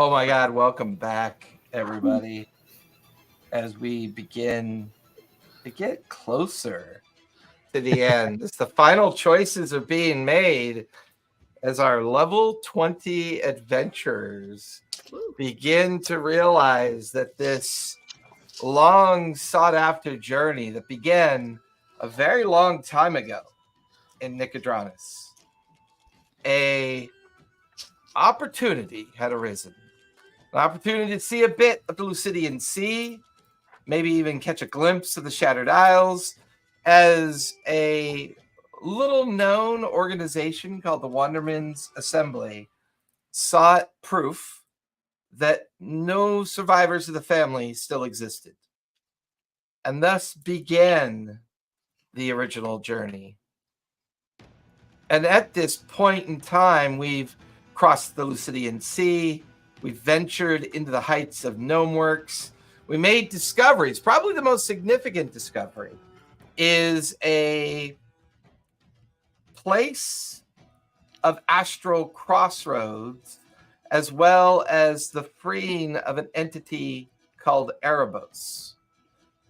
Oh my God, welcome back, everybody, as we begin to get closer to the end. As the final choices are being made as our level 20 adventurers begin to realize that this long sought after journey that began a very long time ago in Nicodranus, a opportunity had arisen. An opportunity to see a bit of the Lucidian Sea, maybe even catch a glimpse of the Shattered Isles, as a little-known organization called the Wanderman Assembly sought proof that no survivors of the family still existed, and thus began the original journey. And at this point in time, we've crossed the Lucidian Sea, we've ventured into the heights of Gnomeworks, we made discoveries. Probably the most significant discovery is a place of astral crossroads, as well as the freeing of an entity called Erebos,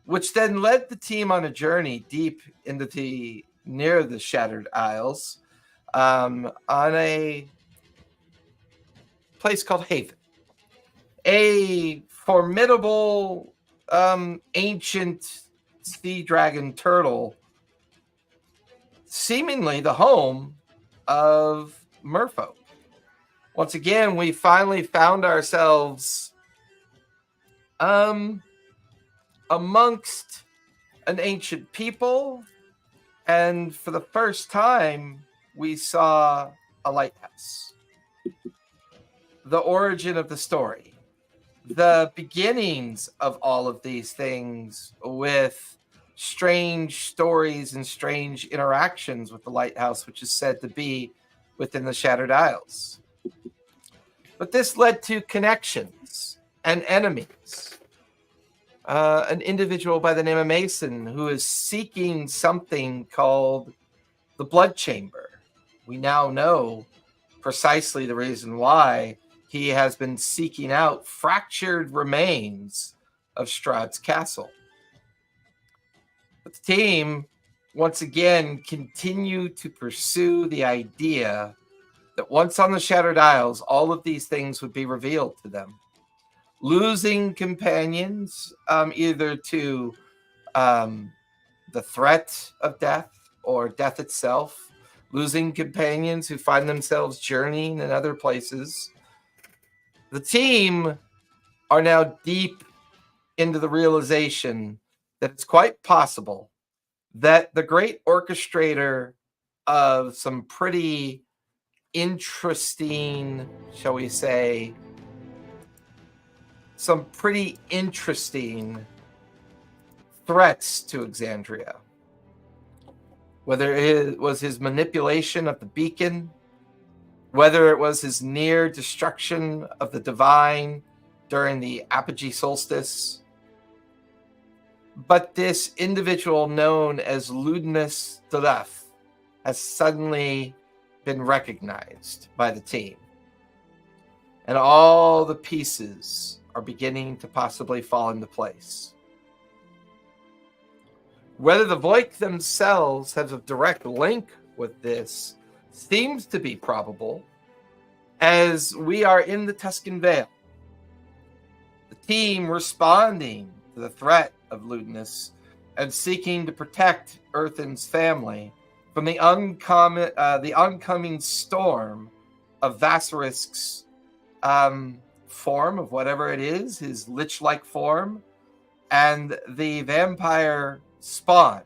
which then led the team on a journey deep into near the Shattered Isles, on a place called Haven. A formidable ancient sea dragon turtle, seemingly the home of merfolk. Once again, we finally found ourselves amongst an ancient people, and for the first time, we saw a lighthouse. The origin of the story, the beginnings of all of these things, with strange stories and strange interactions with the lighthouse, which is said to be within the Shattered Isles. But this led to connections and enemies. An individual by the name of Mason who is seeking something called the Blood Chamber. We now know precisely the reason why he has been seeking out fractured remains of Strahd's castle. But the team, once again, continue to pursue the idea that once on the Shattered Isles, all of these things would be revealed to them. Losing companions, either to the threat of death or death itself, losing companions who find themselves journeying in other places. The team are now deep into the realization that it's quite possible that the great orchestrator of some pretty interesting, shall we say, some pretty interesting threats to Exandria, whether it was his manipulation of the beacon, whether it was his near destruction of the divine during the apogee solstice. But this individual known as Ludinus Delef has suddenly been recognized by the team. And all the pieces are beginning to possibly fall into place. Whether the Voik themselves have a direct link with this seems to be probable, as we are in the Tuscan Vale. The team responding to the threat of Ludinus and seeking to protect Earthen's family from the oncoming storm of Vasarisk's form of whatever it is, his lich-like form, and the vampire spawn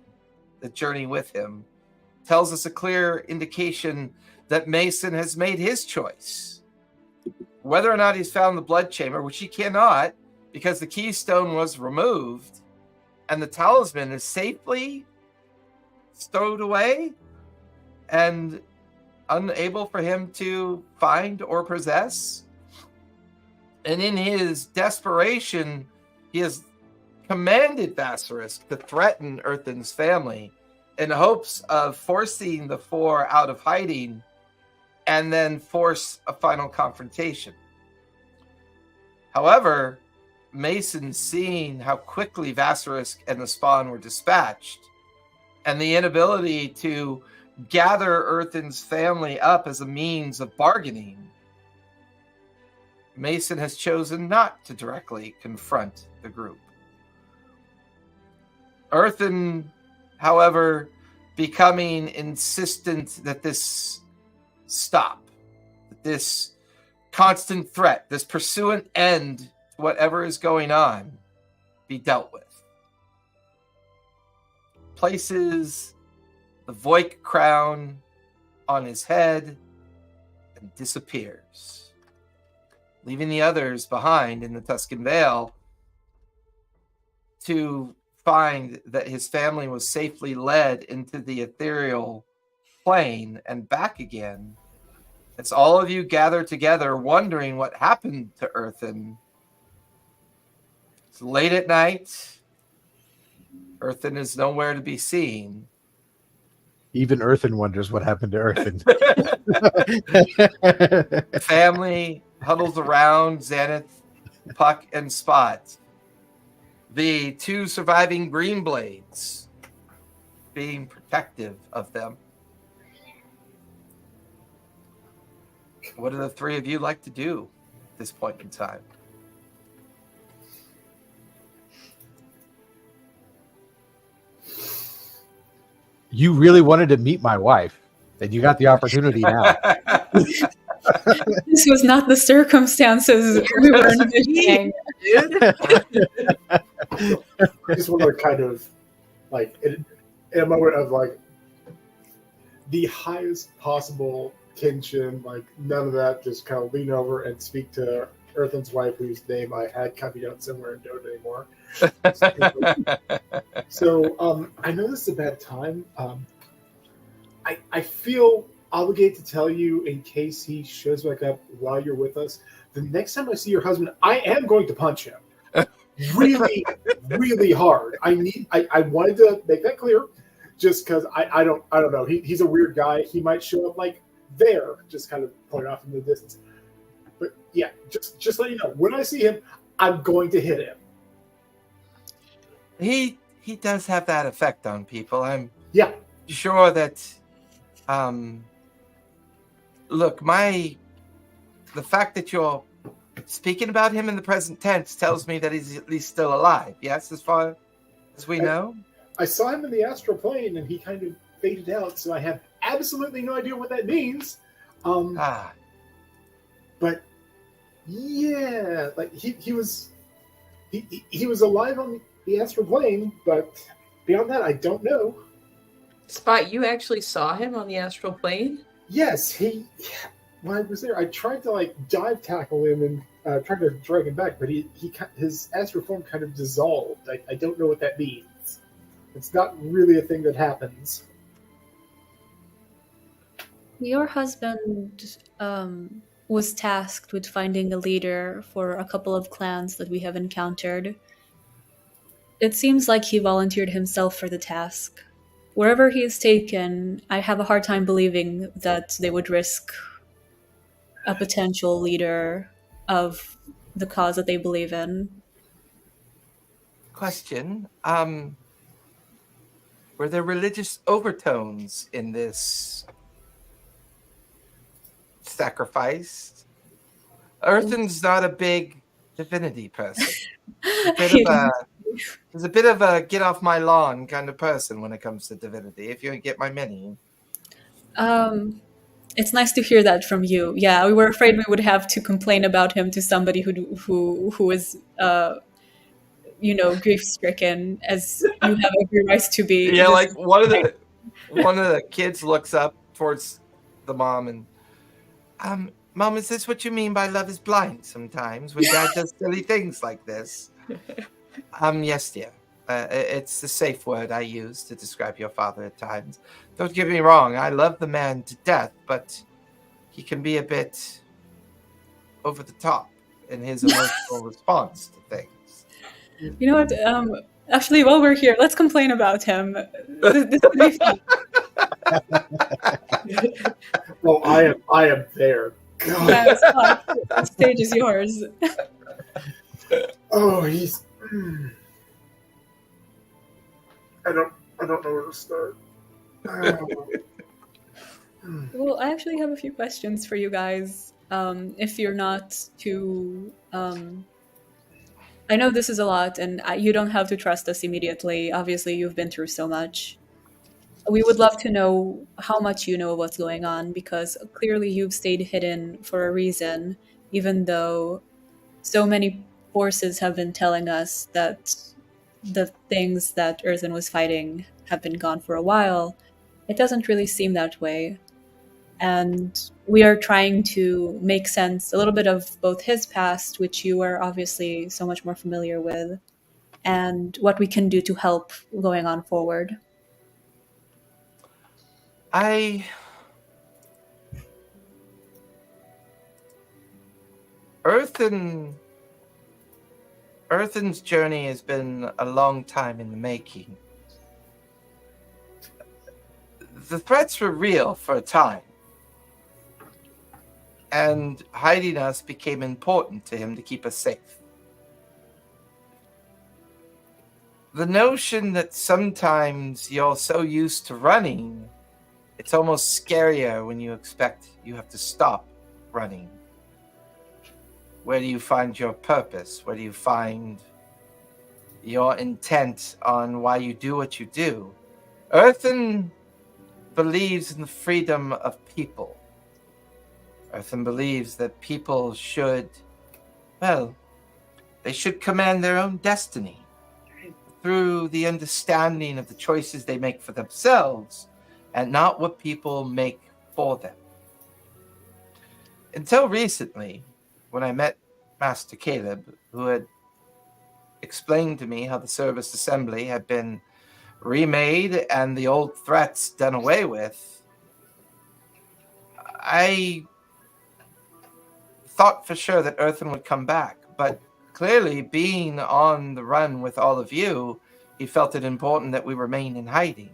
that journey with him, tells us a clear indication that Mason has made his choice. Whether or not he's found the blood chamber, which he cannot, because the keystone was removed and the talisman is safely stowed away and unable for him to find or possess. And in his desperation, he has commanded Vasarisk to threaten Earthen's family in hopes of forcing the four out of hiding and then force a final confrontation. However, Mason, seeing how quickly Vassarisk and the Spawn were dispatched, and the inability to gather Earthen's family up as a means of bargaining, Mason has chosen not to directly confront the group. Earthen, however, becoming insistent that this stop, that this constant threat, this pursuant end to whatever is going on, be dealt with. Places the Voik crown on his head and disappears, leaving the others behind in the Tuscan Vale to find that his family was safely led into the ethereal plane and back again. As all of you gather together, wondering what happened to Earthen. It's late at night. Earthen is nowhere to be seen. Even Earthen wonders what happened to Earthen. The family huddles around Xanath, Puck, and Spot. The two surviving Green Blades being protective of them. What do the three of you like to do at this point in time? You really wanted to meet my wife, and you got the opportunity now. This was not the circumstances we were envisioning. I just want to kind of, like, in a moment of, like, the highest possible tension, like, none of that, just kind of lean over and speak to Earthen's wife, whose name I had copied out somewhere and don't anymore. So, I know this is a bad time. I feel obligated to tell you, in case he shows back up while you're with us, the next time I see your husband, I am going to punch him. Really, really hard. I wanted to make that clear, just because I don't know. He's a weird guy. He might show up like there, just kind of point off in the distance. But yeah, just let you know, when I see him, I'm going to hit him. He does have that effect on people. I'm sure that. Look, the fact that you're speaking about him in the present tense tells me that he's at least still alive. Yes, as far as we know. I saw him in the astral plane, and he kind of faded out. So I have absolutely no idea what that means. But yeah, like he was alive on the astral plane, but beyond that, I don't know. Spot, you actually saw him on the astral plane? Yes, when I was there, I tried to like dive tackle him and tried to drag him back, but his astral form kind of dissolved. I don't know what that means. It's not really a thing that happens. Your husband was tasked with finding a leader for a couple of clans that we have encountered. It seems like he volunteered himself for the task. Wherever he is taken, I have a hard time believing that they would risk a potential leader of the cause that they believe in. Question. Were there religious overtones in this sacrifice? Earthen's not a big divinity person. He's a bit of a get off my lawn kind of person when it comes to divinity, if you get my meaning. It's nice to hear that from you. Yeah, we were afraid we would have to complain about him to somebody who is grief-stricken, as you have every right to be. Yeah, like one of the kids looks up towards the mom and Mom, is this what you mean by love is blind sometimes when Dad does silly things like this? Yes, dear. It's the safe word I use to describe your father at times. Don't get me wrong, I love the man to death, but he can be a bit over the top in his emotional response to things. You know what? Actually, while we're here, let's complain about him. This would be fun. Well, I am there. The stage is yours. Oh, he's. I don't know where to start. Well, I actually have a few questions for you guys. If you're not too, I know this is a lot, and you don't have to trust us immediately. Obviously, you've been through so much. We would love to know how much you know of what's going on, because clearly you've stayed hidden for a reason, even though so many forces have been telling us that the things that Earthen was fighting have been gone for a while. It doesn't really seem that way. And we are trying to make sense a little bit of both his past, which you are obviously so much more familiar with, and what we can do to help going on forward. Earthen's journey has been a long time in the making. The threats were real for a time, and hiding us became important to him to keep us safe. The notion that sometimes you're so used to running, it's almost scarier when you expect you have to stop running. Where do you find your purpose? Where do you find your intent on why you do what you do? Earthen believes in the freedom of people. Earthen believes that people should, well, they should command their own destiny through the understanding of the choices they make for themselves and not what people make for them. Until recently, when I met Master Caleb, who had explained to me how the Service Assembly had been remade and the old threats done away with, I thought for sure that Earthen would come back, but clearly being on the run with all of you, he felt it important that we remain in hiding.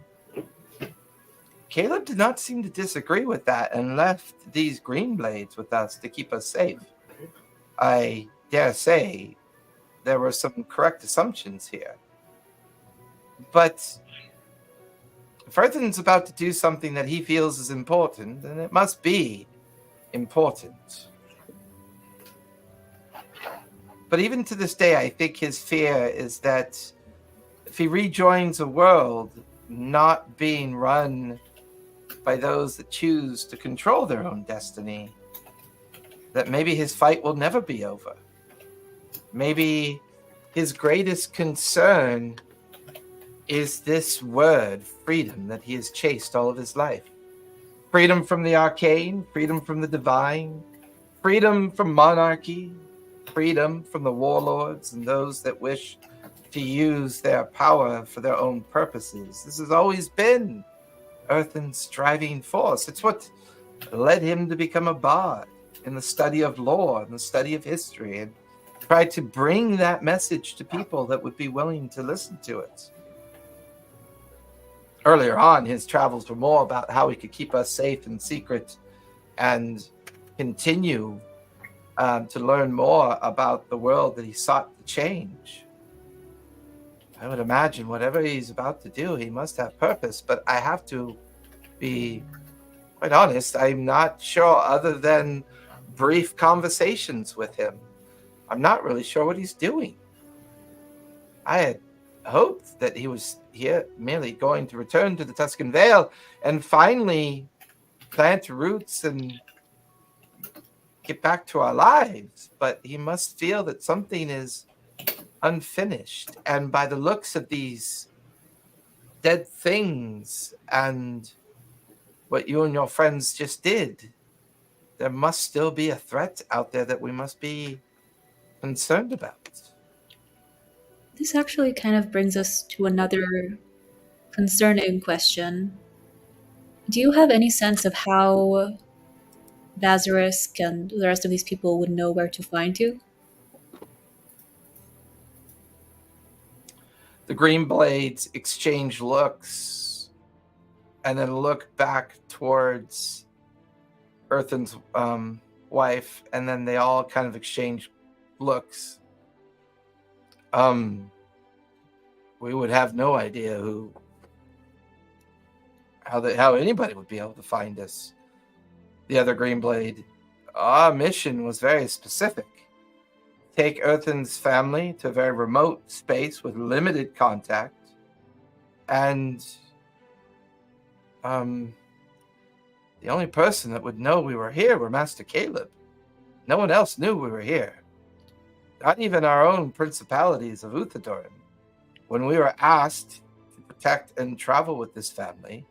Caleb did not seem to disagree with that and left these green blades with us to keep us safe. I dare say there were some correct assumptions here. But if Earthen's about to do something that he feels is important, then it must be important. But even to this day, I think his fear is that if he rejoins a world not being run by those that choose to control their own destiny, that maybe his fight will never be over. Maybe his greatest concern is this word, freedom, that he has chased all of his life. Freedom from the arcane, freedom from the divine, freedom from monarchy, freedom from the warlords and those that wish to use their power for their own purposes. This has always been Earthen's driving force. It's what led him to become a bard in the study of lore and the study of history, and try to bring that message to people that would be willing to listen to it. Earlier on, his travels were more about how he could keep us safe and secret and continue to learn more about the world that he sought to change. I would imagine whatever he's about to do, he must have purpose, but I have to be quite honest, I'm not sure, other than brief conversations with him. I'm not really sure what he's doing. I had hoped that he was here merely going to return to the Tuscan Vale and finally plant roots and get back to our lives, but he must feel that something is unfinished. And by the looks of these dead things and what you and your friends just did, there must still be a threat out there that we must be concerned about. This actually kind of brings us to another concerning question. Do you have any sense of how Basilisk and the rest of these people would know where to find you? The green blades exchange looks and then look back towards Earthen's wife, and then they all kind of exchange looks. We would have no idea how anybody would be able to find us. The other Greenblade. Our mission was very specific. Take Earthen's family to a very remote space with limited contact. And the only person that would know we were here were Master Caleb. No one else knew we were here. Not even our own principalities of Uthadorn. When we were asked to protect and travel with this family,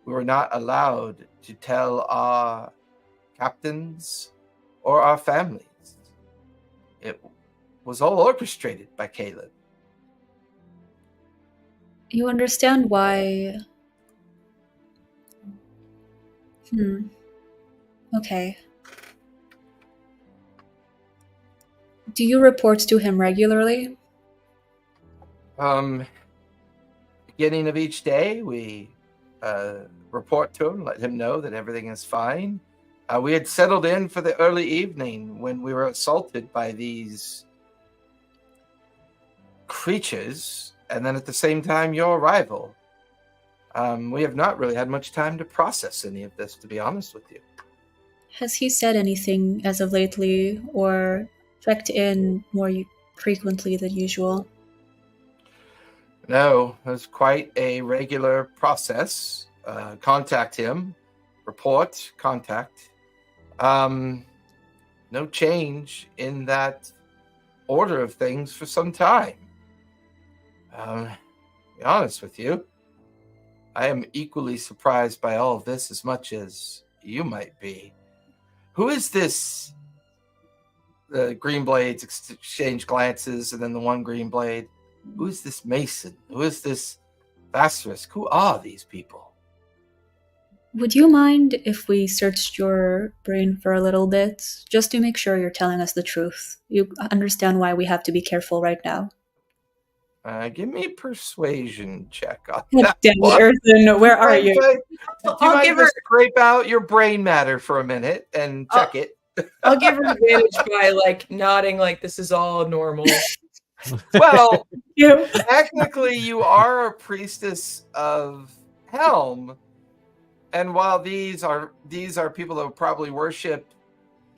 we were not allowed to tell our captains or our families. It was all orchestrated by Caleb. You understand why... Okay. Do you report to him regularly? Beginning of each day, we report to him, let him know that everything is fine. We had settled in for the early evening when we were assaulted by these creatures, and then at the same time, your arrival. We have not really had much time to process any of this, to be honest with you. Has he said anything as of lately, or checked in more frequently than usual? No, it was quite a regular process. Contact him, report, contact. No change in that order of things for some time. To be honest with you, I am equally surprised by all of this as much as you might be. Who is this? The Greenblades exchange glances, and then the one Greenblade. Who is this Mason? Who is this Basilisk? Who are these people? Would you mind if we searched your brain for a little bit, just to make sure you're telling us the truth? You understand why we have to be careful right now. Give me a persuasion check on God that damn one. it, Earthen, where are you? Do you I'll mind give her- just scrape out your brain matter for a minute and check it? I'll give her advantage by like nodding like this is all normal. Well, You. technically, you are a priestess of Helm, and while these are people that would probably worship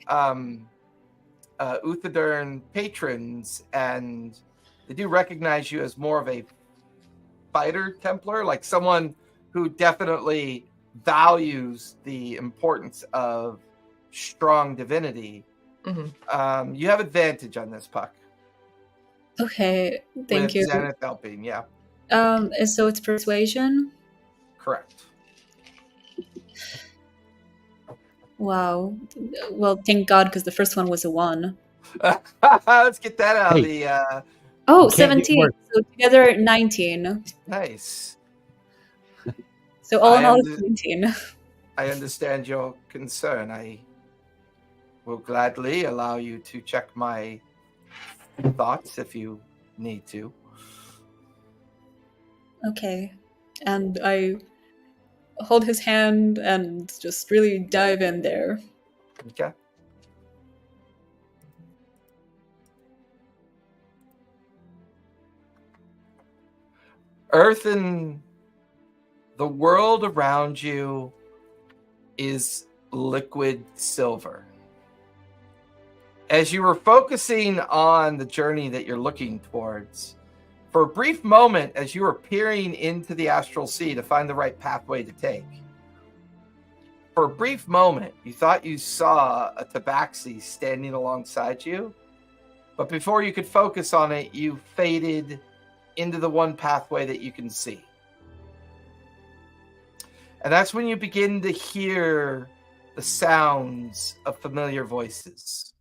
Uthadorn patrons, and they do recognize you as more of a fighter Templar, like someone who definitely values the importance of strong divinity. Mm-hmm. You have advantage on this, Puck. Okay, thank with you. Zenith helping, yeah. So it's persuasion? Correct. Wow. Well, thank God, because the first one was a 1. Let's get that out of Hey. the... Oh, You can't get 17. worse. So together, 19. Nice. So all in I all, under- it's 19. I understand your concern. I will gladly allow you to check my thoughts if you need to. Okay. And I hold his hand and just really dive in there. Okay. Earth and the world around you is liquid silver. As you were focusing on the journey that you're looking towards, for a brief moment, as you were peering into the astral sea to find the right pathway to take, for a brief moment, you thought you saw a tabaxi standing alongside you, but before you could focus on it, you faded into the one pathway that you can see. And that's when you begin to hear the sounds of familiar voices.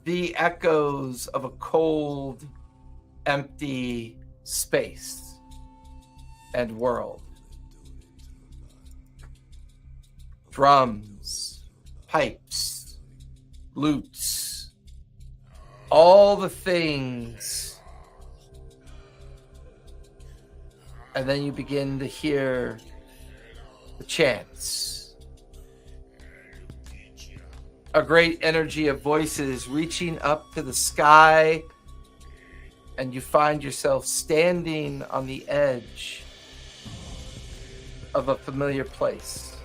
The echoes of a cold, empty space and world. Drums, pipes, lutes, all the things. And then you begin to hear the chants. a great energy of voices reaching up to the sky, and you find yourself standing on the edge of a familiar place.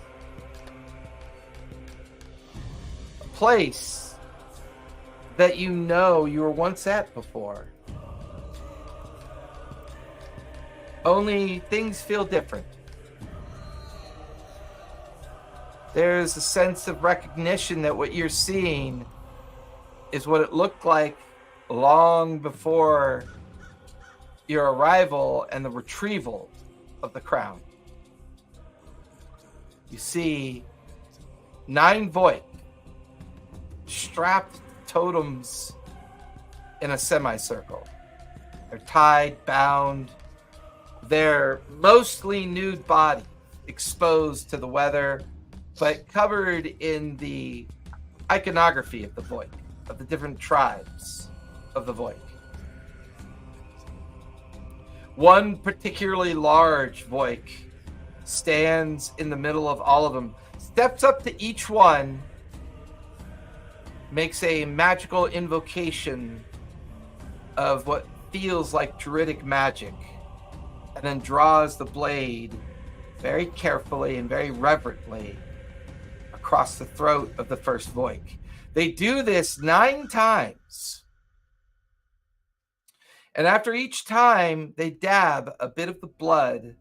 A place that you know you were once at before. Only things feel different. There's a sense of recognition that what you're seeing is what it looked like long before your arrival and the retrieval of the crown. You see 9 Void strapped totems in a semicircle. They're tied, bound, their mostly nude body exposed to the weather, but covered in the iconography of the Void, of the different tribes of the Void. One particularly large Void stands in the middle of all of them, steps up to each one, makes a magical invocation of what feels like druidic magic, and then draws the blade very carefully and very reverently across the throat of the first Void. They do this 9 times. And after each time, they dab a bit of the blood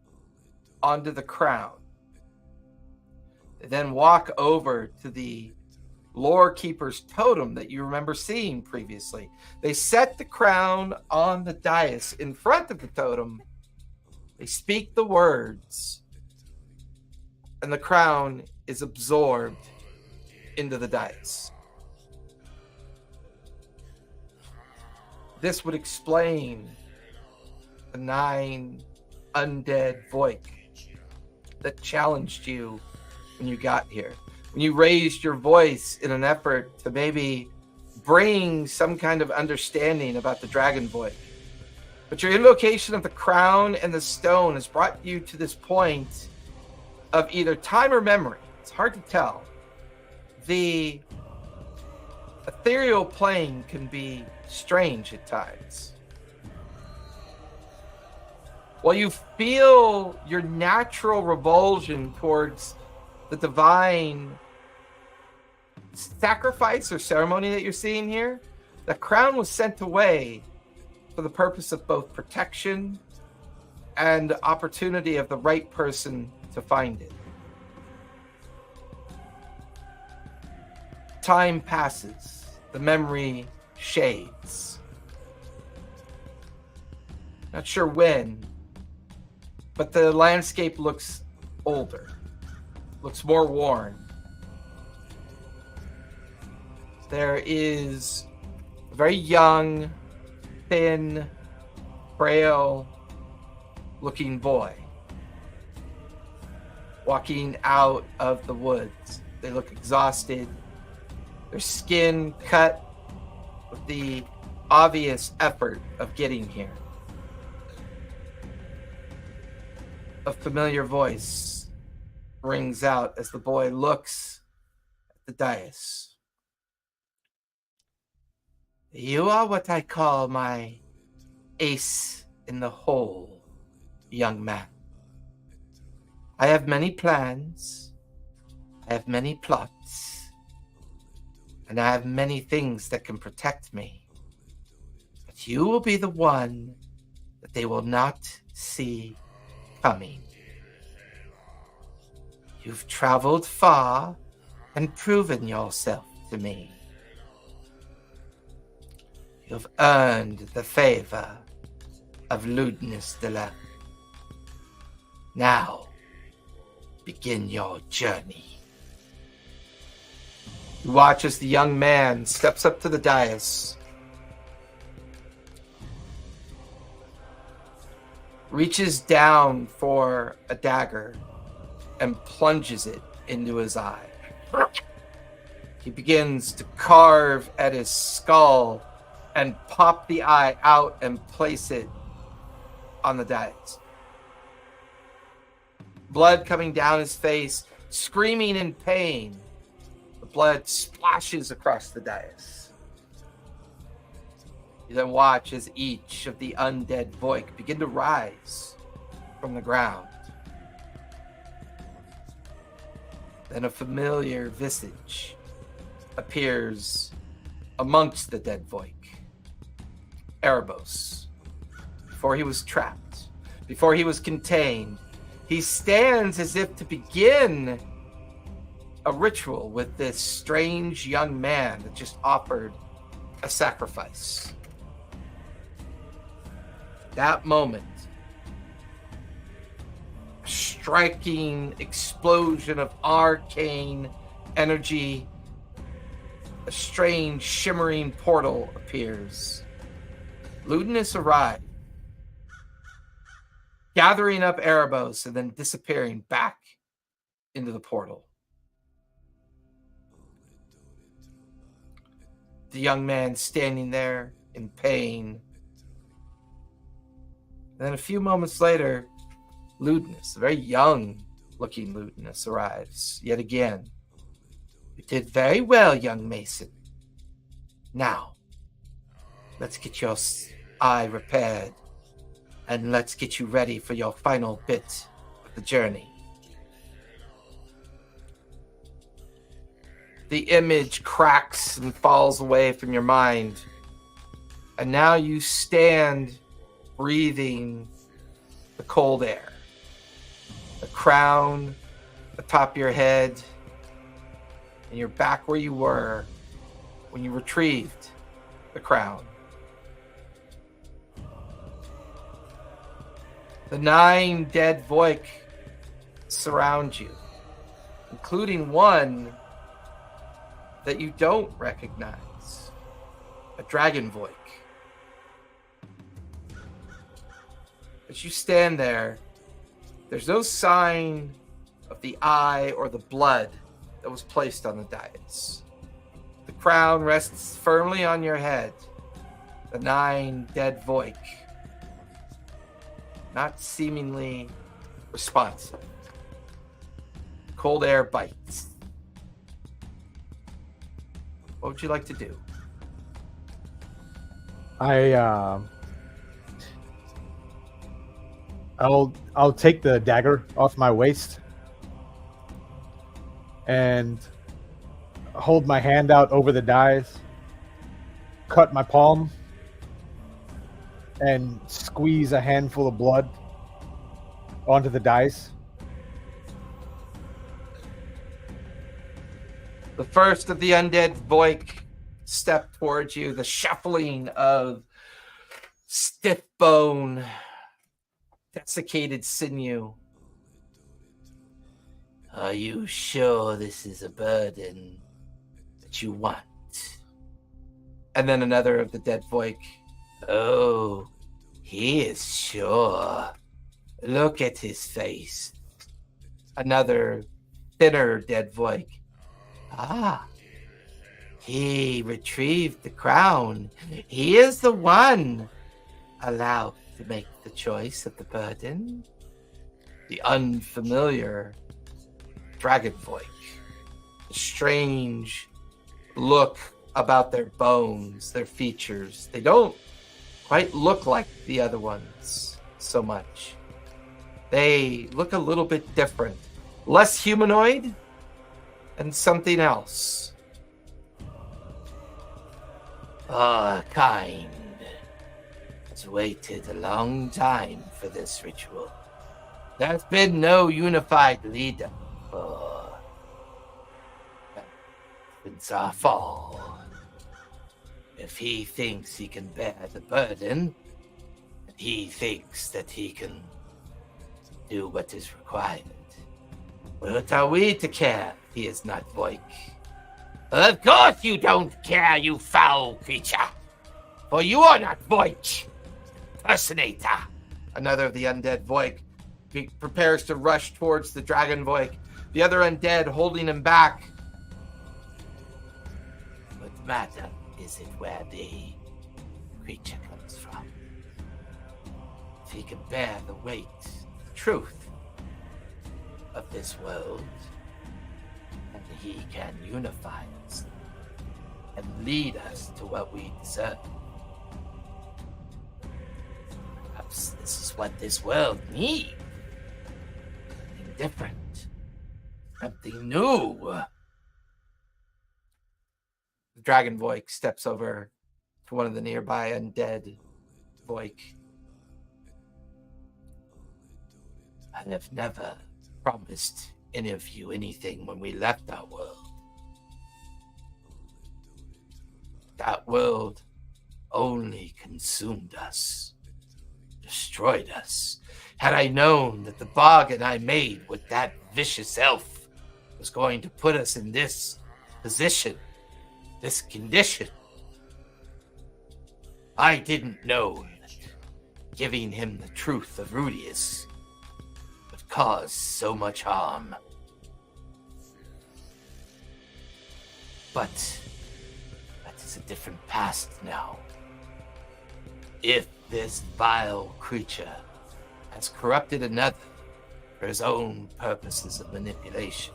onto the crown. They then walk over to the Lore Keeper's totem that you remember seeing previously. They set the crown on the dais in front of the totem. They speak the words, and the crown is absorbed into the dais. This would explain the 9 undead Void that challenged you when you got here. When you raised your voice in an effort to maybe bring some kind of understanding about the Dragon Void. But your invocation of the crown and the stone has brought you to this point of either time or memory. It's hard to tell. The ethereal plane can be strange at times. While you feel your natural revulsion towards the divine sacrifice or ceremony that you're seeing here, the crown was sent away for the purpose of both protection and opportunity of the right person to find it. Time passes. The memory shades. Not sure when, but the landscape looks older, looks more worn. There is a very young, thin, frail looking boy walking out of the woods. They look exhausted. Their skin cut with the obvious effort of getting here. A familiar voice rings out as the boy looks at the dais. You are what I call my ace in the hole, young man. I have many plans, I have many plots, and I have many things that can protect me. But you will be the one that they will not see coming. You've traveled far and proven yourself to me. You've earned the favor of Ludinus de la. Now, begin your journey. You watch as the young man steps up to the dais, reaches down for a dagger, and plunges it into his eye. He begins to carve at his skull and pop the eye out and place it on the dais. Blood coming down his face, screaming in pain. The blood splashes across the dais. You then watch as each of the undead Voik begin to rise from the ground. Then a familiar visage appears amongst the dead Voik. Erebos. Before he was trapped, before he was contained, he stands as if to begin a ritual with this strange young man that just offered a sacrifice. That moment, a striking explosion of arcane energy, a strange shimmering portal appears. Ludinus arrived, gathering up Erebos and then disappearing back into the portal. The young man standing there in pain. And then a few moments later, Ludinus, a very young-looking Ludinus, arrives yet again. You did very well, young Mason. Now, let's get your eye repaired, and let's get you ready for your final bit of the journey. The image cracks and falls away from your mind, and now you stand breathing the cold air. The crown atop your head, and you're back where you were when you retrieved the crown. The 9 dead Voik surround you, including one that you don't recognize, a dragon Voik. As you stand there, there's no sign of the eye or the blood that was placed on the dais. The crown rests firmly on your head. The 9 dead Voik, not seemingly responsive. Cold air bites. What would you like to do? I'll take the dagger off my waist and hold my hand out over the dais, cut my palm, and squeeze a handful of blood onto the dais. The first of the undead Voik step towards you, the shuffling of stiff bone, desiccated sinew. Are you sure this is a burden that you want? And then another of the dead Voik. Oh, he is sure. Look at his face. Another thinner dead Voik. Ah, he retrieved the crown. He is the one allowed to make the choice of the burden. The unfamiliar dragon Voik. A strange look about their bones, their features. They don't quite look like the other ones so much. They look a little bit different. Less humanoid and something else. Our kind has waited a long time for this ritual. There's been no unified leader since our fall. If he thinks he can bear the burden, he thinks that he can do what is required. What are we to care if he is not Voik? Of course you don't care, you foul creature, for you are not Voik. Personator. Another of the undead Voik prepares to rush towards the dragon Voik. The other undead holding him back. What matter is it where the creature comes from? If he can bear the weight, the truth of this world, and he can unify us and lead us to what we deserve. Perhaps this is what this world needs. Something different. Something new. The dragon Voik steps over to one of the nearby undead Voik. I have never promised any of you anything when we left our world. That world only consumed us, destroyed us. Had I known that the bargain I made with that vicious elf was going to put us in this position, this condition, I didn't know that giving him the truth of Rudius would cause so much harm. But that is a different past now. If this vile creature has corrupted another for his own purposes of manipulation,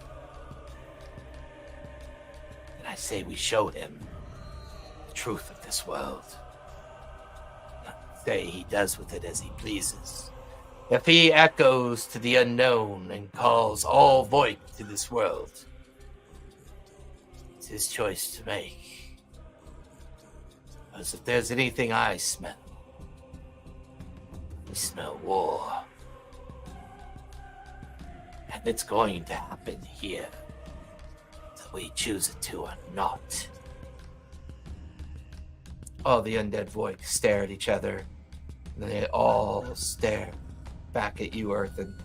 then I say we show him the truth of this world. Not say he does with it as he pleases. If he echoes to the unknown and calls all Void to this world, it's his choice to make. Because if there's anything I smell, we smell war. And it's going to happen here, whether we choose it to or not. All the undead Voids stare at each other, and they all stare back at you, Earthen.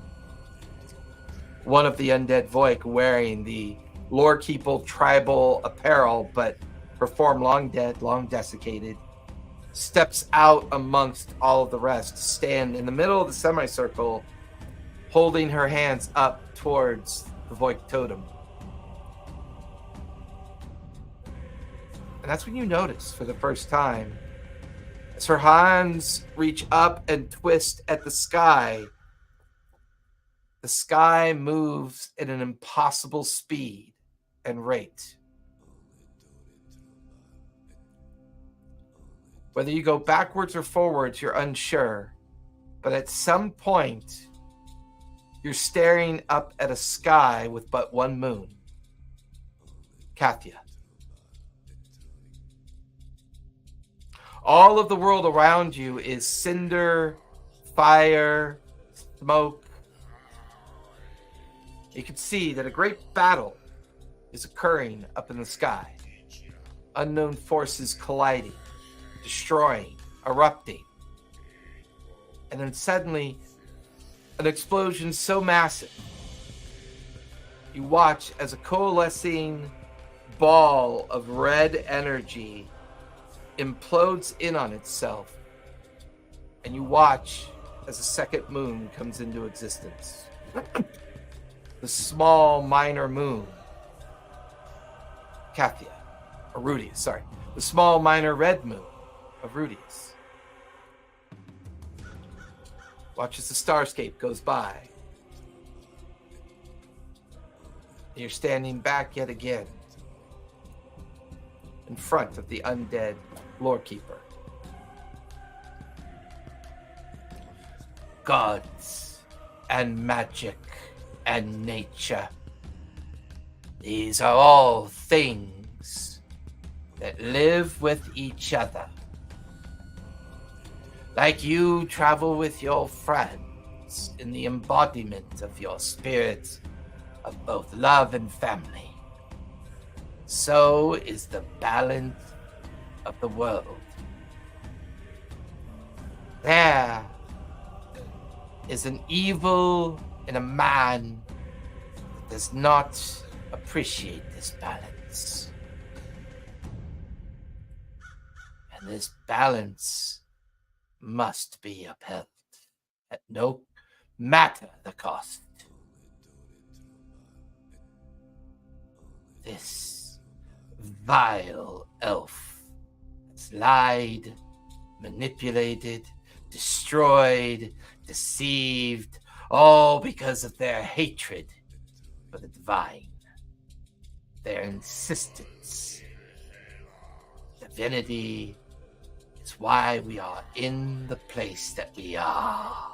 One of the undead Void, wearing the Lorekeeper tribal apparel, but her form long dead, long desiccated, steps out amongst all of the rest, stand in the middle of the semicircle, holding her hands up towards the Void totem. And that's when you notice for the first time, as her hands reach up and twist at the sky moves at an impossible speed and rate. Whether you go backwards or forwards, you're unsure. But at some point, you're staring up at a sky with but one moon. Kathia. All of the world around you is cinder, fire, smoke. You can see that a great battle is occurring up in the sky. Unknown forces colliding, destroying, erupting. And then suddenly, an explosion so massive. You watch as a coalescing ball of red energy implodes in on itself. And you watch as a second moon comes into existence. The small minor moon. Kathia. Or Rudius, sorry. The small minor red moon of Rudius. Watch as the starscape goes by. You're standing back yet again in front of the undead Lorekeeper. Gods and magic and nature. These are all things that live with each other. Like you travel with your friends in the embodiment of your spirit of both love and family, so is the balance of the world. There is an evil in a man that does not appreciate this balance. And this balance must be upheld at no matter the cost. This vile elf has lied, manipulated, destroyed, deceived, all because of their hatred for the divine. their insistence. Divinity is why we are in the place that we are.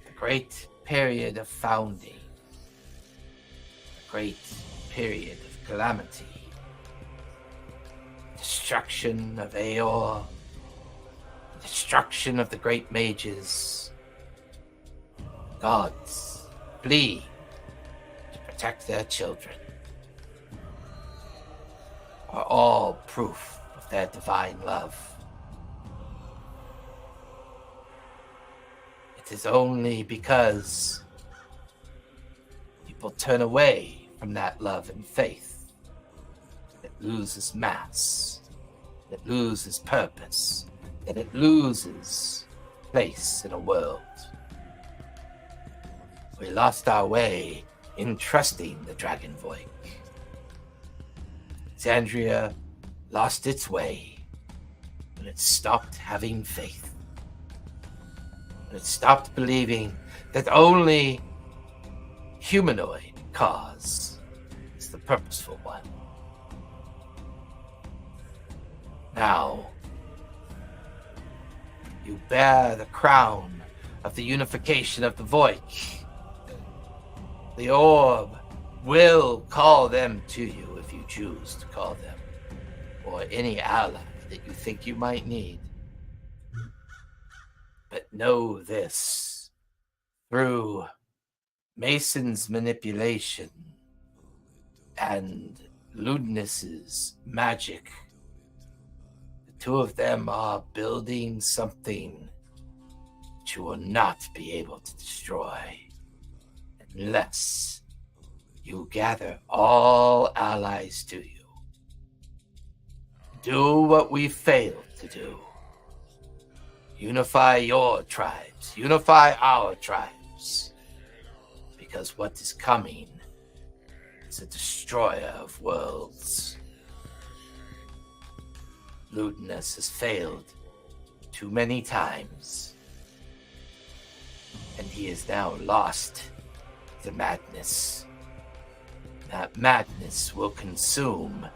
The great period of founding, the great period of calamity, destruction of Aeor, destruction of the great mages. Gods flee to protect their children, are all proof of their divine love. It is only because people turn away from that love and faith that it loses mass, that it loses purpose, that it loses place in a world. We lost our way in trusting the Dragon Voik. Xandria lost its way when it stopped having faith. When it stopped believing that only humanoid cause is the purposeful one. Now, you bear the crown of the unification of the Voik. The orb will call them to you if you choose to call them, or any ally that you think you might need. But know this, through Mason's manipulation and Ludinus's magic, the two of them are building something that you will not be able to destroy unless you gather all allies to you. Do what we failed to do. Unify your tribes. Unify our tribes. Because what is coming is a destroyer of worlds. Ludinus has failed too many times. And he is now lost to madness. That madness will consume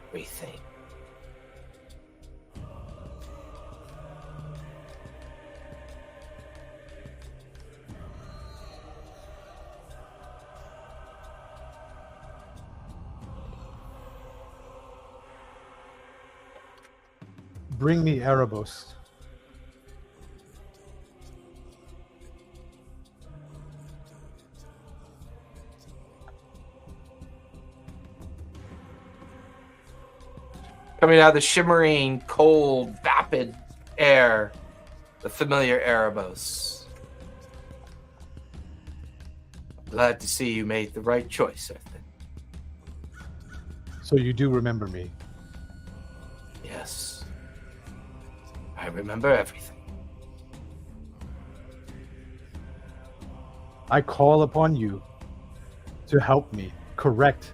everything. Bring me Erebos. Coming out of the shimmering, cold, vapid air, the familiar Erebos. Glad to see you made the right choice, Ethan. So you do remember me. Yes. I remember everything. I call upon you to help me correct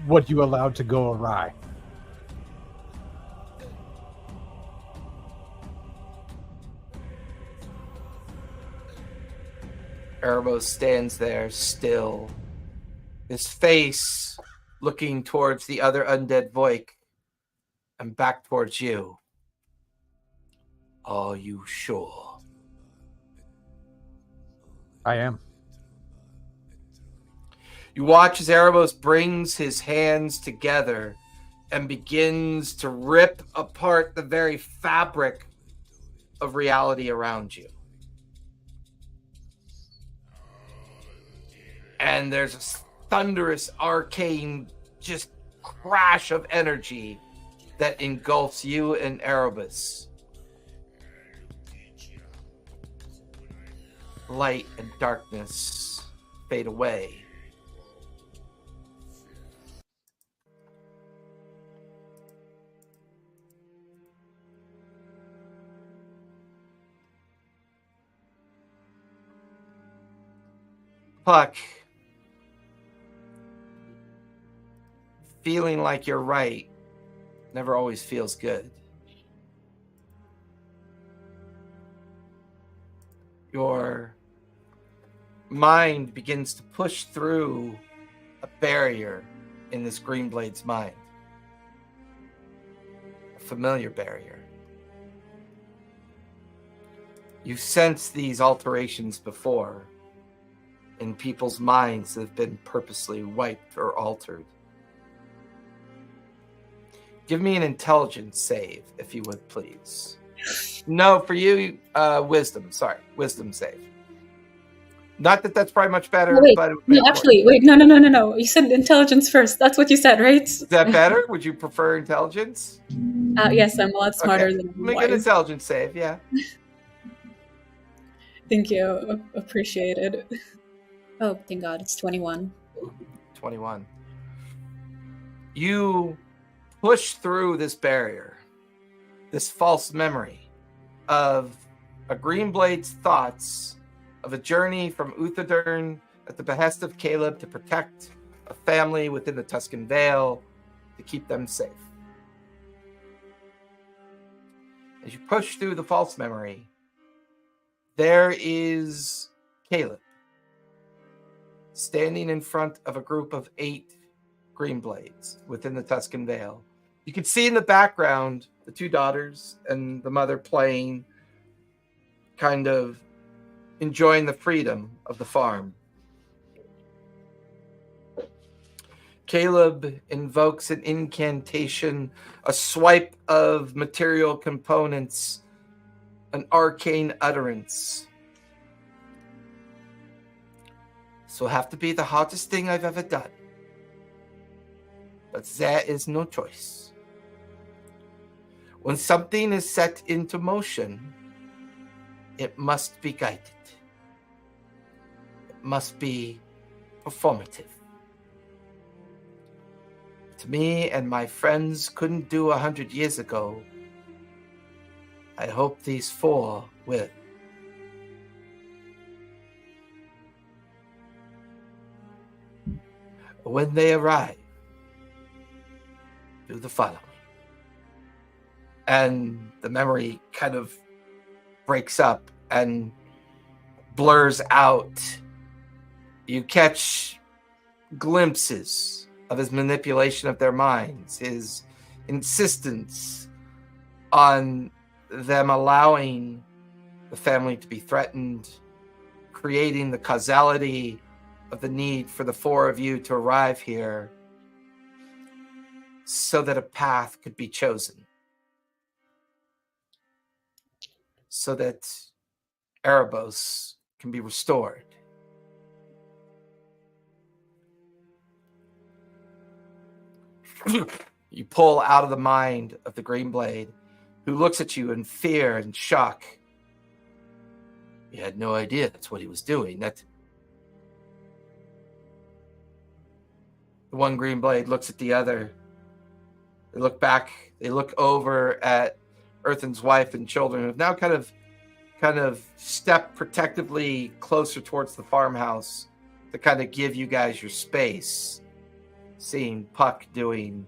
what you allowed to go awry. Erebos stands there still, his face looking towards the other undead Voik and back towards you. Are you sure? I am. You watch as Erebos brings his hands together and begins to rip apart the very fabric of reality around you. And there's a thunderous, arcane, just crash of energy that engulfs you and Erebos. Light and darkness fade away. Puck, feeling like you're right never always feels good. your mind begins to push through a barrier in this Greenblade's mind. A familiar barrier. You've sensed these alterations before in people's minds that have been purposely wiped or altered. Give me an intelligence save, if you would, please. No, for you, wisdom. Sorry, wisdom save. Not that that's probably much better, Wait, but it would no, make actually, more. wait, no. You said intelligence first. That's what you said, right? Is that better? Would you prefer intelligence? Yes, I'm a lot smarter Okay. than I'm Make an wise. intelligence save, yeah. Thank you. Appreciated. Oh, thank God. It's 21. 21. You push through this barrier, this false memory of a Greenblade's thoughts of a journey from Uthadern at the behest of Caleb to protect a family within the Tuscan Vale, to keep them safe. As you push through the false memory, there is Caleb standing in front of a group of 8 Greenblades within the Tuscan Vale. You can see in the background the 2 daughters and the mother playing, kind of enjoying the freedom of the farm. Caleb invokes an incantation, a swipe of material components, an arcane utterance. This will have to be the hardest thing I've ever done. But there is no choice. When something is set into motion, it must be guided. It must be performative. To me and my friends couldn't do 100 years ago, I hope these 4 will. When they arrive, do the following. And the memory kind of breaks up and blurs out. You catch glimpses of his manipulation of their minds, his insistence on them allowing the family to be threatened, creating the causality of the need for the 4 of you to arrive here so that a path could be chosen, so that Erebos can be restored. You pull out of the mind of the Greenblade, who looks at you in fear and shock. He had no idea that's what he was doing. That the one Greenblade looks at the other. They look back. They look over at Earthen's wife and children, who have now kind of stepped protectively closer towards the farmhouse to kind of give you guys your space. Seeing Puck doing,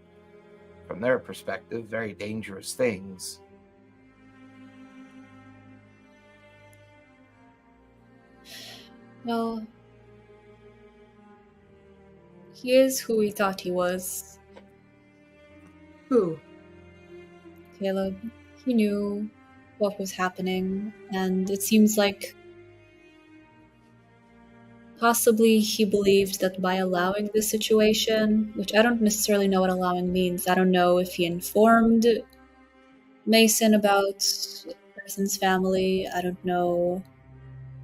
from their perspective, very dangerous things. Well, he is who we thought he was. Who? Caleb. He knew what was happening, and it seems like possibly he believed that by allowing this situation, which I don't necessarily know what allowing means. I don't know if he informed Mason about Erson's family. I don't know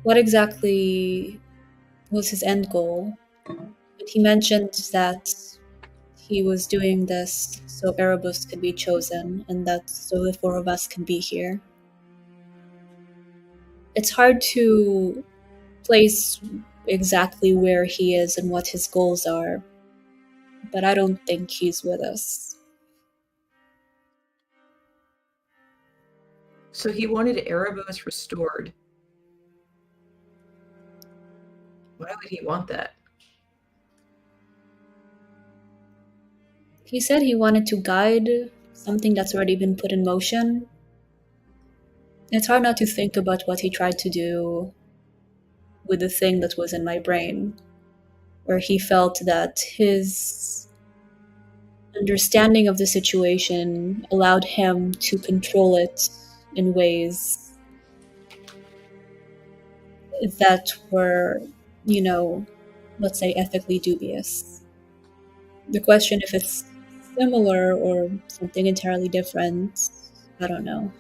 what exactly was his end goal. But he mentioned that he was doing this so Erebus could be chosen, and that so the 4 of us can be here. It's hard to place exactly where he is and what his goals are, but I don't think he's with us. So he wanted Erebos restored. Why would he want that? He said he wanted to guide something that's already been put in motion. It's hard not to think about what he tried to do with the thing that was in my brain, where he felt that his understanding of the situation allowed him to control it in ways that were, let's say ethically dubious. The question if it's similar or something entirely different, I don't know.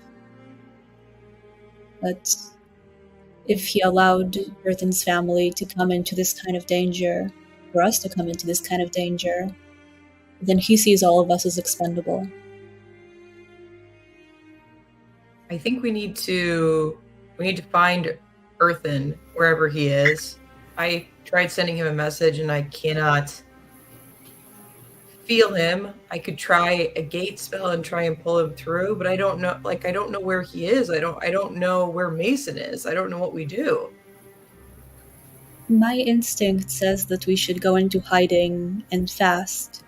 But if he allowed Earthen's family to come into this kind of danger, for us to come into this kind of danger, then he sees all of us as expendable. I think we need to find Earthen wherever he is. I tried sending him a message and I cannot feel him. I could try a gate spell and try and pull him through, but I don't know where he is. I don't know where Mason is. I don't know what we do. My instinct says that we should go into hiding and fast.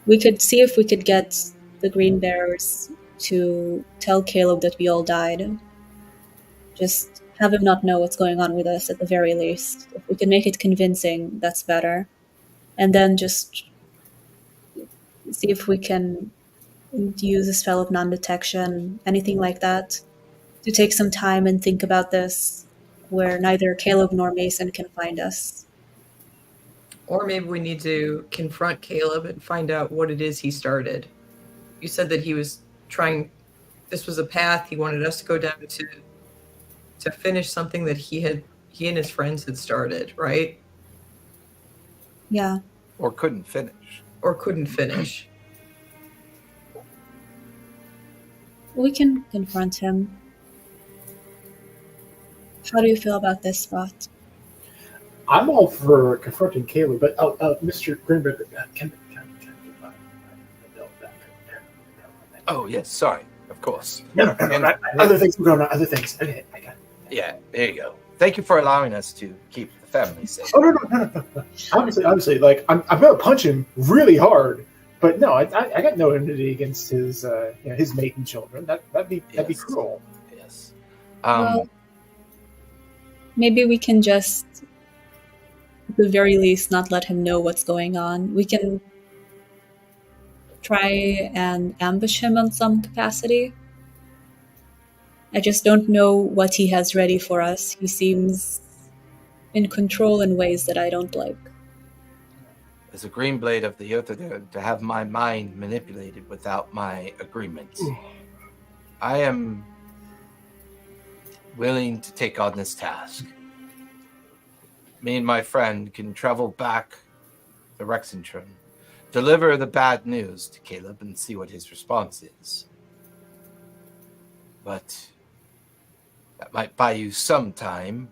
We could see if we could get the Green Bearers to tell Caleb that we all died. Just have him not know what's going on with us at the very least. If we can make it convincing, that's better. And then just see if we can use a spell of non-detection, anything like that, to take some time and think about this, where neither Caleb nor Mason can find us. Or maybe we need to confront Caleb and find out what it is he started. You said that he was this was a path he wanted us to go down to finish something that he and his friends had started, right? Yeah. Or couldn't finish. We can confront him. How do you feel about this spot? I'm all for confronting Caleb, but Mr. Greenberg, can Oh, yes, sorry. Of course. No, other things were going on. Other things. Okay, I got it. Yeah, there you go. Thank you for allowing us to keep the family safe. Oh no. Obviously, like I'm gonna punch him really hard, but no, I got no enmity against his his mate and children. That'd be cruel. Yes. Well, maybe we can just, at the very least, not let him know what's going on. We can try and ambush him on some capacity. I just don't know what he has ready for us. He seems in control in ways that I don't like. As a green blade of the earth, to have my mind manipulated without my agreement. I am willing to take on this task. Me and my friend can travel back to Rexentrum, deliver the bad news to Caleb and see what his response is. But that might buy you some time.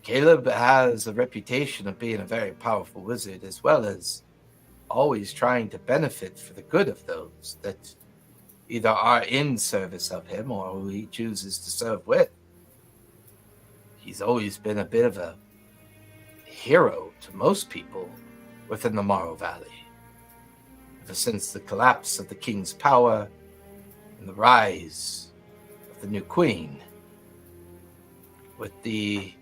Caleb has a reputation of being a very powerful wizard, as well as always trying to benefit for the good of those that either are in service of him or who he chooses to serve with. He's always been a bit of a hero to most people within the Morrow Valley. Ever since the collapse of the king's power and the rise of the new queen, with the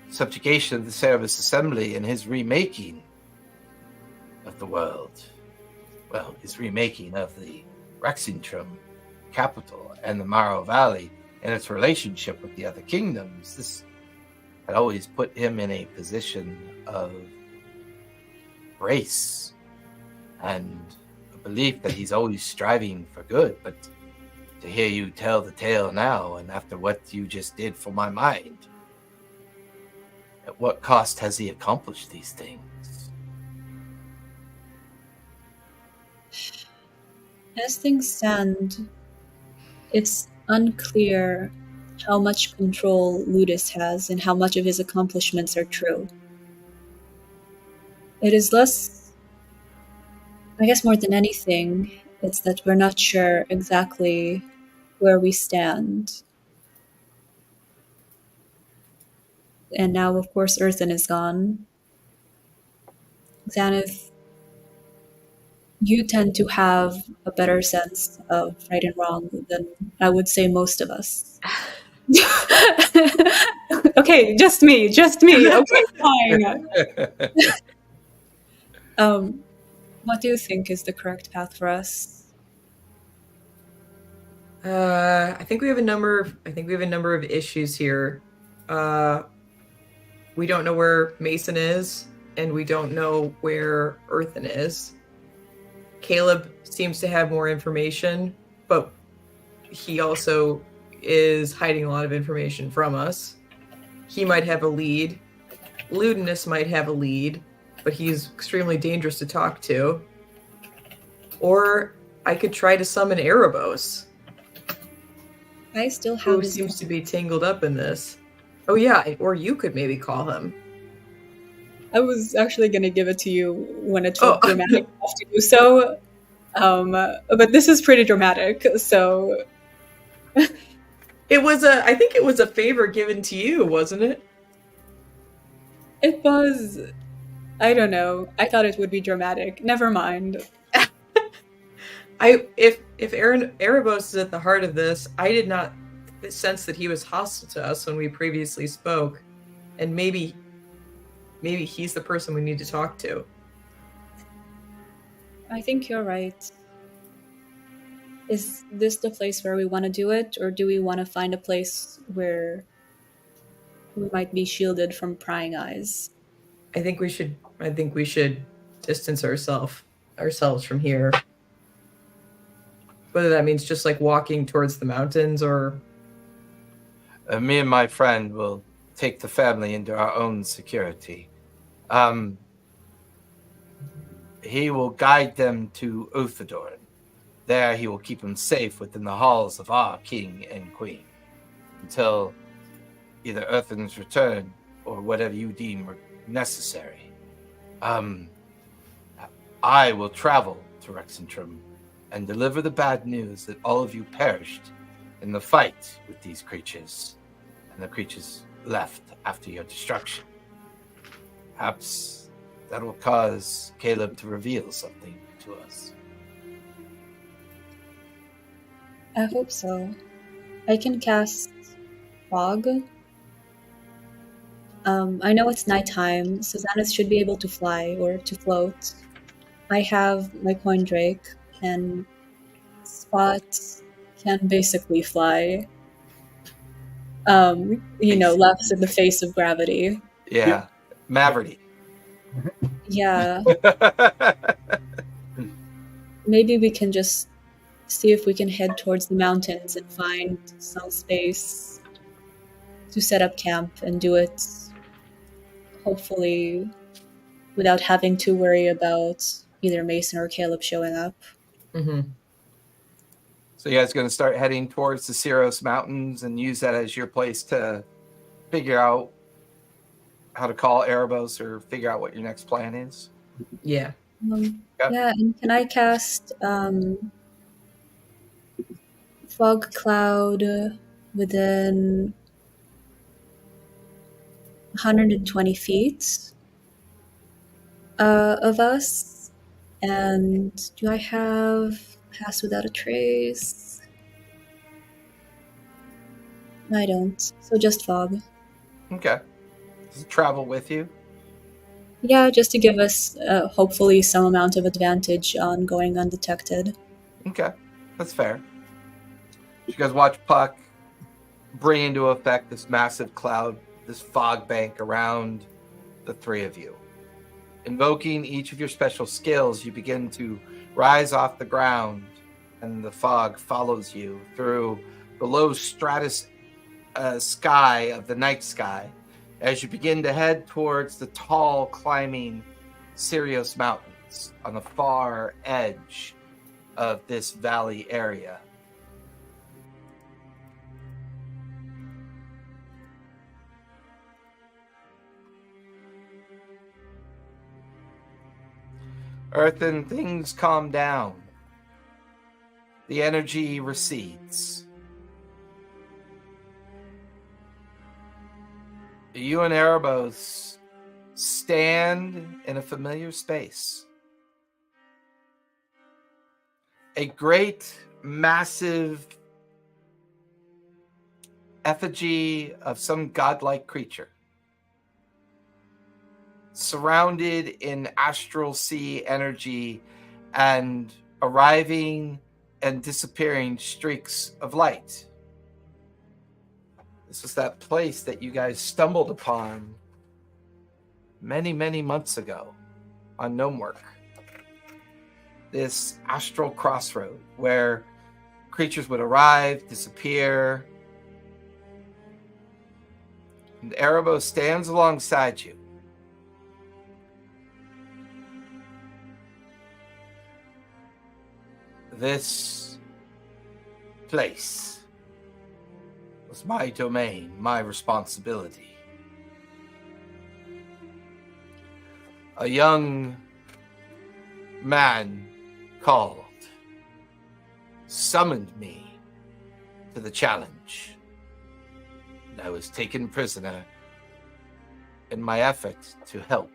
subjugation of the Cerberus Assembly and his remaking of the world, well, his remaking of the Rexentrum capital and the Morrow Valley and its relationship with the other kingdoms, this had always put him in a position of grace and a belief that he's always striving for good. But to hear you tell the tale now, and after what you just did for my mind, at what cost has he accomplished these things? As things stand, it's unclear how much control Ludus has and how much of his accomplishments are true. It is less, I guess more than anything, it's that we're not sure exactly where we stand. And now, of course, Earthen is gone. Xanath, you tend to have a better sense of right and wrong than I would say most of us. Okay, just me. Okay, fine. What do you think is the correct path for us? I think we have a number of issues here. We don't know where Mason is, and we don't know where Earthen is. Caleb seems to have more information, but he also is hiding a lot of information from us. He might have a lead. Ludinus might have a lead, but he's extremely dangerous to talk to. Or I could try to summon Erebos, I still have who his seems to be tangled up in this. Oh yeah, or you could maybe call him. I was actually going to give it to you when it Oh. felt dramatic enough to do so. But this is pretty dramatic, so I think it was a favor given to you, wasn't it? it was. I don't know. I thought it would be dramatic. Never mind. If Erebos is at the heart of this, I did not sense that he was hostile to us when we previously spoke, and maybe he's the person we need to talk to. I think you're right. Is this the place where we want to do it, or do we want to find a place where we might be shielded from prying eyes? I think we should distance ourselves from here. Whether that means just like walking towards the mountains or Me and my friend will take the family into our own security. He will guide them to Uthadorn. There he will keep them safe within the halls of our king and queen until either Earthen's return or whatever you deem necessary. I will travel to Rexentrum and deliver the bad news that all of you perished in the fight with these creatures, and the creatures left after your destruction. Perhaps that will cause Caleb to reveal something to us. I hope so. I can cast fog. I know it's nighttime, so Xanis should be able to fly or to float. I have my coin drake, and Spot can basically fly. Laughs in the face of gravity. Yeah, Maverick. Yeah, maybe we can just see if we can head towards the mountains and find some space to set up camp and do it, hopefully, without having to worry about either Mason or Caleb showing up. Mm-hmm. So you guys going to start heading towards the Syros Mountains and use that as your place to figure out how to call Erebos or figure out what your next plan is? Yeah. Yeah, and can I cast fog cloud within 120 feet of us? And do I have pass without a trace? I don't. So just fog. Okay. Does it travel with you? Yeah, just to give us hopefully some amount of advantage on going undetected. Okay, that's fair. You guys watch Puck bring into effect this massive cloud, this fog bank around the three of you. Invoking each of your special skills, you begin to rise off the ground, and the fog follows you through the low stratus sky of the night sky as you begin to head towards the tall climbing Syros Mountains on the far edge of this valley area. Earthen, things calm down. The energy recedes. You and Erebos stand in a familiar space. A great, massive effigy of some godlike creature, surrounded in astral sea energy and arriving and disappearing streaks of light. This was that place that you guys stumbled upon many, many months ago on Gnomework. This astral crossroad where creatures would arrive, disappear, and Erebos stands alongside you. This place was my domain, my responsibility. A young man called, summoned me to the challenge, and I was taken prisoner in my effort to help.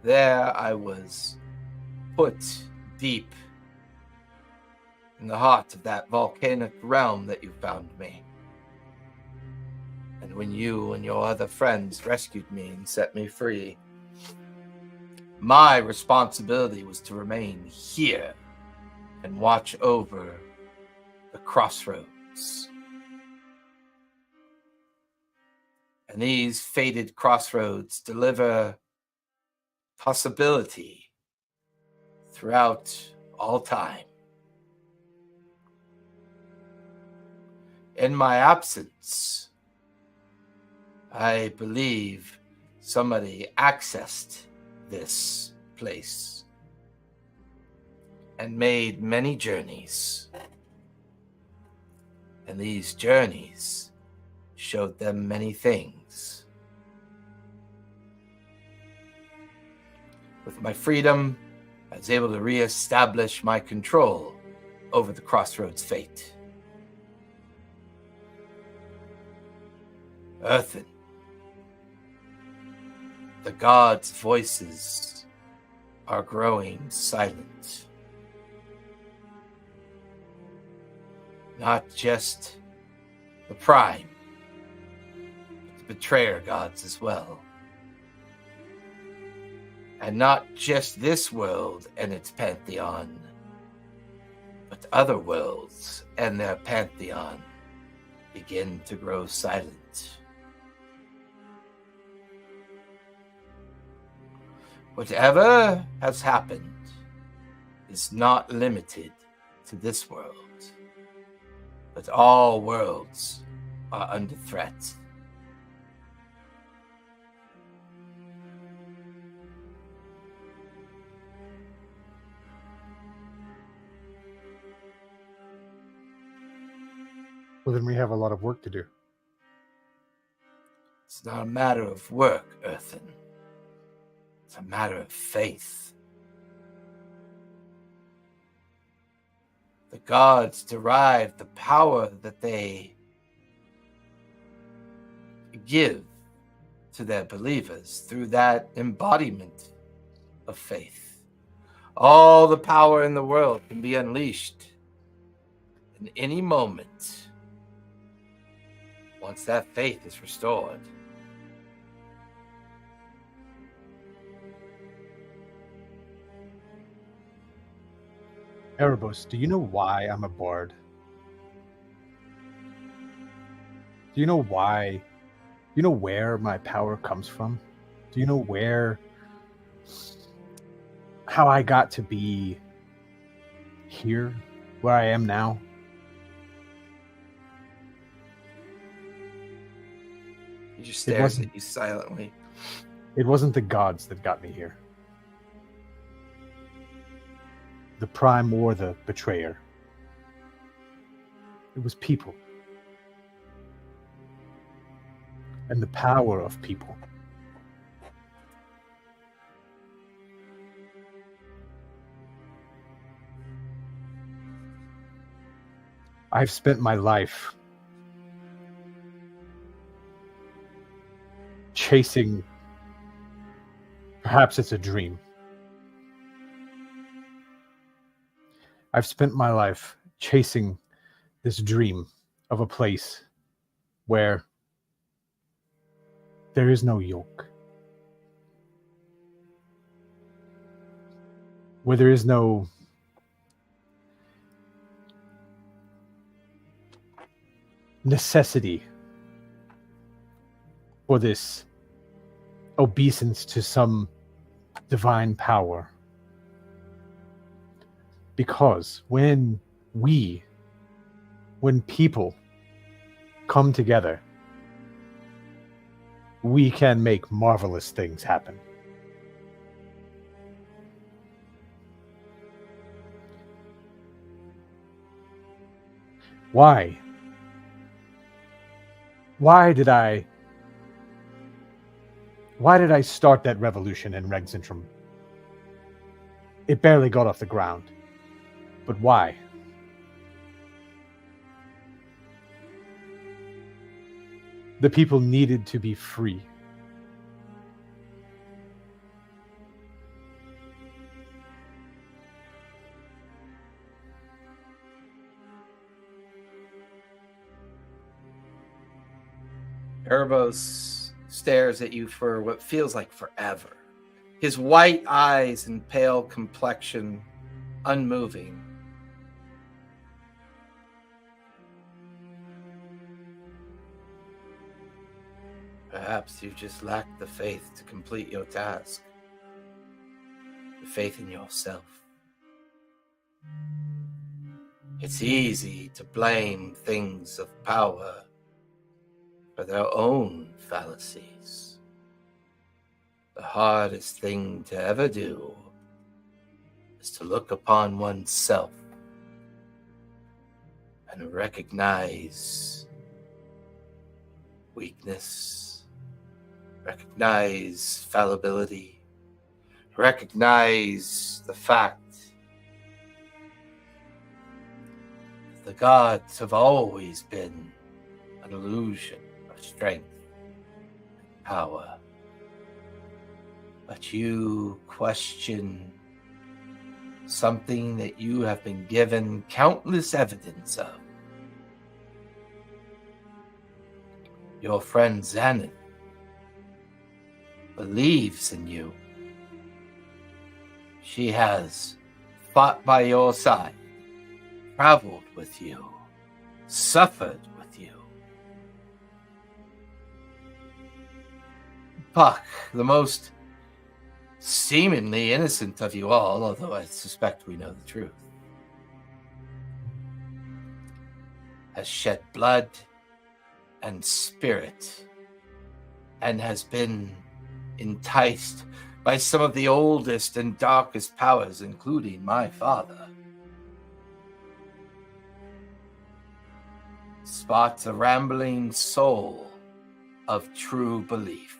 There I was put deep in the heart of that volcanic realm that you found me. And when you and your other friends rescued me and set me free, my responsibility was to remain here and watch over the crossroads. And these fated crossroads deliver possibility throughout all time. In my absence, I believe somebody accessed this place and made many journeys. And these journeys showed them many things. With my freedom, I was able to reestablish my control over the Crossroads fate. Earthen, the gods' voices are growing silent. Not just the Prime, but the Betrayer gods as well. And not just this world and its pantheon, but other worlds and their pantheon begin to grow silent. Whatever has happened is not limited to this world, but all worlds are under threat. Well, then we have a lot of work to do. It's not a matter of work, Earthen. It's a matter of faith. The gods derive the power that they give to their believers through that embodiment of faith. All the power in the world can be unleashed in any moment once that faith is restored. Erebos, do you know why I'm a bard? Do you know why? Do you know where my power comes from? Do you know how I got to be here, where I am now? He just stares at you silently. It wasn't the gods that got me here. The Prime or the Betrayer. It was people. And the power of people. I've spent my life chasing, perhaps it's a dream. I've spent my life chasing this dream of a place where there is no yoke, where there is no necessity for this obeisance to some divine power. Because when people come together, we can make marvelous things happen. Why? Why did I start that revolution in Regzentrum? It barely got off the ground. But why? The people needed to be free. Erebos stares at you for what feels like forever. His white eyes and pale complexion unmoving. Perhaps you just lack the faith to complete your task. The faith in yourself. It's easy to blame things of power for their own fallacies. The hardest thing to ever do is to look upon oneself and recognize weakness, recognize fallibility, recognize the fact that the gods have always been an illusion of strength and power. But you question something that you have been given countless evidence of. Your friend Xanath believes in you. She has fought by your side, traveled with you, suffered with you. Puck, the most seemingly innocent of you all, although I suspect we know the truth, has shed blood and spirit and has been enticed by some of the oldest and darkest powers, including my father. Spots a rambling soul of true belief.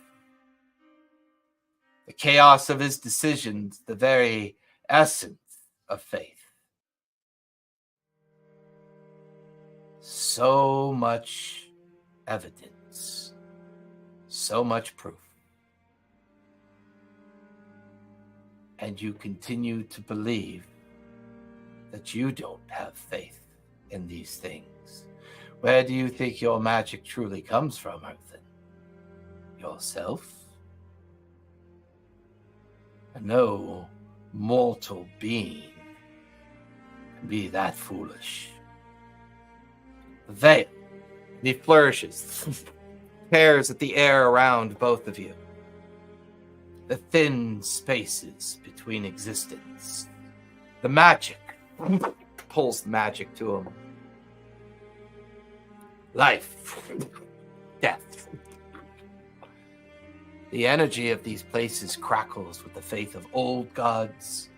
The chaos of his decisions, the very essence of faith. So much evidence, so much proof. And you continue to believe that you don't have faith in these things. Where do you think your magic truly comes from, Earthen? Yourself? No mortal being can be that foolish. The veil, he flourishes, tears at the air around both of you. The thin spaces between existence. The magic pulls the magic to him. Life, death. The energy of these places crackles with the faith of old gods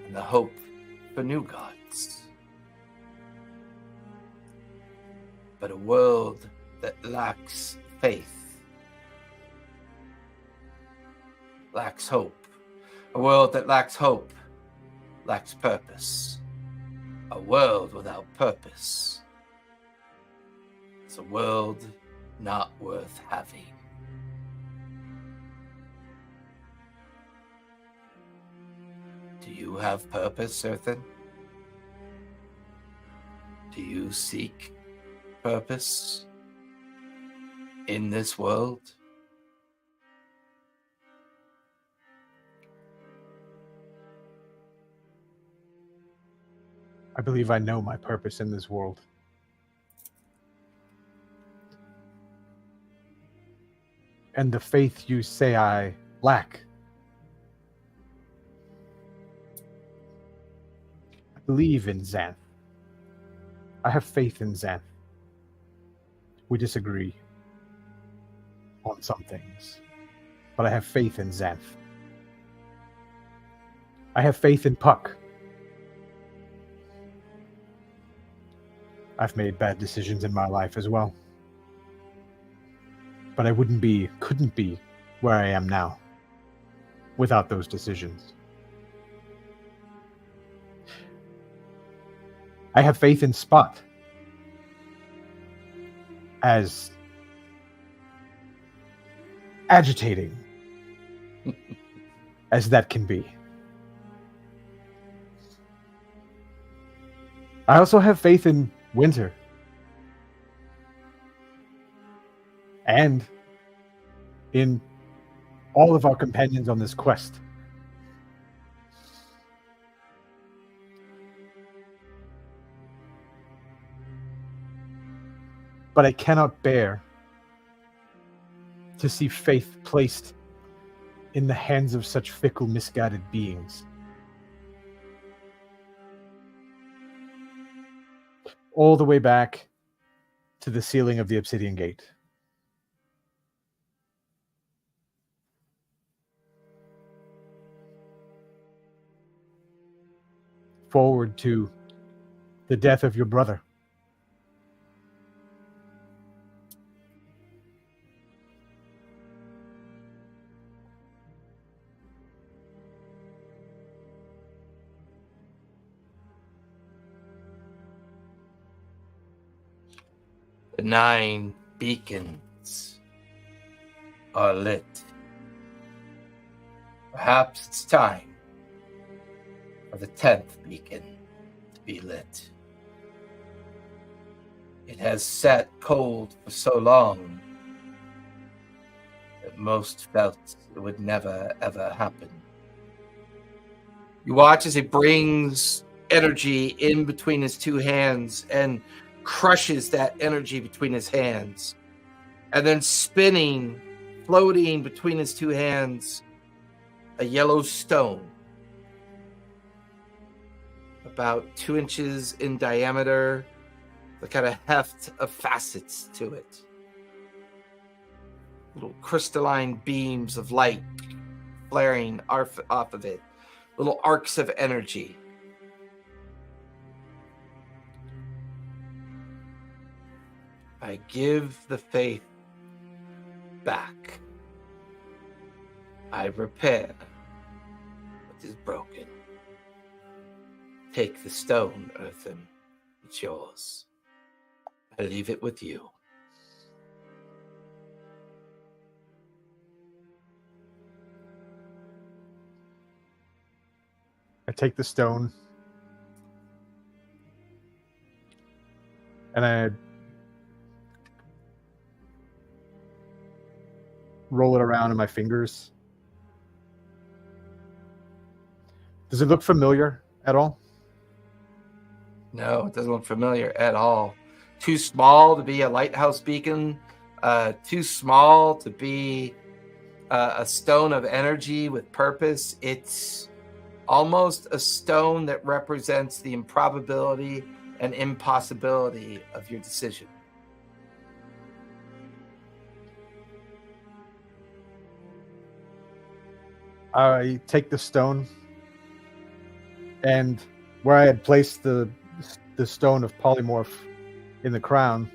and the hope for new gods. But a world that lacks faith, lacks hope. A world that lacks hope, lacks purpose. A world without purpose is a world not worth having. Do you have purpose, Earthen? Do you seek purpose in this world? I believe I know my purpose in this world. And the faith you say I lack, I believe in Xanth. I have faith in Xanth. We disagree on some things, but I have faith in Xanth. I have faith in Puck. I've made bad decisions in my life as well. But I couldn't be where I am now without those decisions. I have faith in Spot. As agitating as that can be. I also have faith in Winter. And in all of our companions on this quest. But I cannot bear to see faith placed in the hands of such fickle, misguided beings. All the way back to the ceiling of the Obsidian Gate. Forward to the death of your brother. The 9 beacons are lit. Perhaps it's time for the 10th beacon to be lit. It has sat cold for so long that most felt it would never, ever happen. You watch as he brings energy in between his two hands and crushes that energy between his hands. And then spinning, floating between his two hands, a yellow stone. About 2 inches in diameter, the kind of heft of facets to it. Little crystalline beams of light flaring off of it. Little arcs of energy. I give the faith back. I repair what is broken. Take the stone, Earthen. It's yours. I leave it with you. I take the stone and I roll it around in my fingers. Does it look familiar at all? No, it doesn't look familiar at all. Too small to be a lighthouse beacon. Too small to be a stone of energy with purpose. It's almost a stone that represents the improbability and impossibility of your decision. I take the stone, and where I had placed the stone of polymorph in the crown,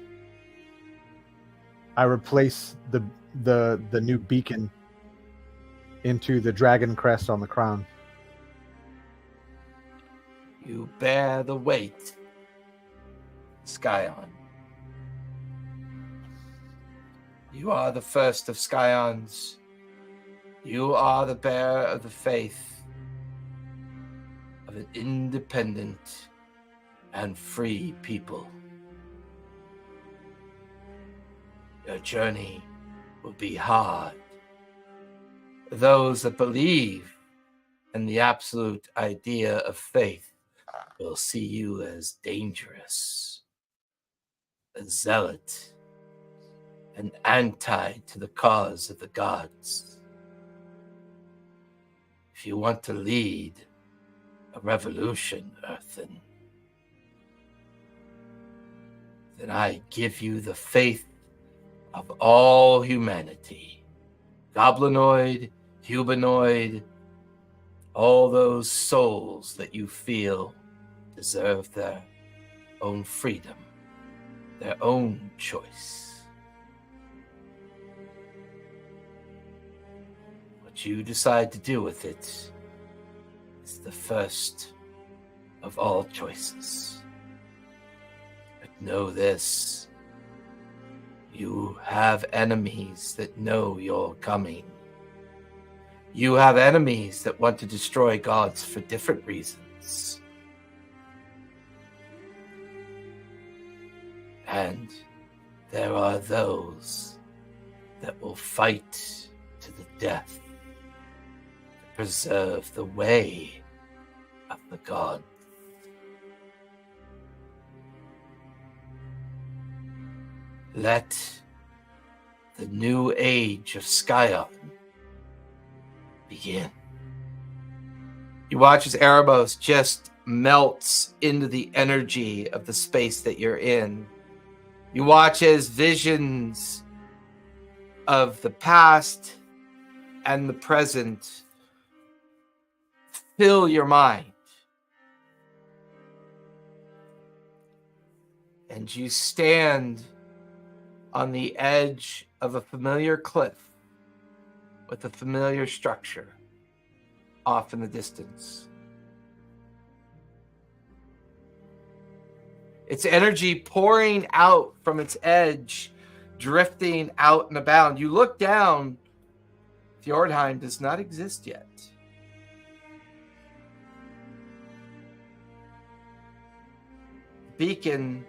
I replace the new beacon into the dragon crest on the crown. You bear the weight, Skyon. You are the first of Skyons. You are the bearer of the faith of an independent and free people. Your journey will be hard. Those that believe in the absolute idea of faith will see you as dangerous, a zealot, an anti to the cause of the gods. If you want to lead a revolution, Earthen, then I give you the faith of all humanity, goblinoid, humanoid, all those souls that you feel deserve their own freedom, their own choice. What you decide to do with it is the first of all choices. But know this, you have enemies that know you're coming. You have enemies that want to destroy gods for different reasons. And there are those that will fight to the death to preserve the way of the gods. Let the new age of Skyon begin. You watch as Erebos just melts into the energy of the space that you're in. You watch as visions of the past and the present fill your mind. And you stand on the edge of a familiar cliff with a familiar structure off in the distance. Its energy pouring out from its edge, drifting out and about. You look down, Fjordheim does not exist yet. Beacon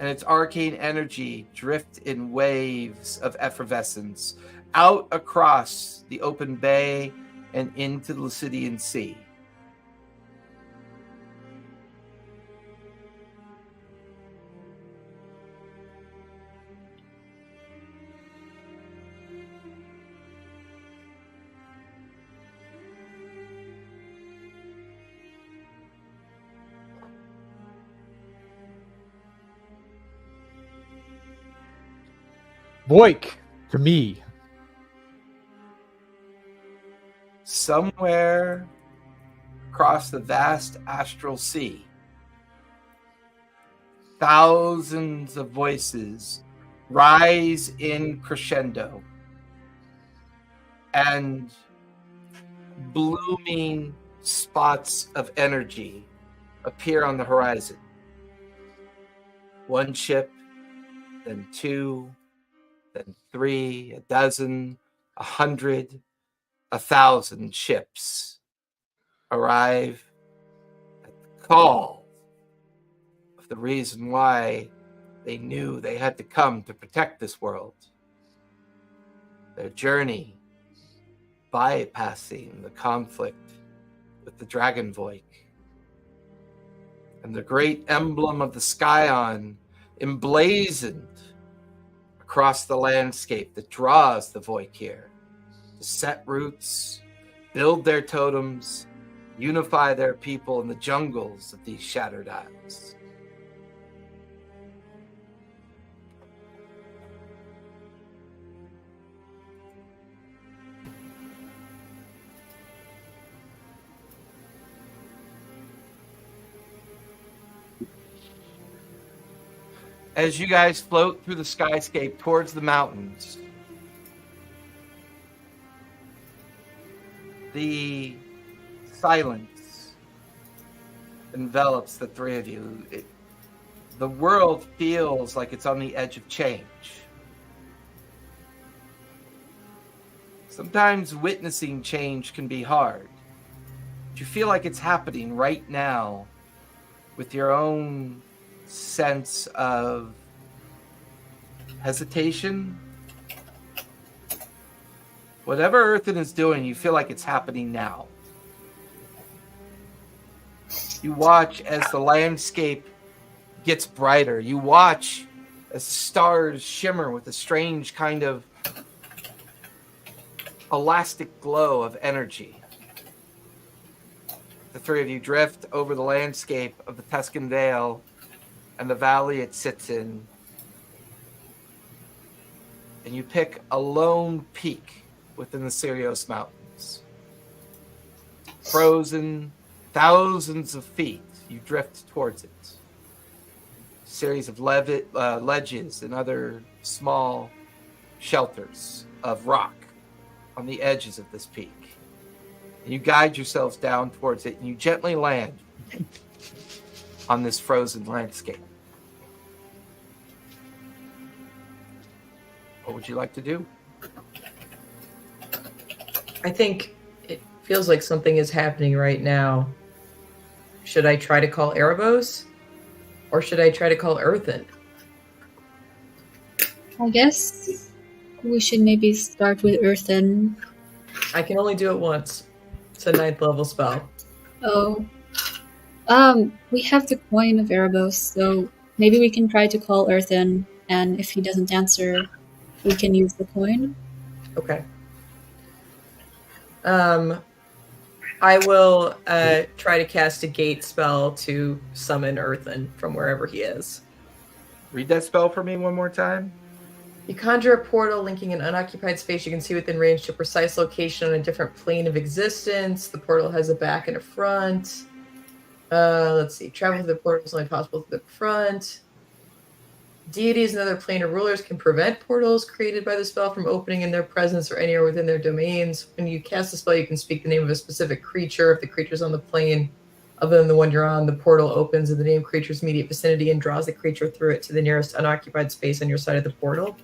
and its arcane energy drift in waves of effervescence out across the open bay and into the Lucidian Sea. Voik, to me. Somewhere across the vast astral sea, thousands of voices rise in crescendo, and blooming spots of energy appear on the horizon. One ship, then two, then 3, a dozen, 100, 1,000 ships arrive at the call of the reason why they knew they had to come to protect this world. Their journey bypassing the conflict with the Dragon Voik. And the great emblem of the Skyon emblazoned across the landscape that draws the Voik here to set roots, build their totems, unify their people in the jungles of these shattered isles. As you guys float through the skyscape towards the mountains, the silence envelops the three of you. The world feels like it's on the edge of change. Sometimes witnessing change can be hard. But you feel like it's happening right now with your own sense of hesitation. Whatever Earthen is doing, you feel like it's happening now. You watch as the landscape gets brighter. You watch as the stars shimmer with a strange kind of elastic glow of energy. The three of you drift over the landscape of the Tuscan Vale and the valley it sits in. And you pick a lone peak within the Sirios Mountains. Frozen thousands of feet, you drift towards it. A series of ledges and other small shelters of rock on the edges of this peak. And you guide yourselves down towards it, and you gently land on this frozen landscape. What would you like to do? I think it feels like something is happening right now. Should I try to call Erebos? Or should I try to call Earthen? I guess we should maybe start with Earthen. I can only do it once. It's a 9th level spell. Oh. We have the coin of Erebos, so maybe we can try to call Earthen, and if he doesn't answer, we can use the coin. Okay. I will try to cast a gate spell to summon Earthen from wherever he is. Read that spell for me one more time. You conjure a portal linking an unoccupied space you can see within range to a precise location on a different plane of existence. The portal has a back and a front. Let's see. Travel through the portal is only possible through the front. Deities and other planar rulers can prevent portals created by the spell from opening in their presence or anywhere within their domains. When you cast the spell, you can speak the name of a specific creature. If the creature's on the plane other than the one you're on, the portal opens in the named creature's immediate vicinity and draws the creature through it to the nearest unoccupied space on your side of the portal.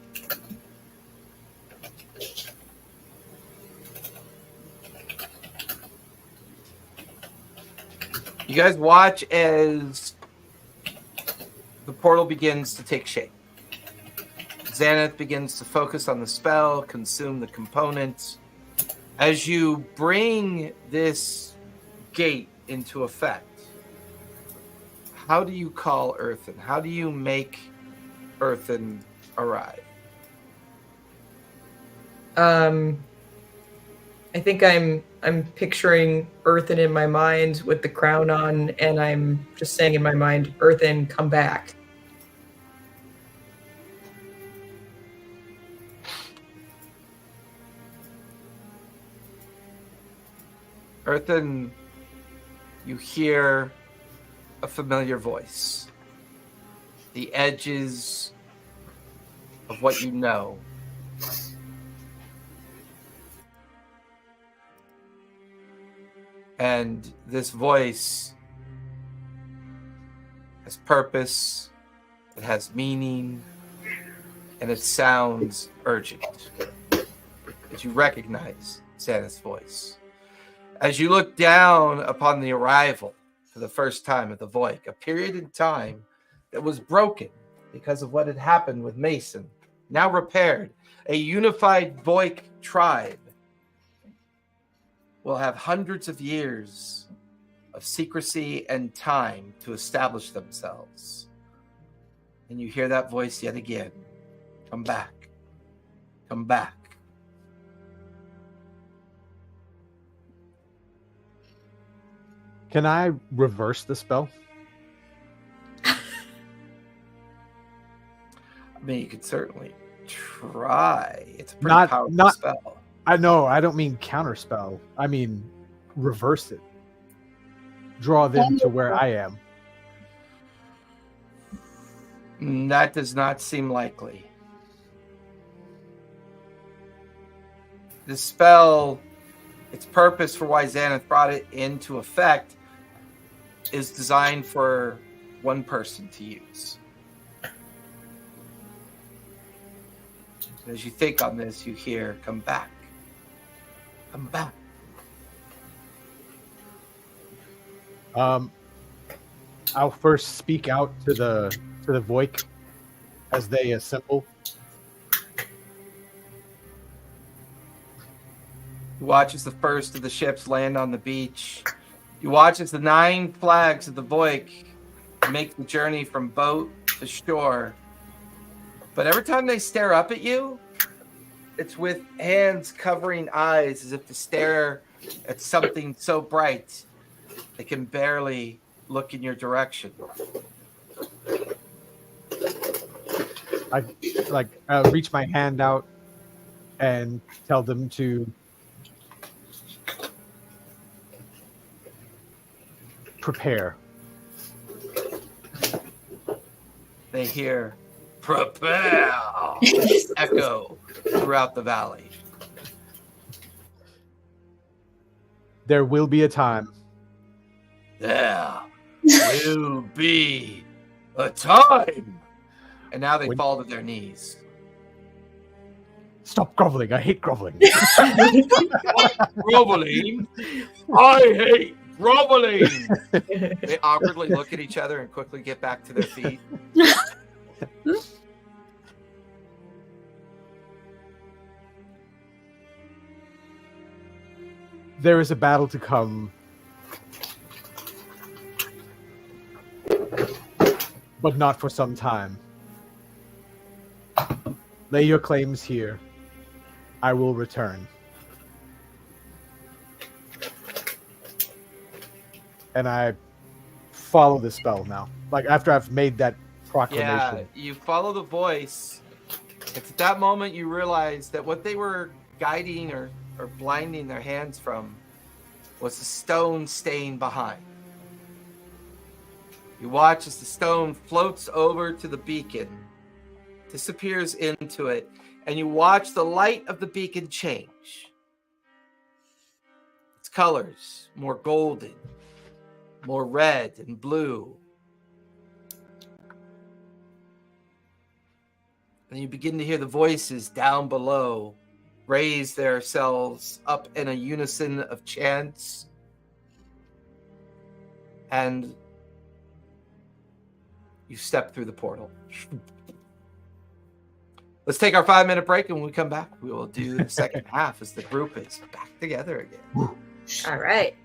You guys watch as the portal begins to take shape. Xanath begins to focus on the spell, consume the components. As you bring this gate into effect, how do you call Earthen? How do you make Earthen arrive? I think I'm picturing Earthen in my mind with the crown on, and I'm just saying in my mind, Earthen, come back. Earthen, you hear a familiar voice. The edges of what you know. And this voice has purpose, it has meaning, and it sounds urgent. As you recognize Xanath's voice. As you look down upon the arrival for the first time of the Voik, a period in time that was broken because of what had happened with Mason, now repaired, a unified Voik tribe will have hundreds of years of secrecy and time to establish themselves. And you hear that voice yet again. Come back. Come back. Can I reverse the spell? I mean, you could certainly try. It's a pretty powerful spell. I know. I don't mean counterspell. I mean reverse it. Draw them to where I am. That does not seem likely. The spell, its purpose for why Xanath brought it into effect, is designed for one person to use. As you think on this, you hear, come back. Come back. I'll first speak out to the Voik as they assemble. You watch as the first of the ships land on the beach. You watch as the 9 flags of the Voik make the journey from boat to shore. But every time they stare up at you, it's with hands covering eyes as if to stare at something so bright they can barely look in your direction. I reach my hand out and tell them to prepare. They hear, "Prepare!" echo throughout the valley. There will be a time. There will be a time. And now they fall to their knees. Stop groveling. I hate groveling. Groveling? I hate groveling. They awkwardly look at each other and quickly get back to their feet. There is a battle to come, but not for some time. Lay your claims here. I will return. And I follow the spell now. Like, after I've made that proclamation. Yeah, you follow the voice. It's at that moment you realize that what they were guiding or blinding their hands from was the stone staying behind. You watch as the stone floats over to the beacon, disappears into it, and you watch the light of the beacon change. Its colors more golden, more red and blue. And you begin to hear the voices down below raise themselves up in a unison of chants. And you step through the portal. Let's take our 5-minute break, and when we come back, we will do the second half as the group is back together again. All right.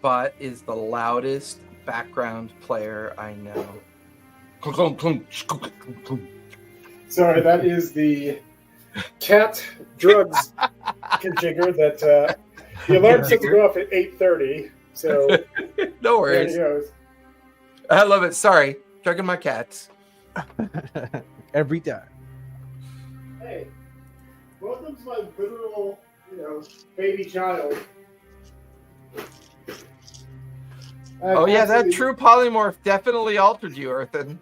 Spot is the loudest background player I know. Sorry, that is the cat drugs configure that the alarm set to go off at 8:30. So No there worries. he goes. I love it. Sorry. Drugging my cats. Every time. Hey, welcome to my literal, baby child. Oh yeah, that true polymorph definitely altered you, Earthen.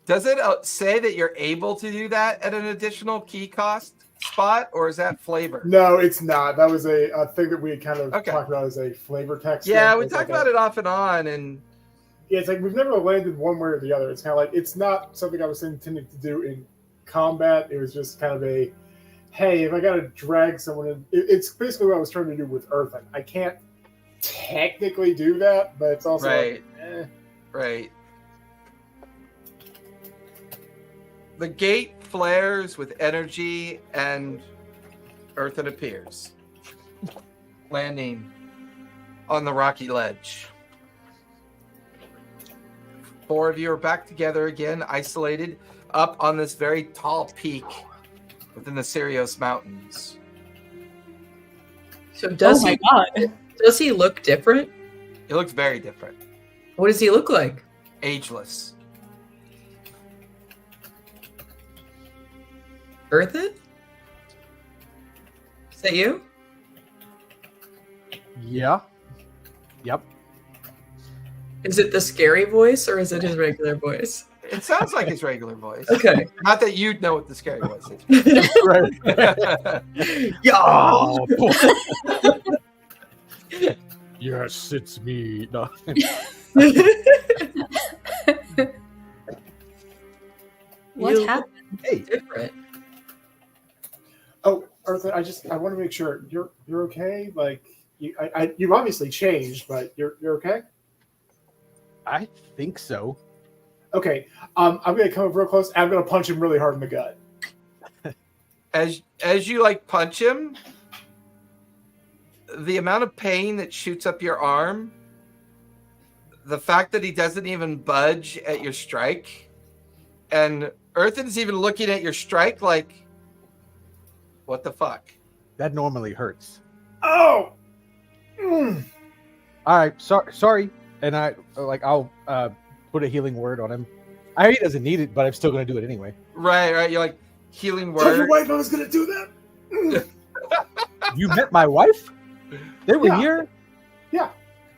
Does it say that you're able to do that at an additional key cost Spot, or is that flavor? No, it's not. That was a thing that we had kind of Okay. talked about as a flavor text. Yeah, thing. we It's talked like about it off and on, and Yeah, it's like we've never landed one way or the other. It's kind of like it's not something I was intending to do in combat. It was just kind of a, hey, if I got to drag someone in, it's basically what I was trying to do with Earthen. I can't technically do that, but it's also right, like, right. The gate flares with energy, and Earthen appears, landing on the rocky ledge. 4 of you are back together again, isolated up on this very tall peak within the Sirios Mountains. So does oh my god. does he look different? It looks very different. What does he look like? Ageless. Earthen? Is that you? Yeah. Yep. Is it the scary voice or is it his regular voice? It sounds like his regular voice. Okay. Not that you'd know what the scary voice is. Right. Yeah. Oh, yes, it's me. No. What You happened? Hey, Different. oh, Earthen, I want to make sure you're okay. Like you've obviously changed, but you're okay. I think so. Okay, I'm gonna come up real close. And I'm gonna punch him really hard in the gut. As you like punch him, the amount of pain that shoots up your arm, the fact that he doesn't even budge at your strike, and Earthen's even looking at your strike like, what the fuck? That normally hurts. Oh. Mm. All right, sorry. And I'll put a healing word on him. I know he doesn't need it, but I'm still going to do it anyway. Right. You're like, healing Tell your word. wife I was gonna do that. Mm. You met my wife? They were Yeah. here? Yeah,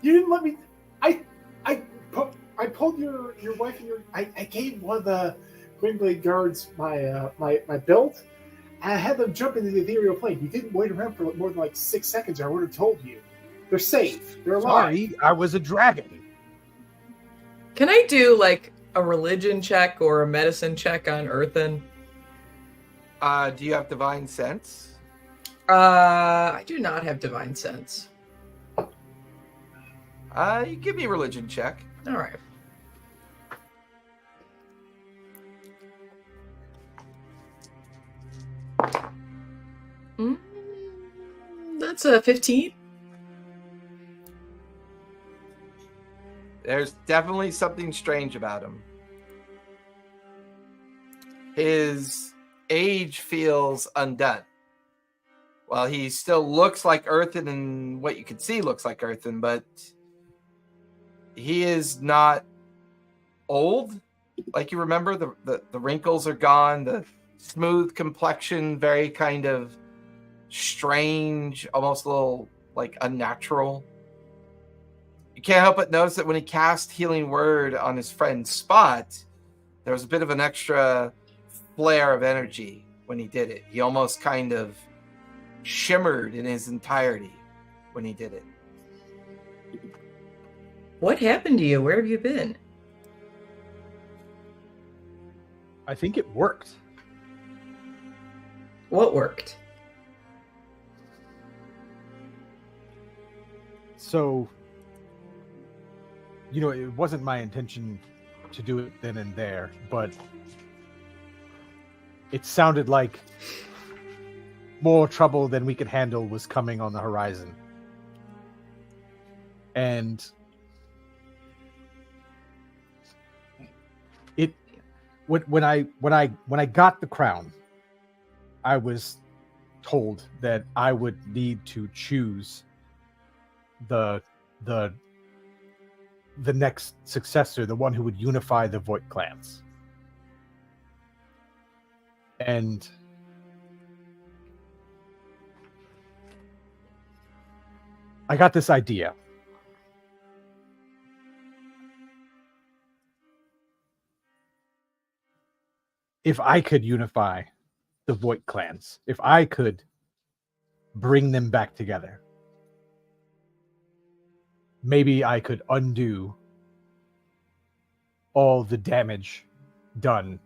you didn't let me. I pulled your wife and I gave one of the Greenblade guards my belt. And I had them jump into the ethereal plane. You didn't wait around for more than 6 seconds. Or I would have told you. They're safe. They're alive. Sorry, I was a dragon. Can I do like a religion check or a medicine check on Earthen? Do you have divine sense? I do not have divine sense. You give me a religion check. All right. That's a 15. There's definitely something strange about him. His age feels undone. Well, he still looks like Earthen, and what you can see looks like Earthen, but he is not old. Like you remember, the wrinkles are gone, the smooth complexion, very kind of strange, almost a little like unnatural. You can't help but notice that when he cast Healing Word on his friend's Spot, there was a bit of an extra flare of energy when he did it. He almost kind of shimmered in his entirety when he did it. What happened to you? Where have you been? I think it worked. What worked? So, it wasn't my intention to do it then and there, but it sounded like more trouble than we could handle was coming on the horizon. And when I got the crown, I was told that I would need to choose the next successor, the one who would unify the Void clans. And I got this idea. If I could unify the Void clans, if I could bring them back together, maybe I could undo all the damage done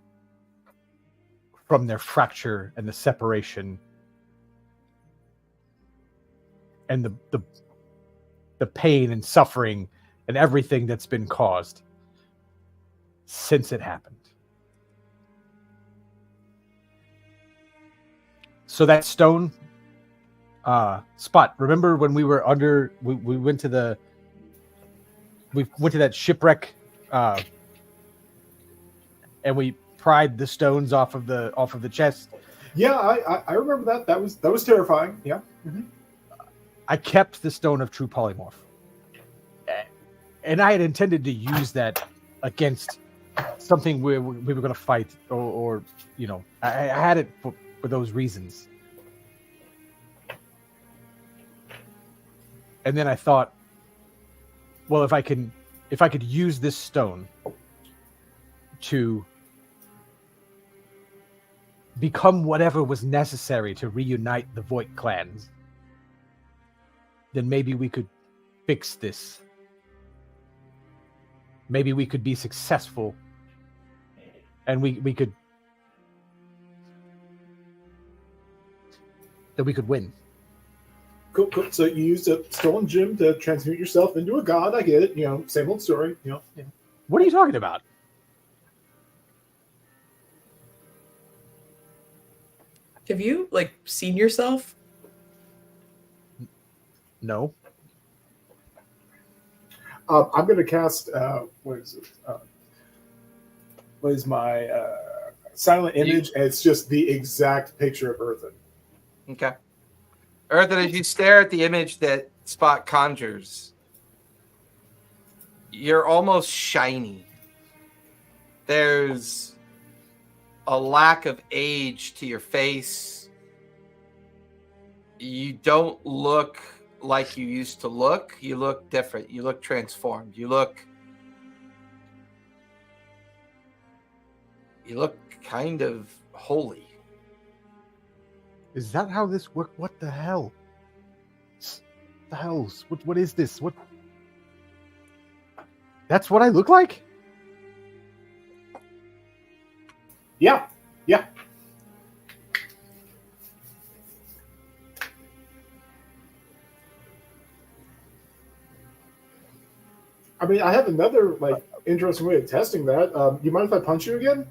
from their fracture and the separation and the pain and suffering and everything that's been caused since it happened. So that stone Spot, remember when we were we went to that shipwreck and we pried the stones off of the chest? Yeah, I remember that. That was terrifying. Yeah. Mm-hmm. I kept the stone of true polymorph, and I had intended to use that against something we were going to fight, or I had it for those reasons. And then I thought, well, if I could use this stone to become whatever was necessary to reunite the Void clans, then maybe we could fix this. Maybe we could be successful, and we could win. Cool. So you used a stolen gem to transmute yourself into a god. I get it. Same old story. Yeah. What are you talking about? Have you seen yourself? No. I'm going to cast. What is it? What is my silent image? And it's just the exact picture of Earthen. Okay. Earthen, as you stare at the image that Spot conjures, you're almost shiny. There's a lack of age to your face. You don't look like you used to look. You look different. You look transformed. You look kind of holy. Is that how this works? What the hell? The hells? What is this? What? That's what I look like? Yeah. I mean, I have another interesting way of testing that. You mind if I punch you again?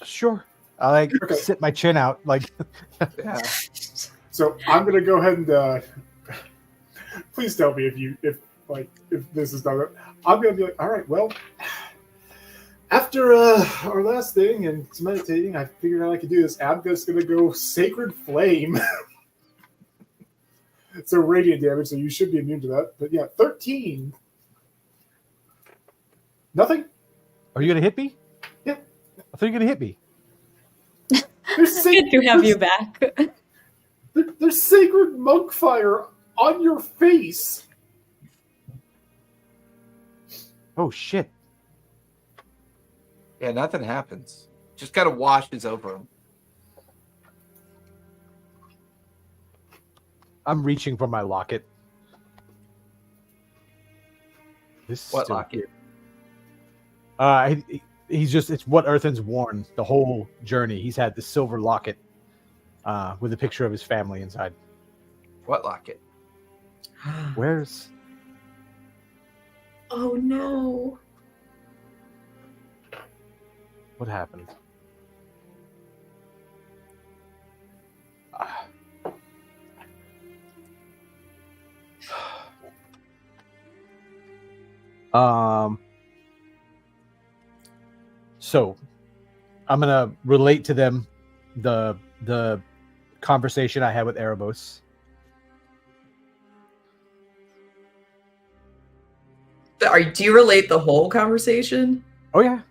Sure. I sit my chin out Yeah. So I'm gonna go ahead and please tell me if this is done. I'm gonna be like, all right, well, after our last thing and some meditating, I figured out I could do this. I'm just gonna go Sacred Flame. So radiant damage, so you should be immune to that. But yeah, 13. Nothing? Are you gonna hit me? Yeah. I thought you were gonna hit me. Good to have you back. There's sacred monk fire on your face. Oh shit. Yeah, nothing happens. Just kind of washes over him. I'm reaching for my locket. What locket? It's what Earthen's worn the whole journey. He's had the silver locket with a picture of his family inside. What locket? Where's... Oh no. What happened? So I'm gonna relate to them the conversation I had with Erebos. Do you relate the whole conversation? Oh yeah,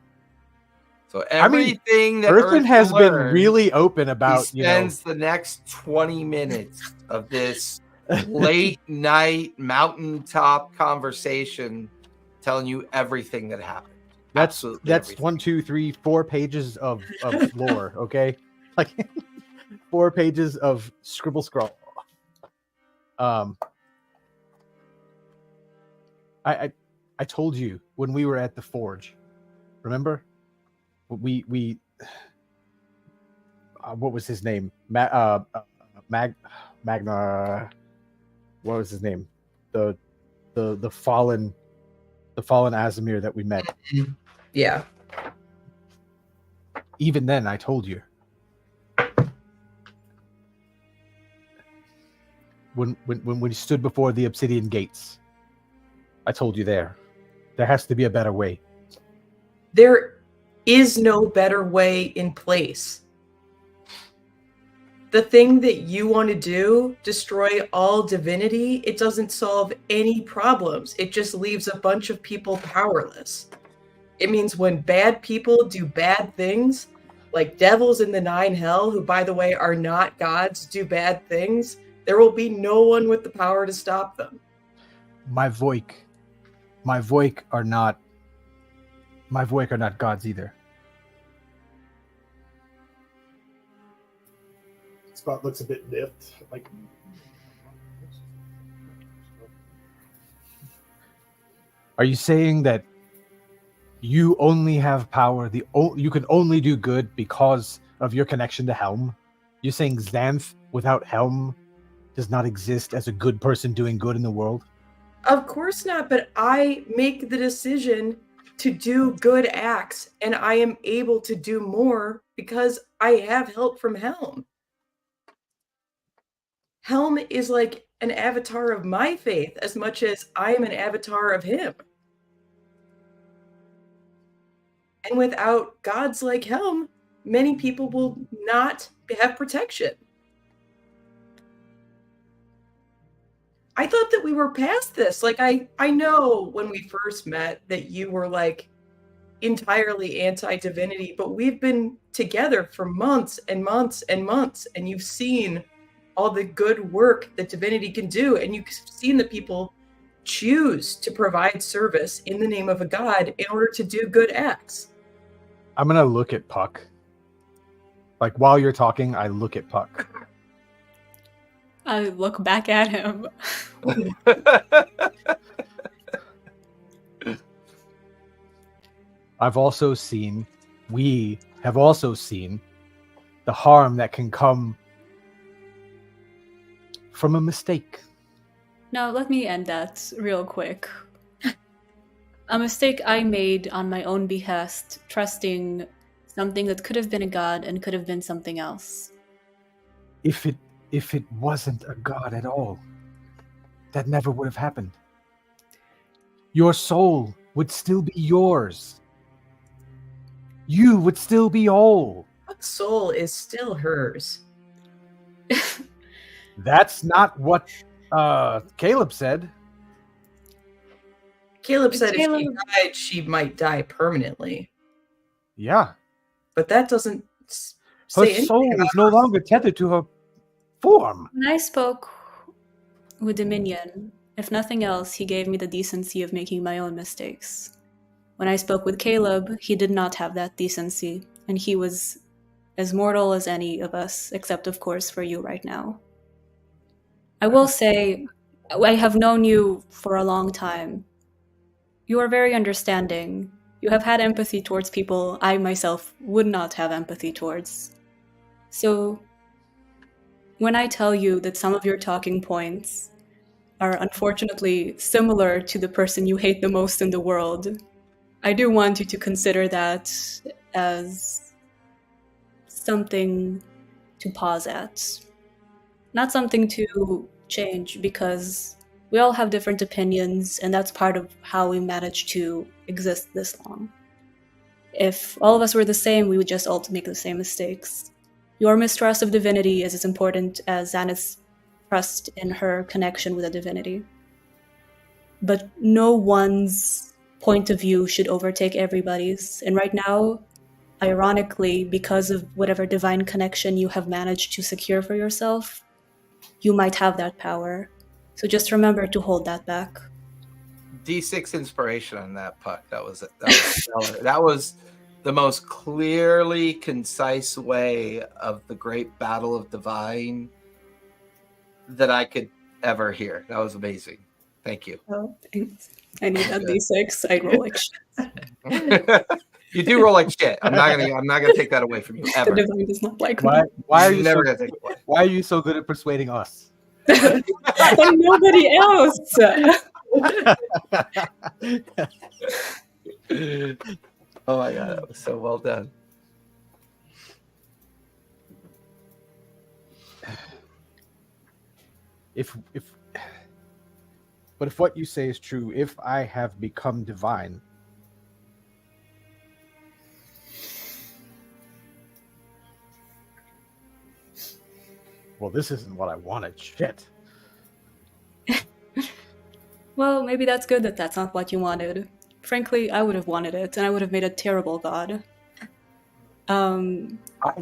So everything that Earthen has been learned, really open he about spends the next 20 minutes of this late night mountaintop conversation telling you everything that happened. That's everything. 1, 2, 3, 4 pages of lore. Okay, like 4 pages of scribble scrawl. I told you when we were at the forge. Remember, we what was his name? Magna. What was his name? The fallen Azamir that we met. Yeah. Even then, I told you. When we stood before the obsidian gates, I told you there has to be a better way. There is no better way in place. The thing that you want to do, destroy all divinity, it doesn't solve any problems. It just leaves a bunch of people powerless. It means when bad people do bad things, like devils in the 9 hell, who, by the way, are not gods, do bad things, there will be no one with the power to stop them. My Voik are not gods either. Spot looks a bit miffed. Like, are you saying that you only have power? You can only do good because of your connection to Helm? You're saying Xanth without Helm does not exist as a good person doing good in the world? Of course not, but I make the decision to do good acts, and I am able to do more because I have help from Helm. Helm is like an avatar of my faith as much as I am an avatar of him. And without gods like Helm, many people will not have protection. I thought that we were past this. Like, I know when we first met that you were like entirely anti-divinity, but we've been together for months and months and months, and you've seen all the good work that divinity can do, and you've seen the people choose to provide service in the name of a god in order to do good acts. I'm gonna look at Puck. Like, while you're talking, I look at Puck. I look back at him. We have also seen the harm that can come from a mistake. Now, let me end that real quick. A mistake I made on my own behest, trusting something that could have been a god and could have been something else. If it wasn't a god at all, that never would have happened. Your soul would still be yours. You would still be whole. What soul is still hers? That's not what Caleb said. Caleb said if she died, she might die permanently. Yeah. But that doesn't Her say soul anything is about no longer tethered to her form. When I spoke with Dominion, if nothing else, he gave me the decency of making my own mistakes. When I spoke with Caleb, he did not have that decency, and he was as mortal as any of us, except, of course, for you right now. I will say, I have known you for a long time. You are very understanding. You have had empathy towards people I myself would not have empathy towards. So, when I tell you that some of your talking points are unfortunately similar to the person you hate the most in the world, I do want you to consider that as something to pause at. Not something to change, because we all have different opinions, and that's part of how we managed to exist this long. If all of us were the same, we would just all make the same mistakes. Your mistrust of divinity is as important as Xana's trust in her connection with a divinity. But no one's point of view should overtake everybody's. And right now, ironically, because of whatever divine connection you have managed to secure for yourself, you might have that power. So just remember to hold that back. D6 inspiration on that, Puck. That was stellar. That was the most clearly concise way of the great battle of divine that I could ever hear. That was amazing. Thank you. Oh, thanks. I need that D6. I roll like shit. You do roll like shit. I'm not gonna take that away from you ever. The divine does not like Why? me. Why are you never so? gonna take it away. Why are you so good at persuading us? And nobody else. Oh my god, that was so well done. But if what you say is true, if I have become divine, well, this isn't what I wanted. Shit. Well, maybe that's good that that's not what you wanted. Frankly, I would have wanted it, and I would have made a terrible god. I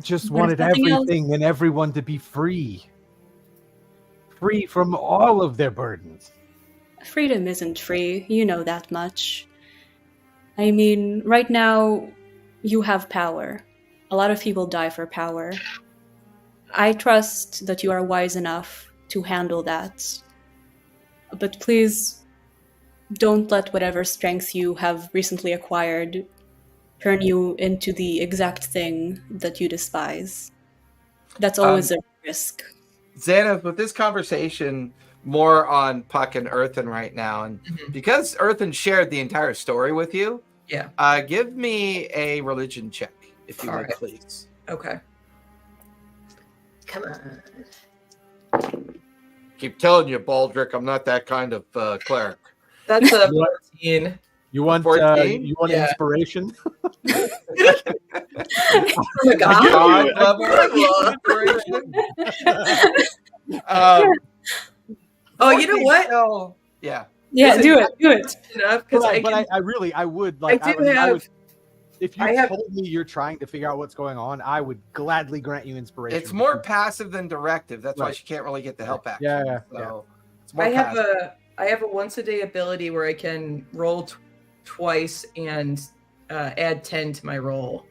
just But wanted if nothing else- everything and everyone to be free. Free from all of their burdens. Freedom isn't free, you know that much. I mean, right now, you have power. A lot of people die for power. I trust that you are wise enough to handle that. But please, don't let whatever strength you have recently acquired turn you into the exact thing that you despise. That's always a risk. Xana, with this conversation more on Puck and Earthen right now, and because Earthen shared the entire story with you, Yeah. Give me a religion check, if you All would, right. please. Okay. Come on. Keep telling you, Baldric, I'm not that kind of cleric. That's a What? 14. You want 14? Yeah. Inspiration? From a god? God level inspiration? Oh, you know what? Still, yeah. Yeah, Is it do it. Enough because I would like. I do have. If you I have- told me you're trying to figure out what's going on, I would gladly grant you inspiration. It's more passive than directive. That's why Right. she can't really get the help action. Yeah. So it's more I have passive. I have a once a day ability where I can roll twice and add 10 to my roll.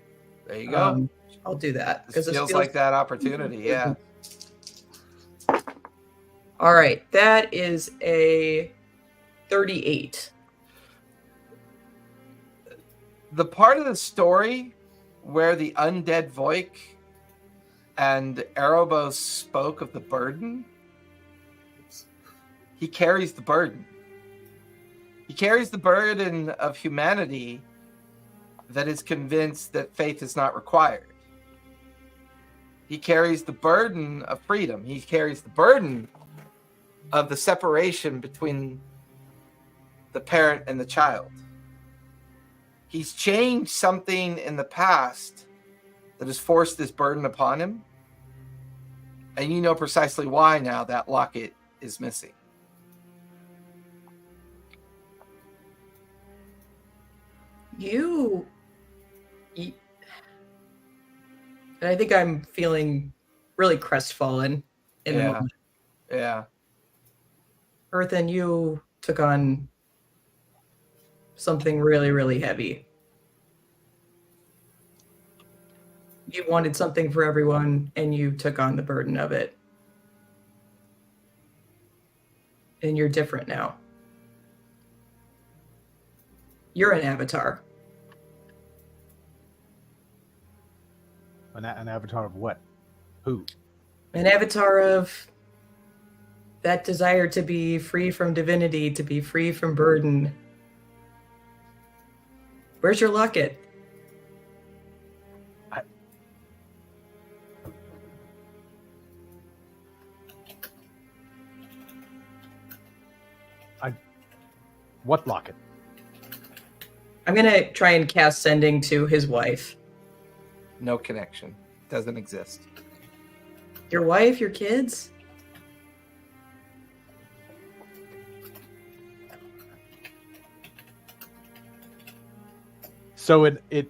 There you go. I'll do that This feels like that opportunity. Yeah. All right, that is a 38. The part of the story where the undead Voik and Erebos spoke of the burden, he carries the burden. He carries the burden of humanity that is convinced that faith is not required. He carries the burden of freedom. He carries the burden of the separation between the parent and the child. He's changed something in the past that has forced this burden upon him. And you know precisely why now that locket is missing. And I think I'm feeling really crestfallen in the Yeah. moment. Yeah. Earthen, you took on something really, really heavy. You wanted something for everyone, and you took on the burden of it. And you're different now. You're an avatar. An avatar of what? Who? An avatar of that desire to be free from divinity, to be free from burden. Where's your locket? What locket? I'm going to try and cast sending to his wife. No connection. Doesn't exist. Your wife, your kids? So it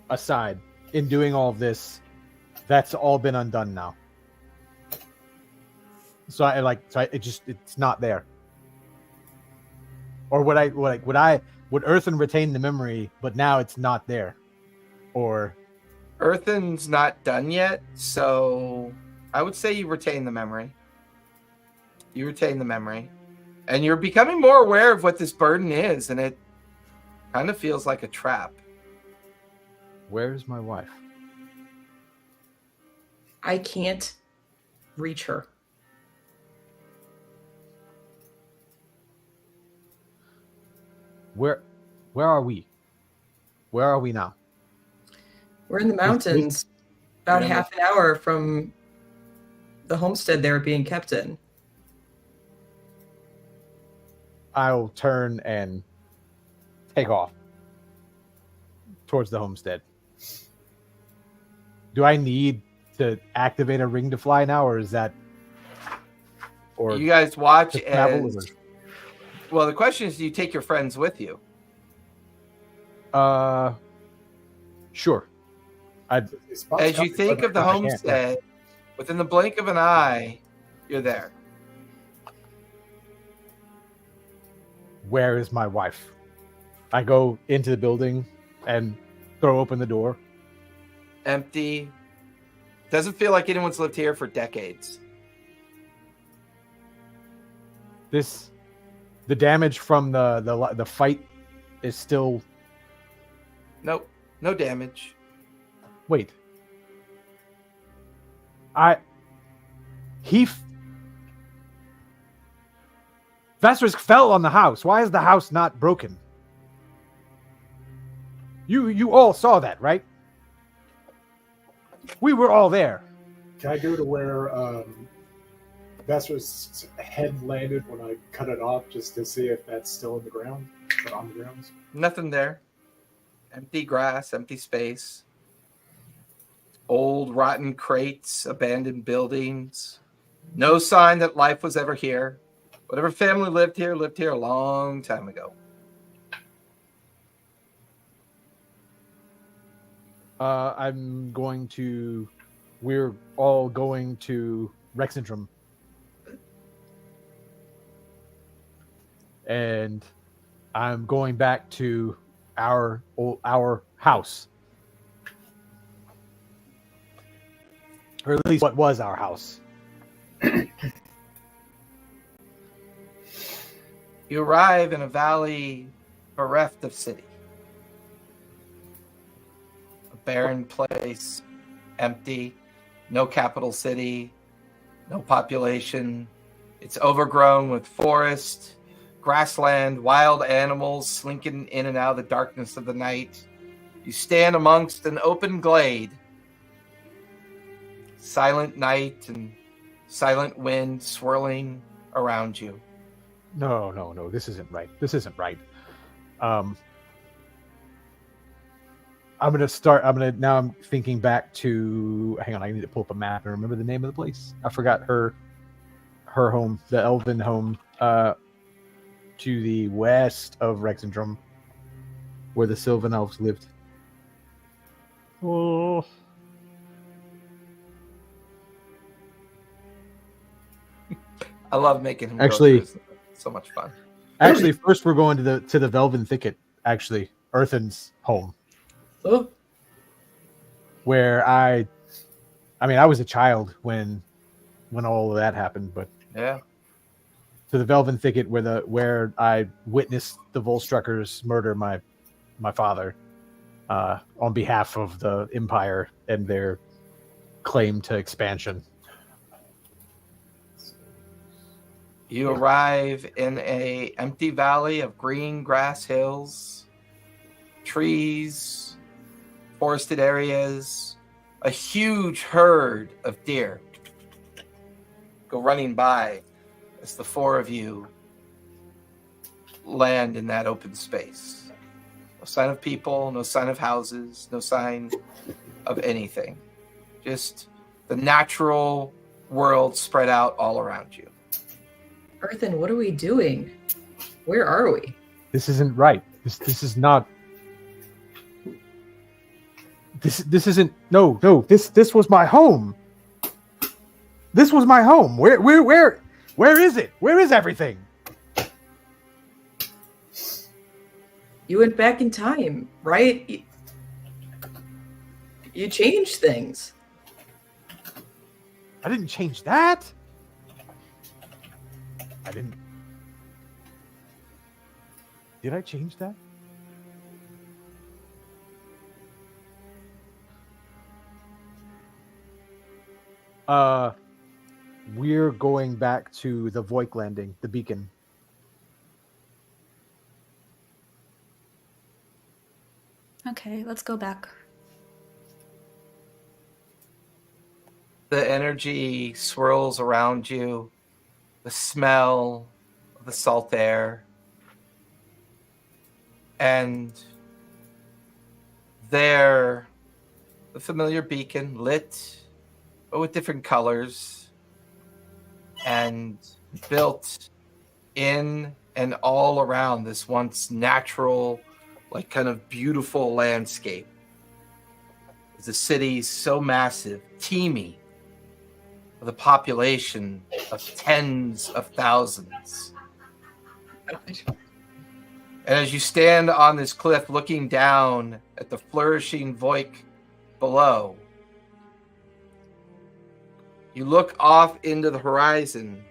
aside, in doing all of this, that's all been undone now. So it's not there. Or would Earthen retain the memory, but now it's not there? Or Earthen's not done yet, so I would say you retain the memory. You retain the memory. And you're becoming more aware of what this burden is, and it kind of feels like a trap. where's my wife? I can't reach her. Where are we? Where are we now? We're in the mountains, about Yeah. half an hour from the homestead they were being kept in. I'll turn and take off towards the homestead. Do I need to activate a ring to fly now, or is that? Or You guys watch to travel, as... Well, the question is, do you take your friends with you? Sure. As you think of the I can't, homestead, within the blink of an eye, you're there. Where is my wife? I go into the building and throw open the door. Empty. Doesn't feel like anyone's lived here for decades. The damage from the fight is still. Nope. No damage. Wait. Vesper's fell on the house. Why is the house not broken? You all saw that, right? We were all there. Can I go to where Vesper's head landed when I cut it off, just to see if that's still in the ground or on the grounds? Nothing there. Empty grass, empty space. Old rotten crates, abandoned buildings. No sign that life was ever here. Whatever family lived here a long time ago. We're all going to Rexendrum. And I'm going back to our house. Or at least what was our house. You arrive in a valley bereft of city. A barren place, empty, no capital city, no population. It's overgrown with forest, grassland, wild animals slinking in and out of the darkness of the night. You stand amongst an open glade. Silent night and silent wind swirling around you. No, this isn't right. I'm thinking back to, hang on, I need to pull up a map and remember the name of the place. I forgot her home, the elven home, to the west of Rexendrum, where the Sylvan Elves lived. Oh. I love making him Actually, go through. It's so much fun. Actually, first we're going to the Velven Thicket, actually, Earthen's home. Oh. Where I was a child when all of that happened, but Yeah. to the Velven Thicket where I witnessed the Volstruckers murder my father on behalf of the Empire and their claim to expansion. You arrive in a empty valley of green grass hills, trees, forested areas, a huge herd of deer go running by as the four of you land in that open space. No sign of people, no sign of houses, no sign of anything. Just the natural world spread out all around you. Earthen, what are we doing? Where are we? This isn't right. This is not. This isn't. No. This was my home. This was my home. Where is it? Where is everything? You went back in time, right? You changed things. I didn't change that. I didn't. Did I change that? We're going back to the Voik landing, the beacon. Okay, let's go back. The energy swirls around you, the smell of the salt air, and there, the familiar beacon lit, but with different colors, and built in and all around this once natural, like kind of beautiful landscape. The city so massive, teeming, with a population of tens of thousands. And as you stand on this cliff looking down at the flourishing Voik below, you look off into the horizon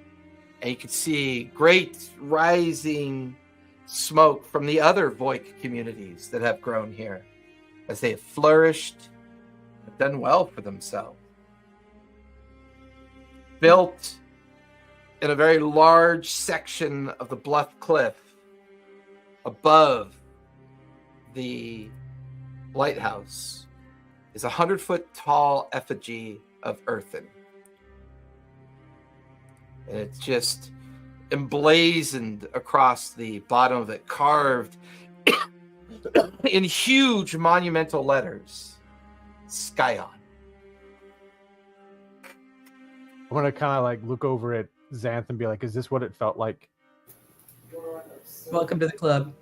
and you can see great rising smoke from the other Voik communities that have grown here as they have flourished and done well for themselves. Built in a very large section of the bluff cliff above the lighthouse is a 100-foot tall effigy of Earthen. And it's just emblazoned across the bottom of it, carved in huge monumental letters, Skyon. I want to kind of like look over at Xanth and be like, is this what it felt like? Welcome to the club.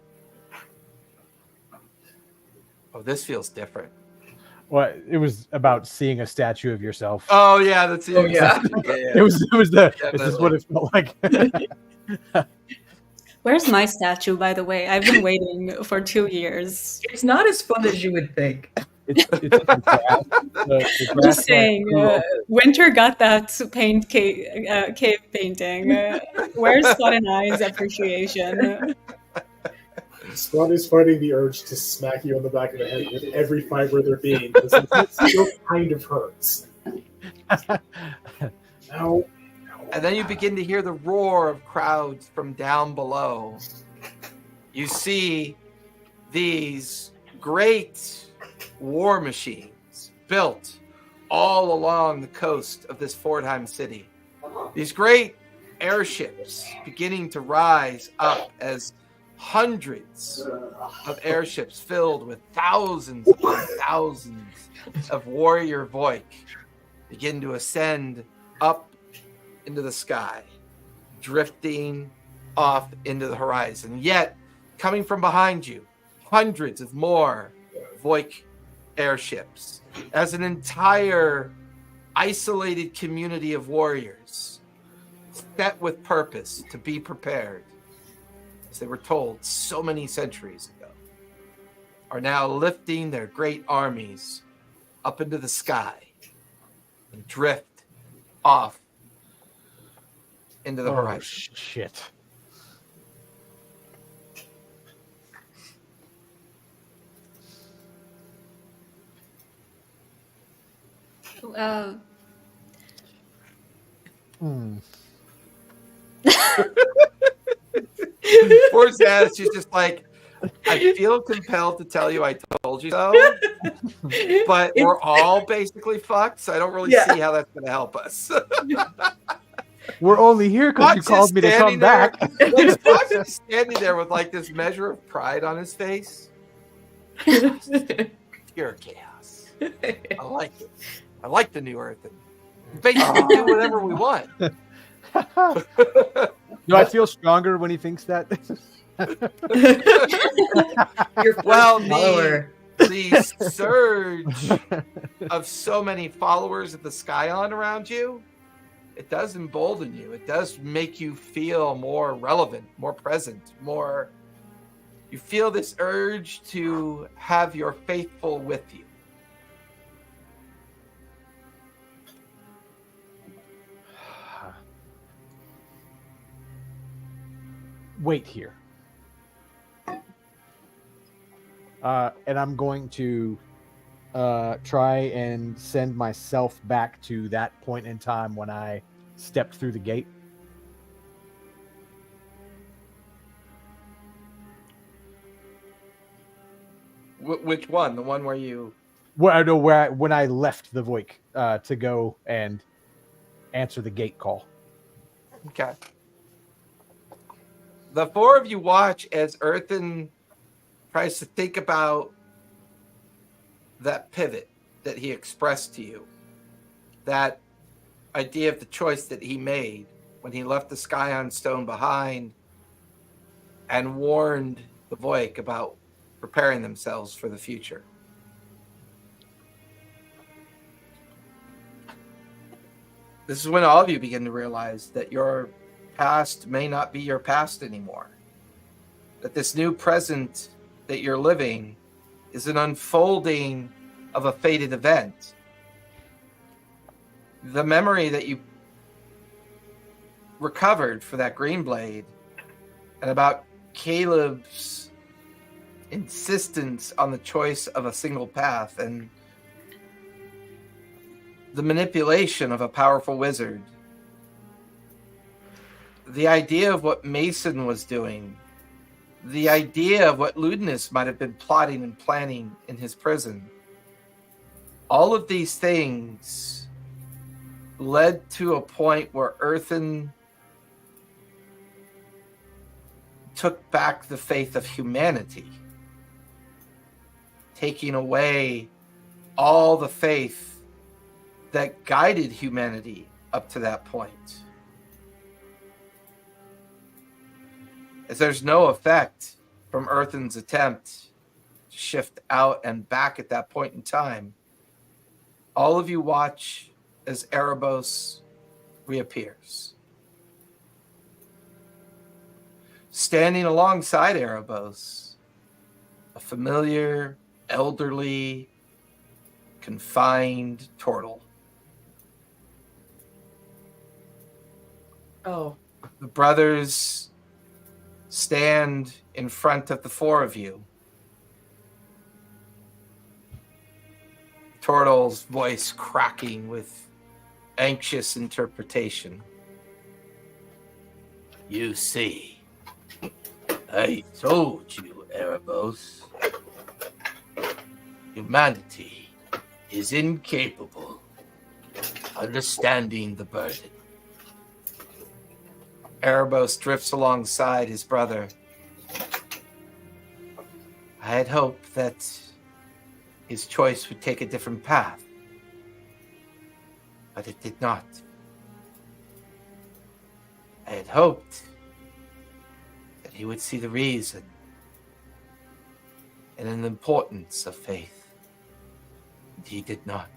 Oh, this feels different. Well, it was about seeing a statue of yourself. Oh yeah, that's it. Oh, yeah. It was the. Is this what it felt like? Where's my statue, by the way? I've been waiting for 2 years. It's not as fun as you would think. it's the grass, I'm just saying, Winter got that cave painting. Where's Scott and I's appreciation? Scott is fighting the urge to smack you on the back of the head with every fiber of their being, because it still kind of hurts. No. And then you begin to hear the roar of crowds from down below. You see these great war machines built all along the coast of this Fordheim city. These great airships beginning to rise up as hundreds of airships filled with thousands upon thousands of warrior Voik begin to ascend up into the sky, drifting off into the horizon. Yet, coming from behind you, hundreds of more Voik airships as an entire isolated community of warriors set with purpose to be prepared, as they were told so many centuries ago, are now lifting their great armies up into the sky and drift off into the horizon. Shit. Poor Zaz, she's just like, I feel compelled to tell you I told you so, but we're all basically fucked, so I don't really see how that's going to help us. We're only here because you Spock's called just me to come standing there. back. Like, Spock's just standing there with like this measure of pride on his face. Pure chaos. I like it. I like the New Earth. We basically do whatever we want. Do I feel stronger when he thinks that? Your Well, follower. the surge of so many followers of the Scion around you, it does embolden you. It does make you feel more relevant, more present, more. You feel this urge to have your faithful with you. Wait here. And I'm going to try and send myself back to that point in time when I stepped through the gate. Which one? The one where you... When I left the Voik to go and answer the gate call. Okay. The four of you watch as Earthen tries to think about that pivot that he expressed to you. That idea of the choice that he made when he left the Scion Stone behind and warned the Voik about preparing themselves for the future. This is when all of you begin to realize that your past may not be your past anymore. That this new present that you're living is an unfolding of a fated event. The memory that you recovered for that green blade and about Caleb's insistence on the choice of a single path and the manipulation of a powerful wizard. The idea of what Mason was doing. The idea of what Ludinus might have been plotting and planning in his prison. All of these things led to a point where Earthen took back the faith of humanity, taking away all the faith that guided humanity up to that point. As there's no effect from Earthen's attempt to shift out and back at that point in time, all of you watch as Erebos reappears. Standing alongside Erebos, a familiar, elderly, confined turtle. Oh. The brothers stand in front of the four of you. Turtle's voice cracking with anxious interpretation. You see, I told you, Erebos, humanity is incapable of understanding the burden. Erebos drifts alongside his brother. I had hoped that his choice would take a different path, but it did not. I had hoped that he would see the reason and the importance of faith, and he did not.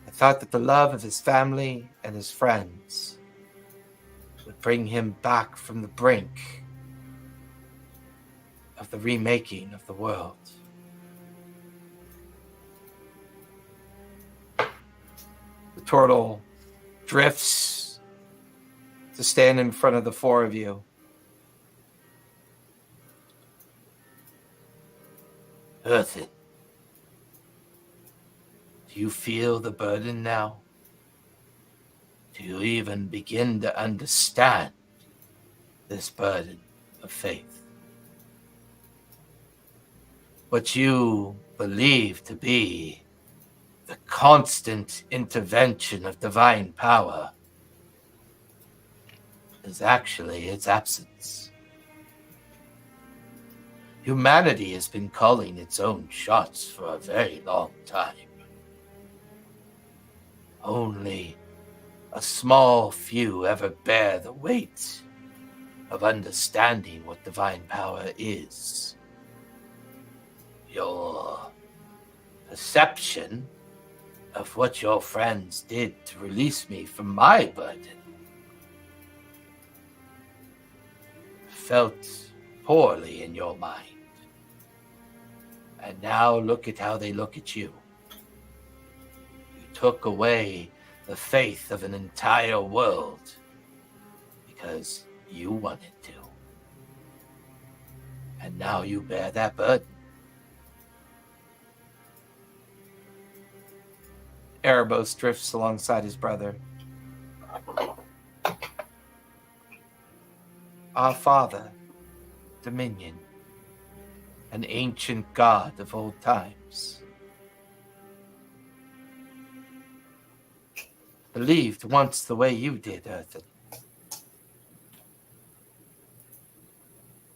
I thought that the love of his family and his friends would bring him back from the brink of the remaking of the world. The turtle drifts to stand in front of the four of you. Earthen, do you feel the burden now? Do you even begin to understand this burden of faith? What you believe to be the constant intervention of divine power is actually its absence. Humanity has been calling its own shots for a very long time. Only a small few ever bear the weight of understanding what divine power is. Your perception of what your friends did to release me from my burden felt poorly in your mind. And now look at how they look at you. You took away the faith of an entire world because you wanted to. And now you bear that burden. Erebos drifts alongside his brother. Our father, Dominion, an ancient god of old times, believed once the way you did, Earthen.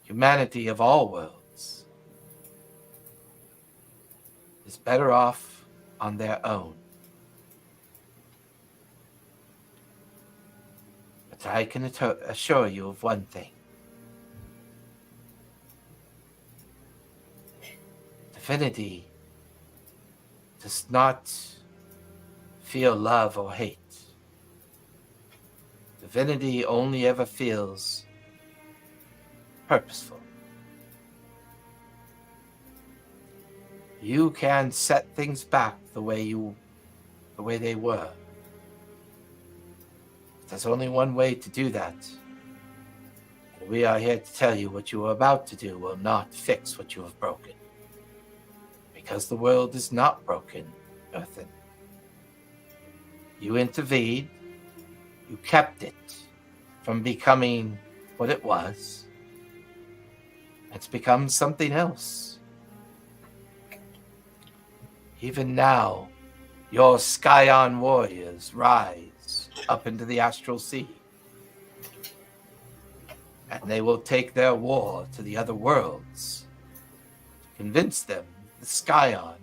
Humanity of all worlds is better off on their own. But I can assure you of one thing. Divinity does not feel love or hate. Divinity only ever feels purposeful. You can set things back the way they were. There's only one way to do that. And we are here to tell you what you are about to do will not fix what you have broken. Because the world is not broken, Earthen. You intervened. You kept it from becoming what it was. It's become something else. Even now, your Scion warriors rise up into the astral sea. And they will take their war to the other worlds to convince them the Scion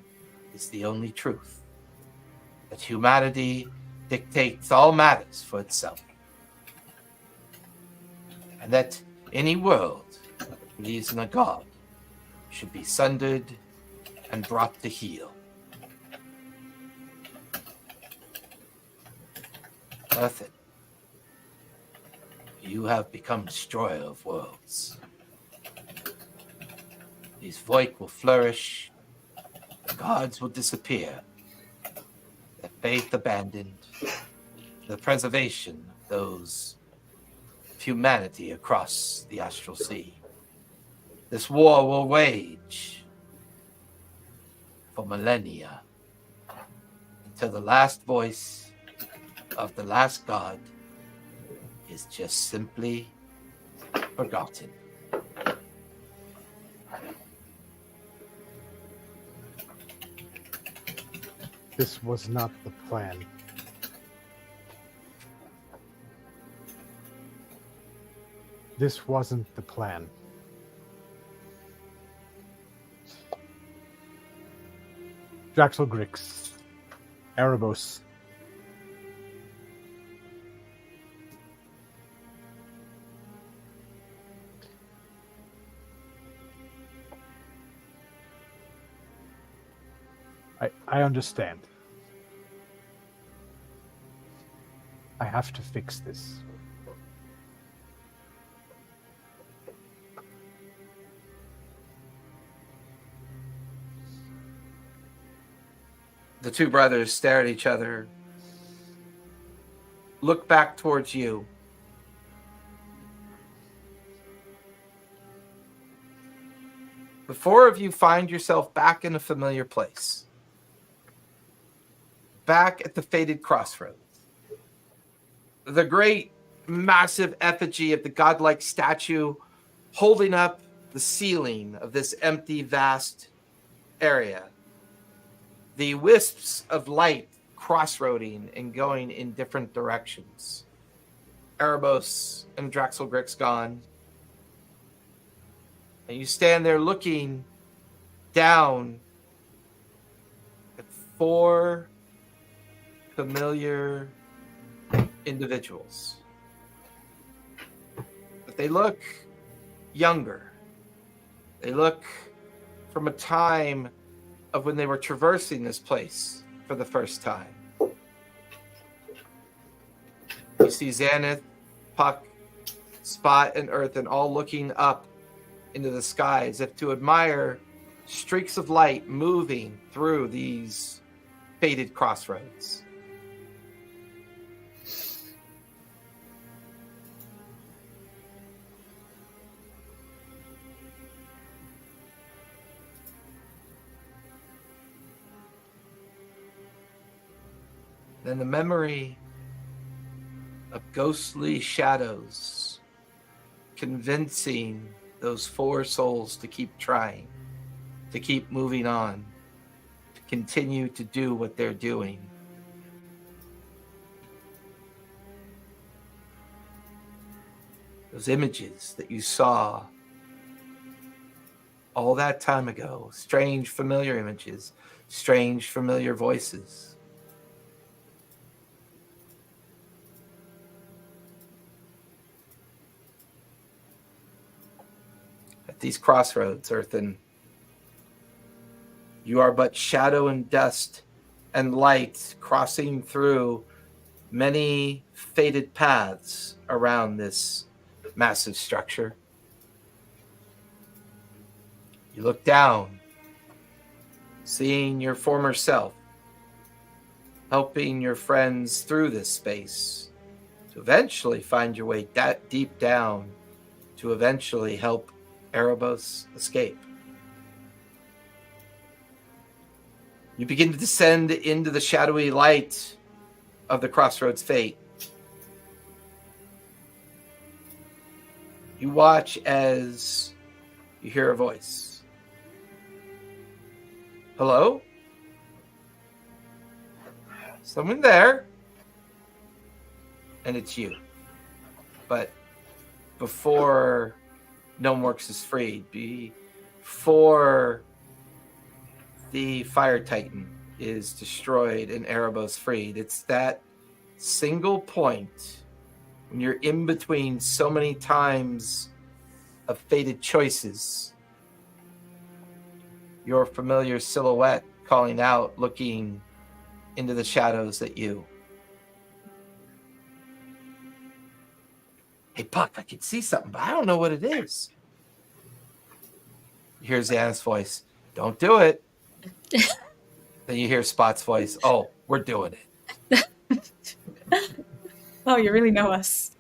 is the only truth. That humanity dictates all matters for itself. And that any world that believes in a god should be sundered and brought to heel. Earthen, you have become destroyer of worlds. These Void will flourish, the gods will disappear, the faith abandoned, the preservation of those of humanity across the astral sea. This war will wage for millennia until the last voice of the last god is just simply forgotten. This was not the plan. This wasn't the plan. Draxel Grix. Erebos. I understand. I have to fix this. The two brothers stare at each other, look back towards you. The four of you find yourself back in a familiar place. Back at the fated crossroads. the great massive effigy of the godlike statue holding up the ceiling of this empty, vast area. The wisps of light crossroading and going in different directions. Erebos and Draxelgrix gone. And you stand there looking down at 4 familiar individuals. But they look younger. They look from a time of when they were traversing this place for the first time. You see Xaneth, Puck, Spot, and Earthen all looking up into the sky as if to admire streaks of light moving through these faded crossroads. Then the memory of ghostly shadows convincing those 4 souls to keep trying, to keep moving on, to continue to do what they're doing. Those images that you saw all that time ago, strange familiar images, strange familiar voices. These crossroads, Earthen, you are but shadow and dust and light crossing through many faded paths around this massive structure. You look down, seeing your former self, helping your friends through this space to eventually find your way deep down to eventually help Erebos escape. You begin to descend into the shadowy light of the crossroads fate. You watch as you hear a voice. Hello? Someone there? And it's you. But before Gnomeworks is freed, before the Fire Titan is destroyed and Erebos freed, it's that single point when you're in between so many times of fated choices, your familiar silhouette calling out, looking into the shadows at you. Hey, Puck, I can see something, but I don't know what it is. You hear Xana's voice. Don't do it. Then you hear Spot's voice. Oh, we're doing it. Oh, you really know us.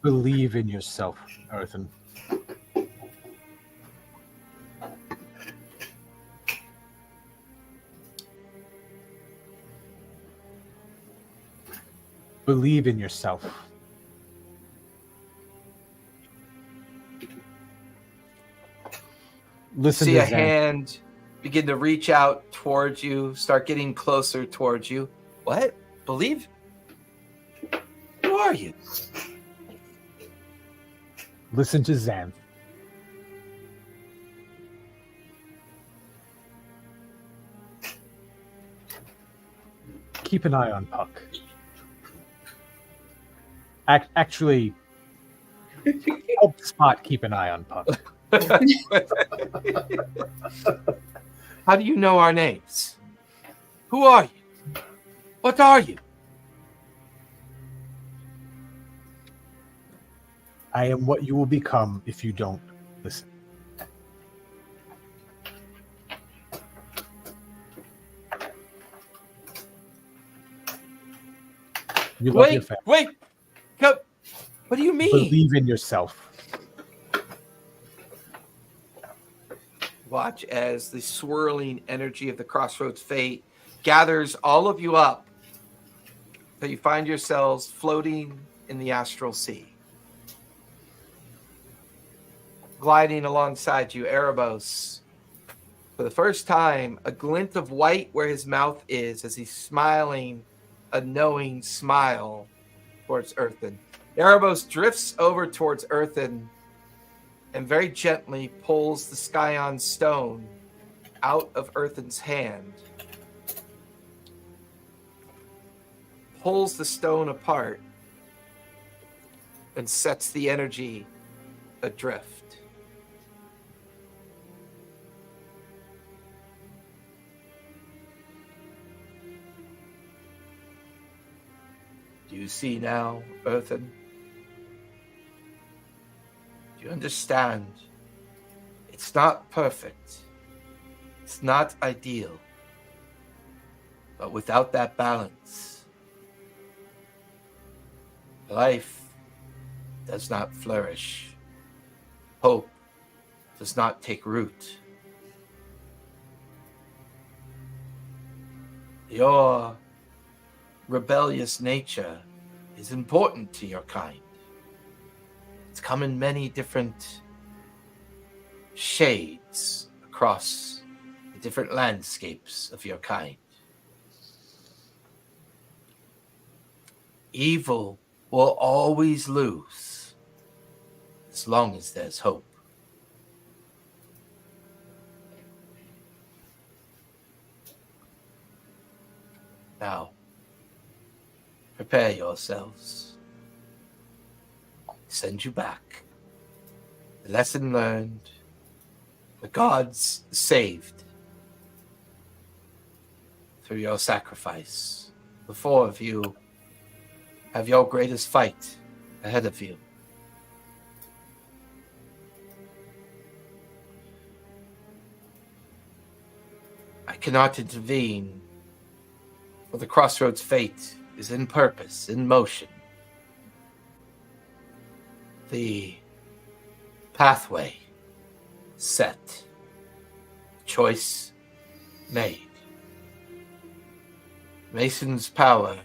Believe in yourself, Earthen. Believe in yourself. Listen See to a Xan. hand begin to reach out towards you, start getting closer towards you. What? Believe? Who are you? Listen to Xan. Keep an eye on Puck. Actually, help Spot keep an eye on Puck. How do you know our names? Who are you? What are you? I am what you will become if you don't listen. You love your family. Wait! Go. What do you mean? Believe in yourself. Watch as the swirling energy of the Crossroads Fate gathers all of you up, so you find yourselves floating in the astral sea. Gliding alongside you, Erebos. For the first time, a glint of white where his mouth is as he's smiling a knowing smile towards Earthen. Erebos drifts over towards Earthen and very gently pulls the Scion stone out of Earthen's hand. Pulls the stone apart and sets the energy adrift. Do you see now, Earthen? Do you understand? It's not perfect. It's not ideal. But without that balance, life does not flourish. Hope does not take root. Your rebellious nature is important to your kind. It's come in many different shades across the different landscapes of your kind. Evil will always lose as long as there's hope. Now, prepare yourselves. Send you back. The lesson learned. The gods saved. Through your sacrifice. The four of you have your greatest fight ahead of you. I cannot intervene, for the Crossroads Fate is in purpose, in motion. The pathway set. Choice made. Mason's power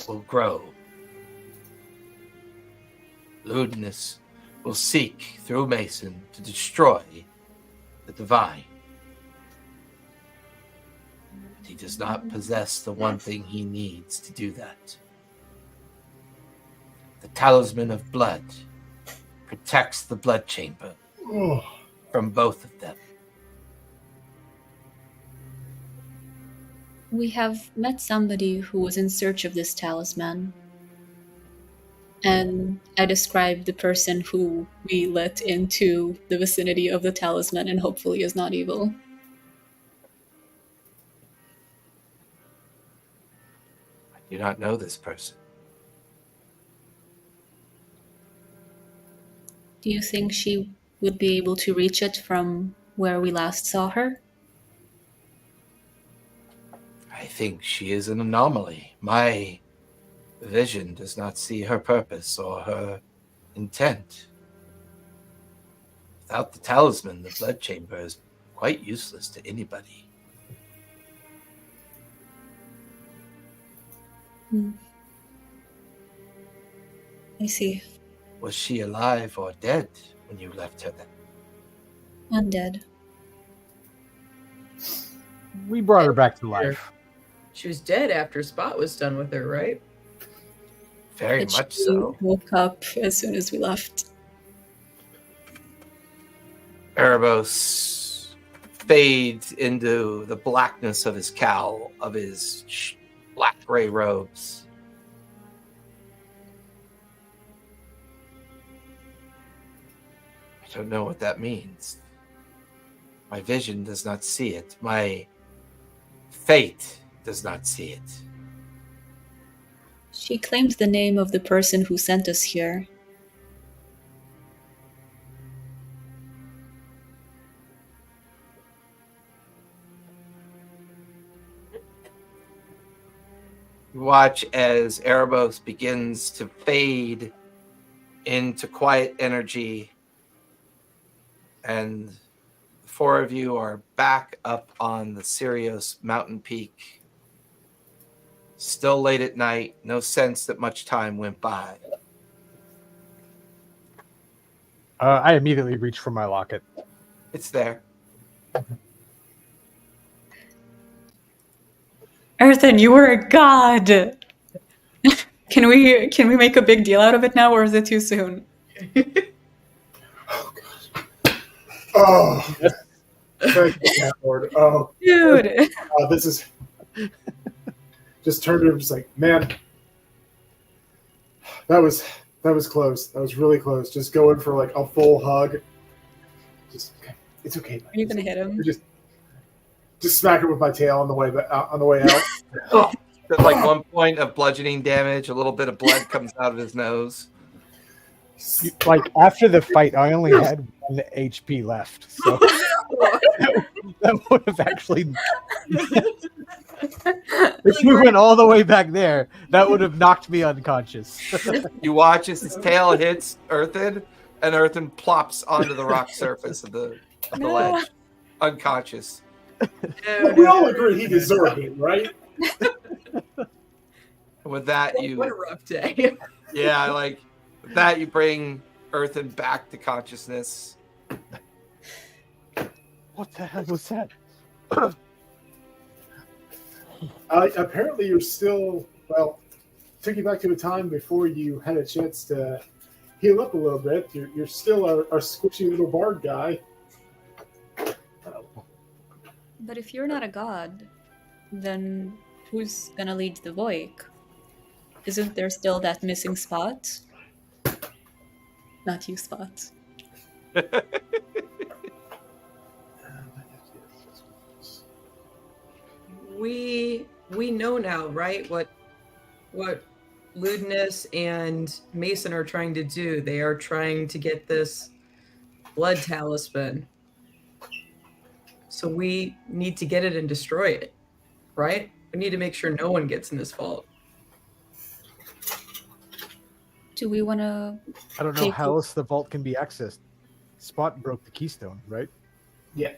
will grow. Lewdness will seek through Mason to destroy the divine. But he does not possess the one thing he needs to do that. The talisman of blood protects the blood chamber from both of them. We have met somebody who was in search of this talisman. And I described the person who we let into the vicinity of the talisman and hopefully is not evil. I do not know this person. Do you think she would be able to reach it from where we last saw her? I think she is an anomaly. My vision does not see her purpose or her intent. Without the talisman, the blood chamber is quite useless to anybody. I see. Was she alive or dead when you left her then? Undead. We brought her back to life. She was dead after Spot was done with her, right? Very But much she so. woke up as soon as we left. Erebos fades into the blackness of his cowl, of his black-gray robes. I don't know what that means. My vision does not see it. My fate does not see it. She claimed the name of the person who sent us here. You watch as Erebos begins to fade into quiet energy, and the four of you are back up on the Sirios mountain peak. Still late at night, no sense that much time went by. I immediately reach for my locket. It's there. Earthen, you were a god. Can we make a big deal out of it now, or is it too soon? Oh god. Oh. Thank you, Lord. Oh, Dude. this is just turned to him, just like, man, that was close. That was really close. Just going for like a full hug. Just okay. It's okay. Are you gonna hit him? Just smack her with my tail on the way out. Oh, at like 1 point of bludgeoning damage, a little bit of blood comes out of his nose. Like after the fight, I only had 1 HP left, so that would have actually. If you went all the way back there, that would have knocked me unconscious. You watch as his tail hits Earthen, and Earthen plops onto the rock surface of the ledge, unconscious. We all agree he deserved it, right? With that, What a rough day. yeah, like with that, you bring Earthen back to consciousness. What the hell was that? Apparently, you're still took you back to a time before you had a chance to heal up a little bit. You're still our squishy little bard guy. But if you're not a god, then who's gonna lead the Voik? Isn't there still that missing spot? Not you, Spot. We know now, right? What Lewdness and Mason are trying to do. They are trying to get this blood talisman. So we need to get it and destroy it, right? We need to make sure no one gets in this vault. Do we want to... I don't know how else the vault can be accessed. Spot broke the keystone, right? Yeah.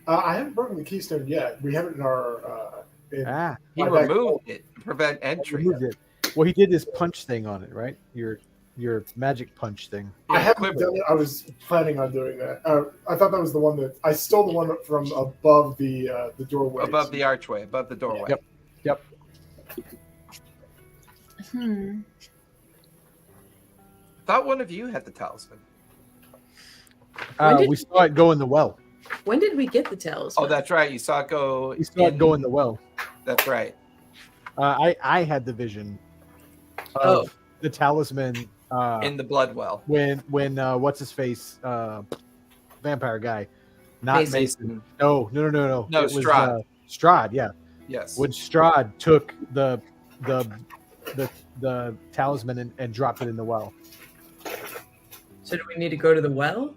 I haven't broken the keystone yet. We have it in our... He removed it to prevent entry. Removed it. Well, he did this punch thing on it, right? Your magic punch thing. I haven't done it. I was planning on doing that. I thought that was the one that... I stole the one from above the doorway. Above the archway, above the doorway. Yep. Thought one of you had the talisman. We saw it go in the well. When did we get the talisman? Oh, that's right. You saw it go. We saw it go in the well. That's right. I had the vision of the talisman in the blood well. When what's his face vampire guy, not Mason. No. No, it was, Strahd. Strahd, yeah. Yes. When Strahd took the talisman and dropped it in the well. So do we need to go to the well?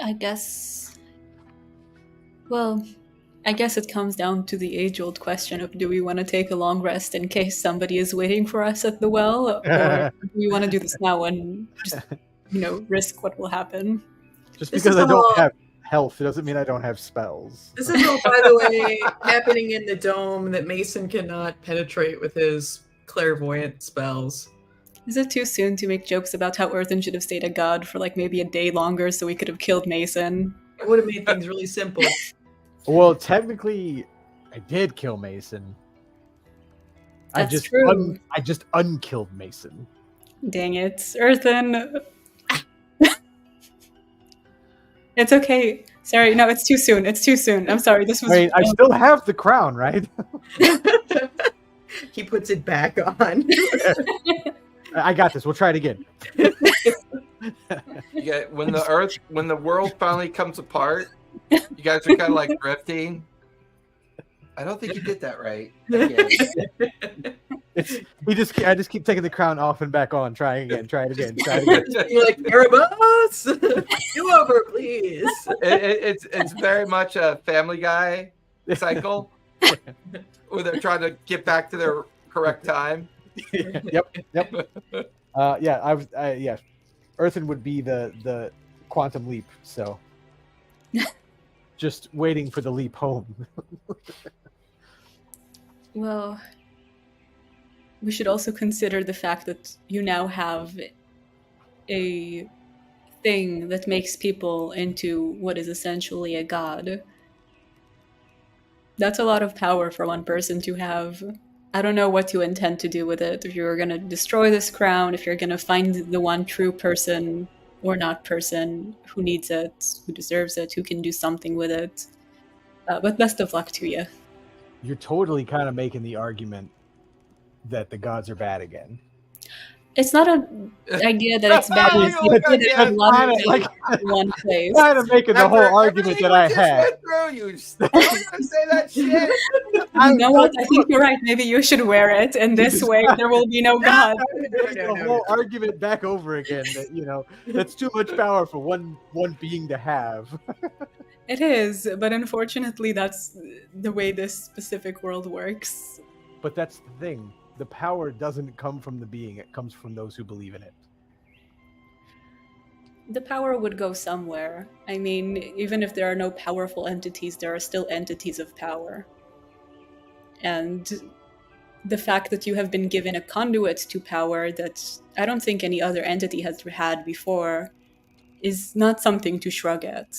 I guess... Well, I guess it comes down to the age-old question of do we want to take a long rest in case somebody is waiting for us at the well? Or do we want to do this now and just, risk what will happen? Just because I don't have health, it doesn't mean I don't have spells. This is all, by the way, happening in the dome that Mason cannot penetrate with his clairvoyant spells. Is it too soon to make jokes about how Earthen should have stayed a god for maybe a day longer so we could have killed Mason? It would have made things really simple. Well, technically, I did kill Mason. That's true. I just unkilled Mason. Dang it, Earthen. It's okay. Sorry, no, it's too soon. It's too soon. I'm sorry. This was. Wait, I still have the crown, right? He puts it back on. I got this. We'll try it again. When the world finally comes apart, you guys are kind of like drifting. I don't think you did that right. I just keep taking the crown off and back on, trying again, try it again, try it again. You're like, Erebus, do over, please. It's very much a Family Guy cycle where they're trying to get back to their correct time. Yep. Yeah. Earthen would be the quantum leap, so just waiting for the leap home. Well, we should also consider the fact that you now have a thing that makes people into what is essentially a god. That's a lot of power for one person to have. I don't know what you intend to do with it. If you're going to destroy this crown, if you're going to find the one true person or not person who needs it, who deserves it, who can do something with it. But best of luck to you. You're totally kind of making the argument that the gods are bad again. It's not an idea that it's bad. It's Oh, the idea that God, one like- one place. Kind of making the whole argument that I had. Went through, you still gonna say that shit? You know what? I think you're right. Maybe you should wear it, and this way there will be no god. The whole argument back over again that that's too much power for one being to have. It is, but unfortunately, that's the way this specific world works. But that's the thing. The power doesn't come from the being, it comes from those who believe in it. The power would go somewhere. I mean, even if there are no powerful entities, there are still entities of power. And the fact that you have been given a conduit to power that I don't think any other entity has had before is not something to shrug at.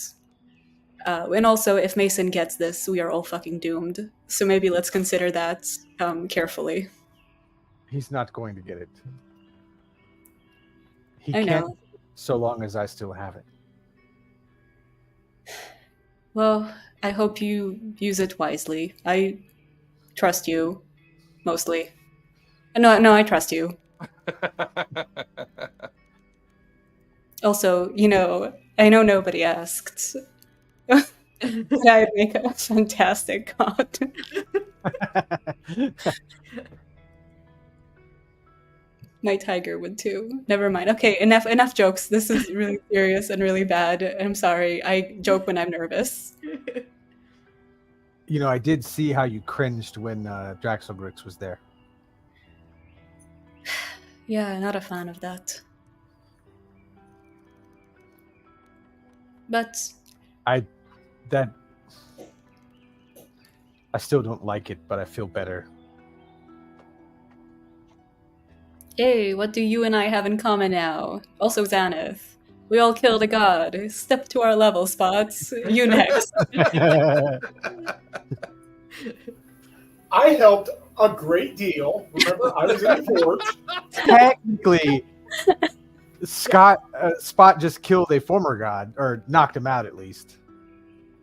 And also, if Mason gets this, we are all fucking doomed. So maybe let's consider that carefully. He's not going to get it. He I can't, know. so long as I still have it. Well, I hope you use it wisely. I trust you, mostly. No, I trust you. Also, I know nobody asked. But I'd make a fantastic god. My tiger would too. Never mind. Okay, enough jokes. This is really serious and really bad. I'm sorry. I joke when I'm nervous. I did see how you cringed when Draxelgrix was there. Yeah, not a fan of that. But I still don't like it, but I feel better. hey, what do you and I have in common now? Also Xanath. We all killed a god. Step to our level, Spots. You next. I helped a great deal. Remember, I was in the forge. Technically, Spot just killed a former god, or knocked him out at least.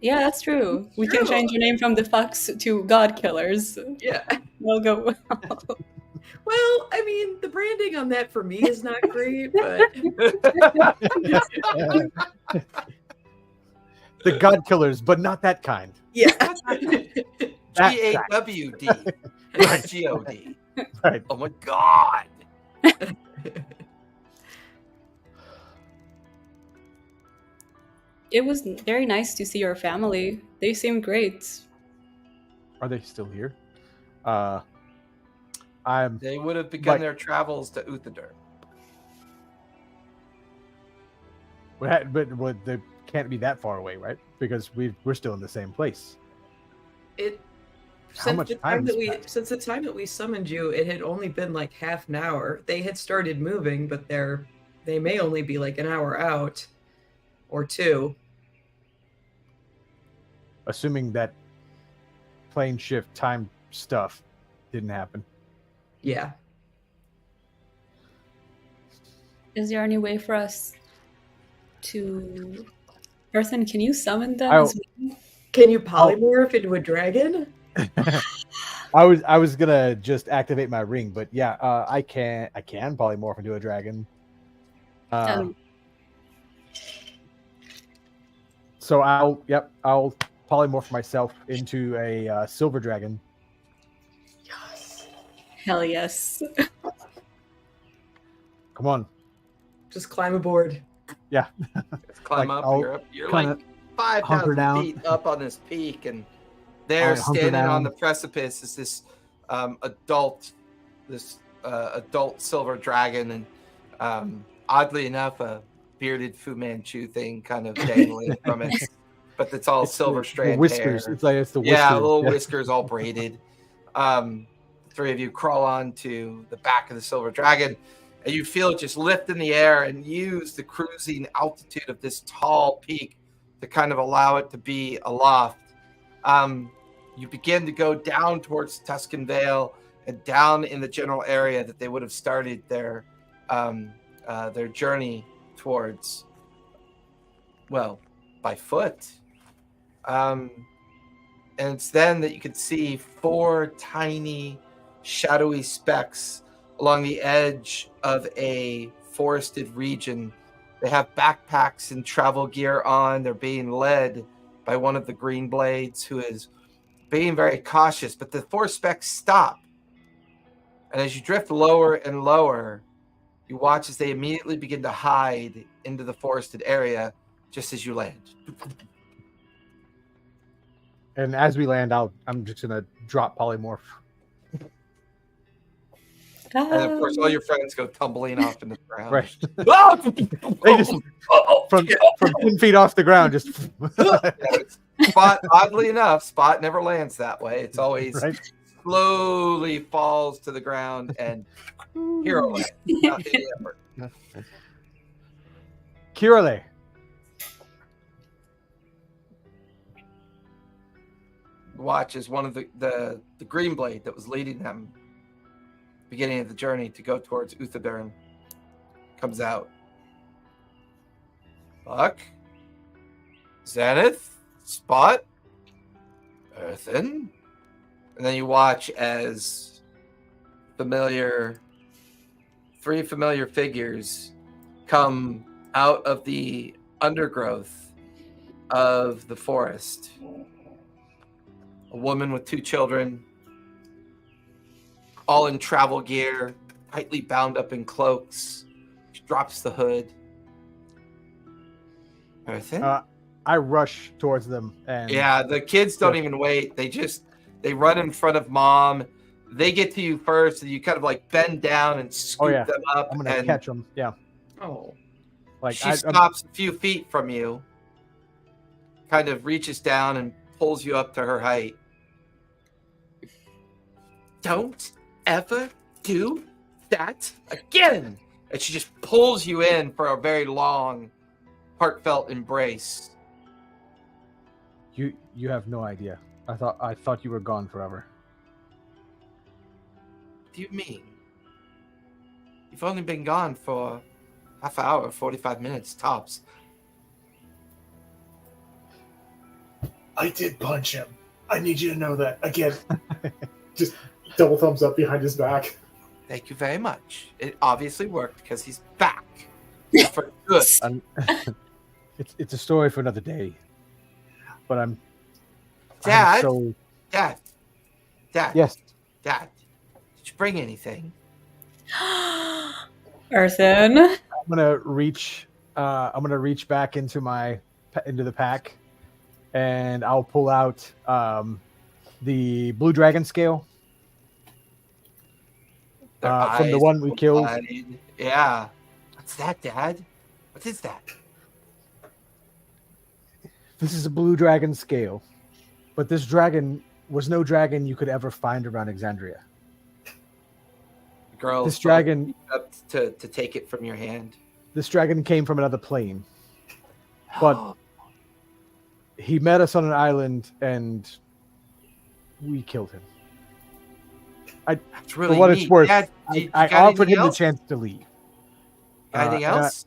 Yeah, that's true. We can change your name from the fucks to God Killers. Yeah. We'll go. Well, I mean, the branding on that for me is not great, but The god killers, but not that kind. yeah. G-A-W-D. Not G-O-D. Right. Oh my god. It was very nice to see your family. They seem great. Are they still here? They would have begun Like- their travels to Uthodurn. But they can't be that far away, right? Because we're still in the same place. How much time has passed? Since the time that we summoned you, it had only been like half an hour. They had started moving, but they may only be like an hour out or two. Assuming that plane shift time stuff didn't happen. Yeah. Is there any way for us to... Earthen, can you summon them? I'll- as well? Can you polymorph into a dragon? I was gonna just activate my ring, but yeah, I can polymorph into a dragon. So I'll polymorph myself into a silver dragon. Hell yes. Come on. Just climb aboard. Yeah. Let's climb Like, up. I'll You're kinda like 5,000 down. feet up on this peak, and I'll there, hunker standing on down. the precipice, is this adult silver dragon, and oddly enough, a bearded Fu Manchu thing kind of dangling from it, but it's all silver the strand whiskers. hair. It's like it's the whiskers. Yeah, little whiskers all braided. Three of you crawl onto the back of the silver dragon, and you feel it just lift in the air and use the cruising altitude of this tall peak to kind of allow it to be aloft. You begin to go down towards Tuscan Vale and down in the general area that they would have started their journey towards, well, by foot. And it's then that you could see 4 tiny, shadowy specks along the edge of a forested region. They have backpacks and travel gear on. They're being led by one of the green blades, who is being very cautious. But the 4 specks stop. And as you drift lower and lower, you watch as they immediately begin to hide into the forested area just as you land. And as we land out, I'm just gonna drop polymorph. And of course, all your friends go tumbling off in the ground. Right. Ah! They just from 10 feet off the ground, just Spot, oddly enough, Spot never lands that way. It's always right. slowly falls to the ground and hero lands. Not any effort. Kirale. Watch as one of the green blade that was leading them beginning of the journey to go towards Uthodurn comes out. Buck, Zenith, Spot, Earthen, and then you watch as 3 familiar figures come out of the undergrowth of the forest. A woman with 2 children, all in travel gear, tightly bound up in cloaks. She drops the hood. Everything? I rush towards them, and Yeah, the kids don't even wait. They run in front of mom. They get to you first, and you kind of like bend down and scoop them up. I'm gonna and catch them. Yeah, Oh, like she stops a few feet from you, kind of reaches down and pulls you up to her height. Don't ever do that again. And she just pulls you in for a very long, heartfelt embrace. You have no idea. I thought you were gone forever. What do you mean? You've only been gone for half hour, 45 minutes tops. I did punch him. I need you to know that. Again, just double thumbs up behind his back. Thank you very much. It obviously worked because he's back. For good. It's a story for another day. But I'm Dad? so Dad. yes. Dad. Did you bring anything? Earthen. I'm gonna reach back into the pack, and I'll pull out the blue dragon scale Their from the eyes one we killed. bloodied. Yeah. What's that, Dad? What is that? This is a blue dragon scale, but this dragon was no dragon you could ever find around Exandria. The girls This dragon, up to take it from your hand. this dragon came from another plane, but he met us on an island and we killed him. That's really For what neat. it's worth, Dad, you I got offered anything him the else? chance to leave. Got anything and else?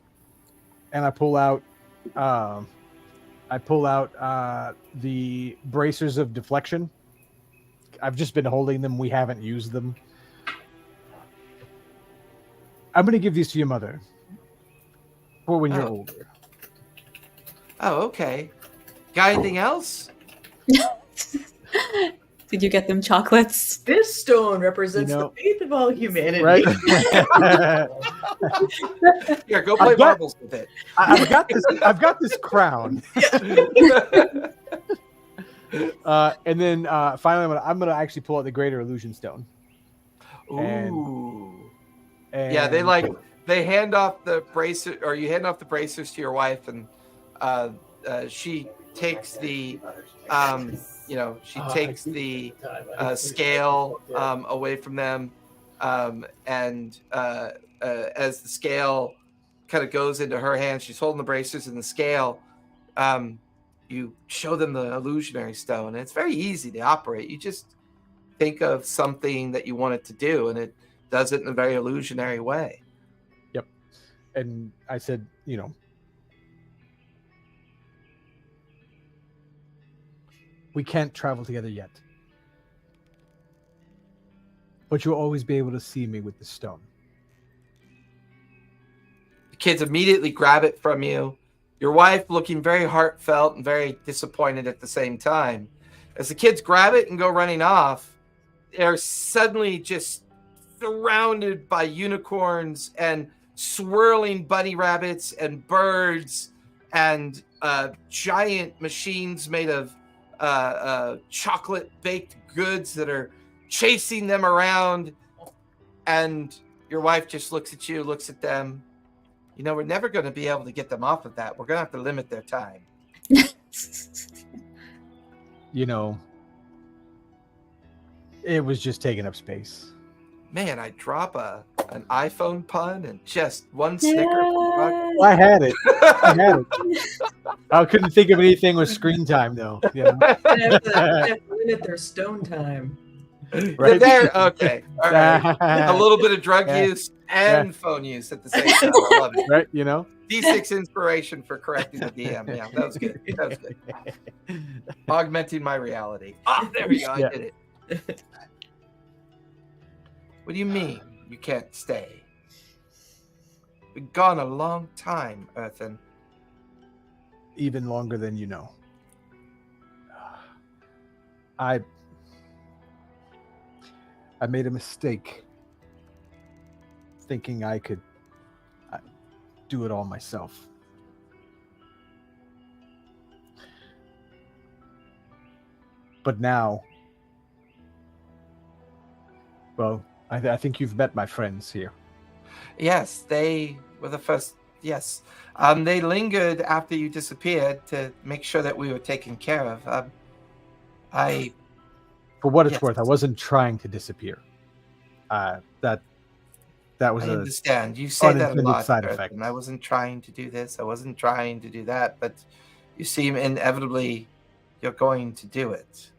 I pull out the bracers of deflection. I've just been holding them. We haven't used them. I'm going to give these to your mother for when you're older. Oh, okay. Got anything else? Did you get them chocolates? This stone represents know, the faith of all humanity. Right? Here, go play marbles with it. I've got this crown. And then finally, I'm gonna actually pull out the Greater Illusion Stone. Ooh. And Yeah, they hand off the bracer, or you hand off the bracers to your wife, and she takes the scale away from them, and as the scale kind of goes into her hand, she's holding the bracers and the scale. You show them the illusionary stone, and it's very easy to operate. You just think of something that you want it to do, and it does it in a very illusionary way. Yep. And I said, we can't travel together yet, but you'll always be able to see me with the stone. The kids immediately grab it from you. Your wife looking very heartfelt and very disappointed at the same time. As the kids grab it and go running off, they're suddenly just surrounded by unicorns and swirling bunny rabbits and birds and giant machines made of chocolate baked goods that are chasing them around. And your wife just looks at you, looks at them. We're never going to be able to get them off of that. We're going to have to limit their time. It was just taking up space. Man, I drop an iPhone pun and just one snicker. Well, I had it. I couldn't think of anything with screen time, though. They have to limit their stone time. Right? There, okay. All right. A little bit of drug use and phone use at the same time. I love it. Right? D6 inspiration for correcting the DM. Yeah, that was good. Augmenting my reality. There we go. I did it. What do you mean you can't stay? Been gone a long time, Earthen. Even longer than you know. I made a mistake thinking I could do it all myself. But now, well, I think you've met my friends here. Yes, they were the first. Yes. They lingered after you disappeared to make sure that we were taken care of. For what it's worth, I wasn't trying to disappear. That was I understand. You say that a lot, side effect. And I wasn't trying to do this. I wasn't trying to do that. But you seem inevitably you're going to do it.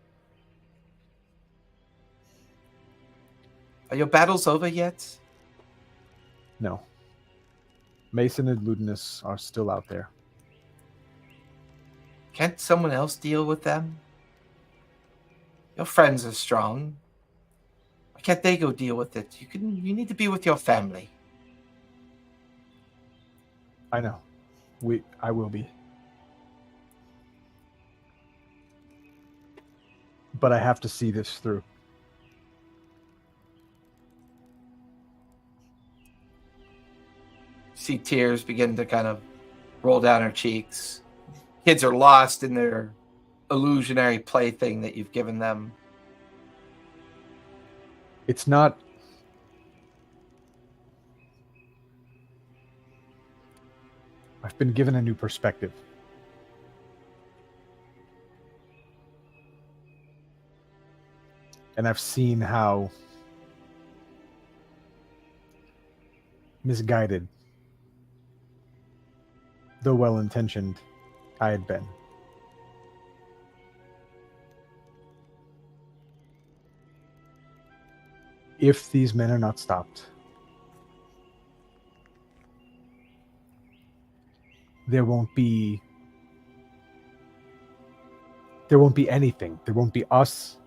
Are your battles over yet? No. Mason and Ludinus are still out there. Can't someone else deal with them? Your friends are strong. Why can't they go deal with it? You need to be with your family. I know. I will be. But I have to see this through. See tears begin to kind of roll down her cheeks. Kids are lost in their illusionary plaything that you've given them. It's not... I've been given a new perspective. And I've seen how misguided, though well-intentioned, I had been. If these men are not stopped, there won't be anything. There won't be us.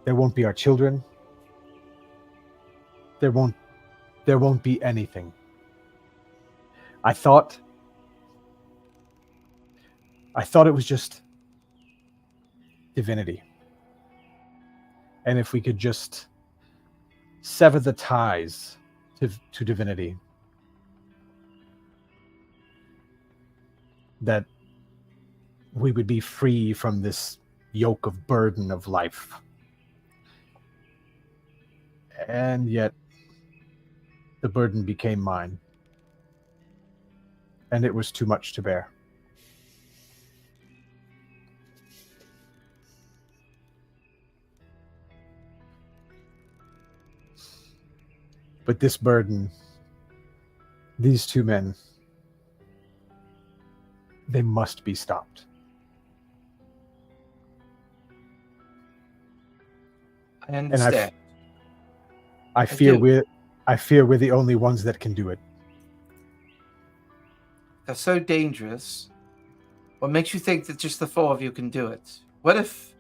There won't be our children. There won't be anything. I thought it was just divinity. And if we could just sever the ties to divinity, that we would be free from this yoke of burden of life. And yet, the burden became mine. And it was too much to bear. But this burden, these two men, they must be stopped. I understand. I fear do. we're the only ones that can do it. They're so dangerous. What makes you think that just the four of you can do it? What if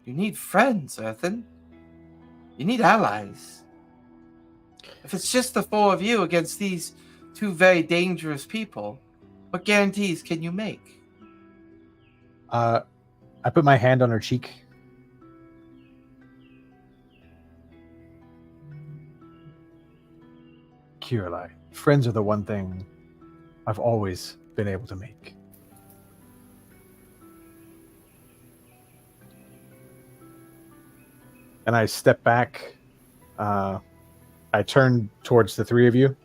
you need friends, Earthen? You need allies. If it's just the four of you against these two very dangerous people, what guarantees can you make? I put my hand on her cheek. Kirillai, friends are the one thing I've always been able to make. And I step back. I turn towards the three of you.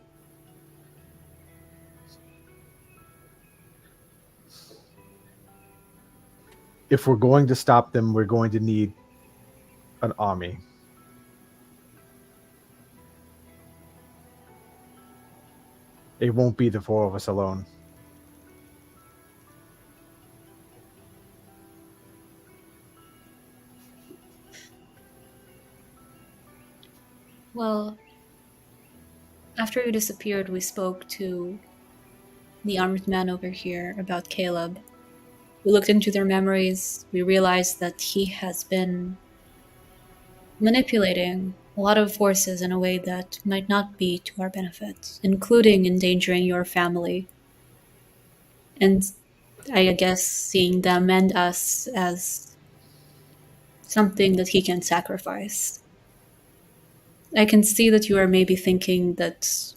If we're going to stop them, we're going to need an army. It won't be the four of us alone. Well, after you disappeared, we spoke to the armored man over here about Caleb. We looked into their memories. We realized that he has been manipulating a lot of forces in a way that might not be to our benefit, including endangering your family. And I guess seeing them and us as something that he can sacrifice. I can see that you are maybe thinking that,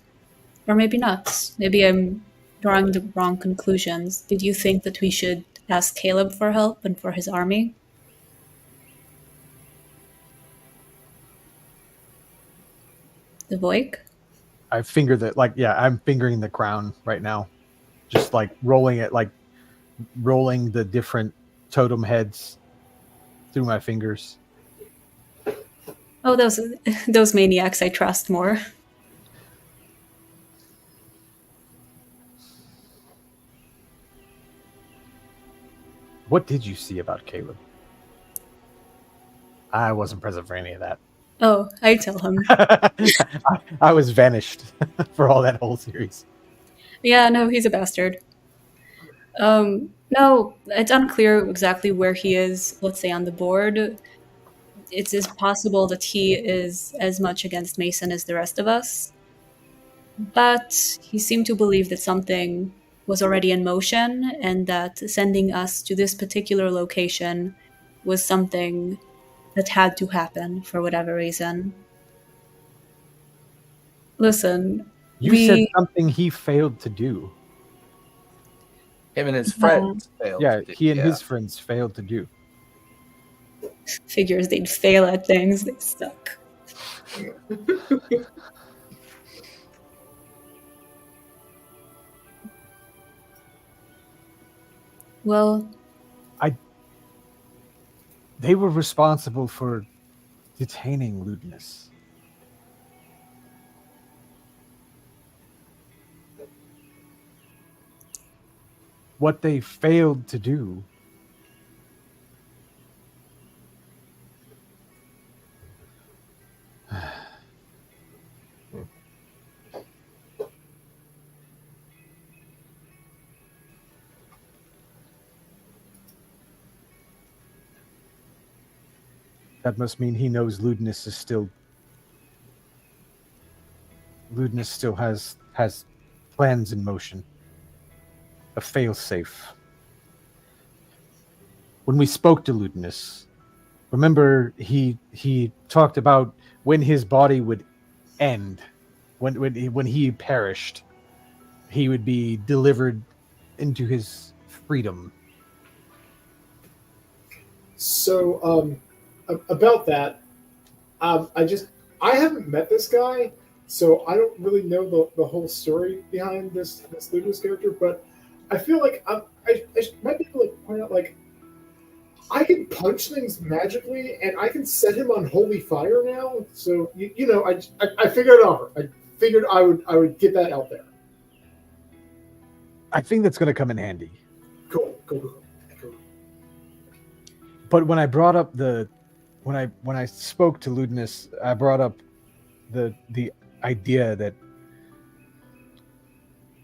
or maybe not. Maybe I'm drawing the wrong conclusions. Did you think that we should ask Caleb for help and for his army? The Voik? I finger the I'm fingering the crown right now, just like rolling the different totem heads through my fingers. Oh, those maniacs I trust more. What did you see about Caleb? I wasn't present for any of that. Oh, I tell him. I was vanished for all that whole series. Yeah, no, he's a bastard. No, it's unclear exactly where he is, let's say, on the board. It is possible that he is as much against Mason as the rest of us. But he seemed to believe that something was already in motion and that sending us to this particular location was something that had to happen for whatever reason. Listen, You said something he failed to do. Him and his friends failed. Yeah, to do- he and his friends failed to do. Figures they'd fail at things, they suck. Well, They were responsible for detaining Ludinus. What they failed to do that must mean he knows Ludinus still has plans in motion. A failsafe. When we spoke to Ludinus, Remember, he talked about when his body would end, when he perished, he would be delivered into his freedom. So, about that, I haven't met this guy, so I don't really know the whole story behind this Ludus character. But I feel like I might be able to point out, like, I can punch things magically, and I can set him on holy fire now. So I figured it out. I figured I would get that out there. I think that's going to come in handy. Cool. But when I brought up when I spoke to Ludinus, I brought up the idea that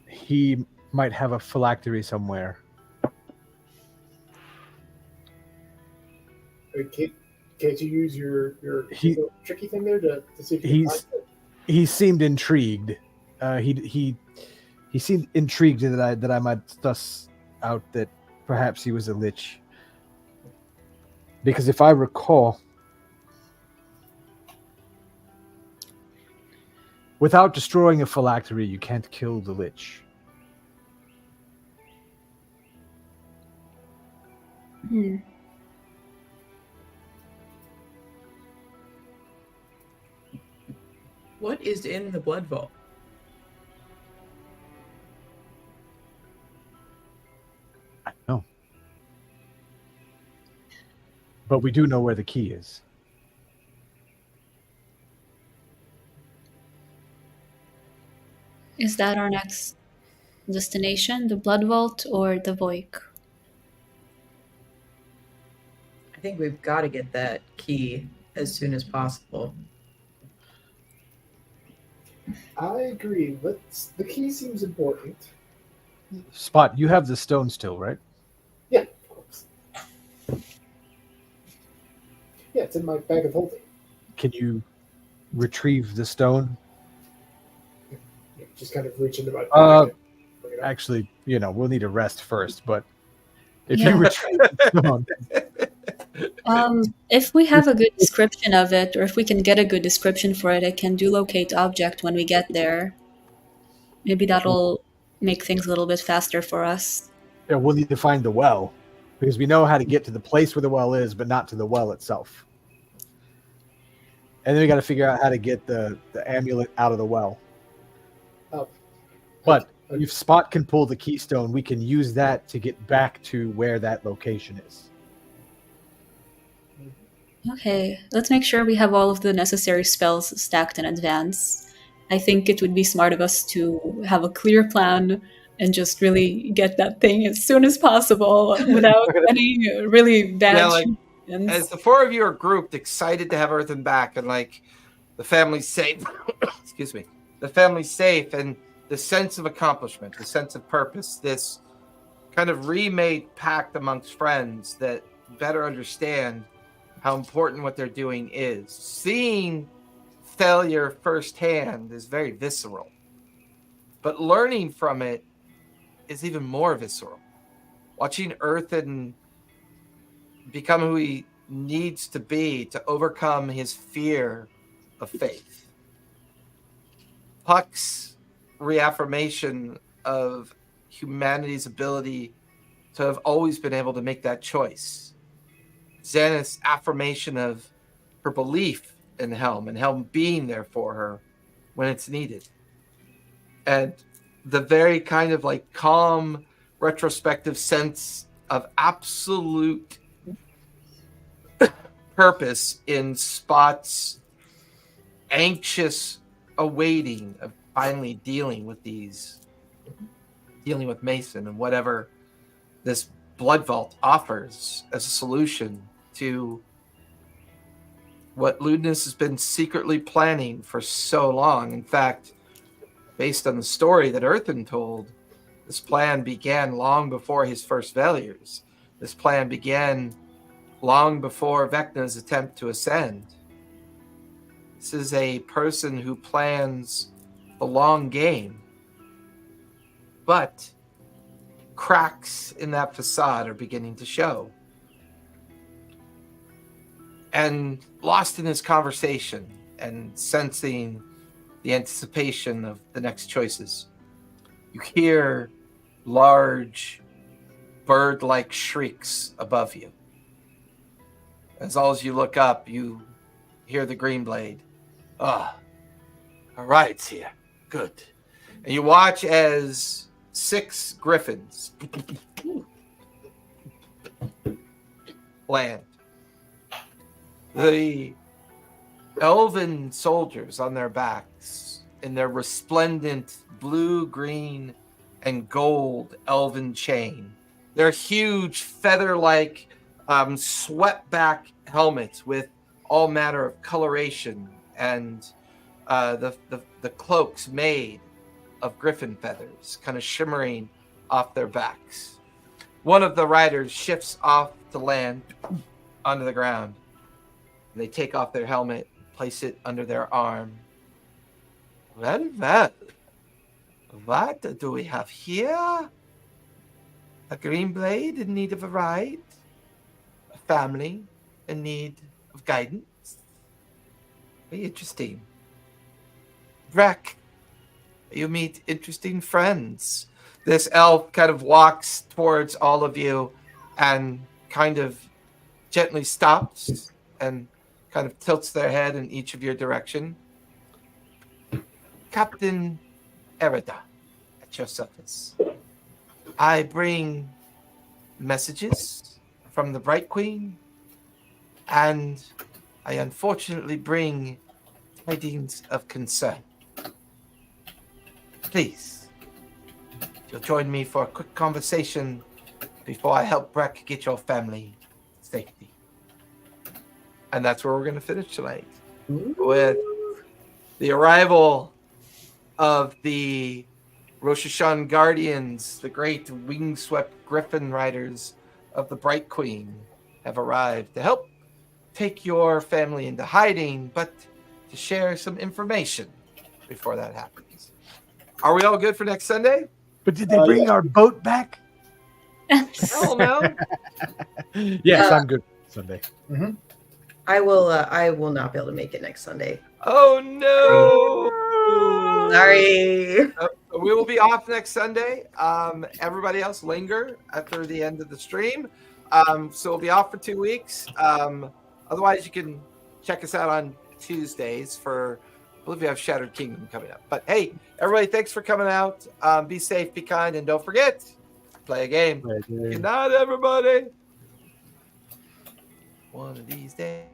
he might have a phylactery somewhere. Can't you use your little tricky thing there to see if you can find it? He seemed intrigued. He seemed intrigued that I might suss out that perhaps he was a lich. Because if I recall, without destroying a phylactery, you can't kill the lich. What is in the blood vault? I don't know. But we do know where the key is. Is that our next destination, the Blood Vault or the Voik? I think we've got to get that key as soon as possible. I agree. The key seems important. Spot, you have the stone still, right? Yeah, of course. Yeah, it's in my bag of holding. Can you retrieve the stone? Yeah, just kind of reach into my bag. Actually, we'll need a rest first, but if Yeah. you retrieve the stone, If we have a good description of it, or if we can get a good description for it, I can do locate object when we get there. Maybe that'll make things a little bit faster for us. yeah, we'll need to find the well, because we know how to get to the place where the well is, but not to the well itself. And then we got to figure out how to get the amulet out of the well. Oh. But if Spot can pull the keystone, we can use that to get back to where that location is. Okay, let's make sure we have all of the necessary spells stacked in advance. I think it would be smart of us to have a clear plan and just really get that thing as soon as possible without any really bad shenanigans. As the four of you are grouped, excited to have Earthen back, and the family's safe. Excuse me. The family's safe, and the sense of accomplishment, the sense of purpose, this kind of remade pact amongst friends that better understand how important what they're doing is. Seeing failure firsthand is very visceral, but learning from it is even more visceral. Watching Earthen become who he needs to be to overcome his fear of faith. Puck's reaffirmation of humanity's ability to have always been able to make that choice. Zenith's affirmation of her belief in Helm and Helm being there for her when it's needed. And the very kind of calm, retrospective sense of absolute purpose in Spot's anxious awaiting of finally dealing with Mason and whatever this blood vault offers as a solution to what Ludinus has been secretly planning for so long. In fact, based on the story that Earthen told, this plan began long before his first failures. This plan began long before Vecna's attempt to ascend. This is a person who plans the long game, but cracks in that facade are beginning to show. And lost in this conversation and sensing the anticipation of the next choices, you hear large bird-like shrieks above you. As you look up, you hear the green blade. Ah, all right, it's here. Good. And you watch as 6 griffins land. The elven soldiers on their backs, in their resplendent blue, green, and gold elven chain, their huge feather-like swept-back helmets with all manner of coloration, and the cloaks made of griffin feathers, kind of shimmering off their backs. One of the riders shifts off to land onto the ground. They take off their helmet, place it under their arm. Well, what do we have here? A green blade in need of a ride? A family in need of guidance? Very interesting. Breck, you meet interesting friends. This elf kind of walks towards all of you and kind of gently stops and kind of tilts their head in each of your direction. Captain Errand, at your service. I bring messages from the Bright Queen, and I unfortunately bring tidings of concern. Please, you'll join me for a quick conversation before I help Breck get your family safety. And that's where we're going to finish tonight, with the arrival of the Rosh Hashanah Guardians, the great wing-swept griffin riders of the Bright Queen, have arrived to help take your family into hiding, but to share some information before that happens. Are we all good for next Sunday? But did they bring our boat back? Hell no. Yes, I'm good Sunday. Mm-hmm. I will not be able to make it next Sunday. Oh no! Sorry. We will be off next Sunday. Everybody else linger after the end of the stream. So we'll be off for 2 weeks. Otherwise, you can check us out on Tuesdays for, I believe we have Shattered Kingdom coming up. But hey, everybody, thanks for coming out. Be safe, be kind, and don't forget, play a game. Good night, everybody. One of these days.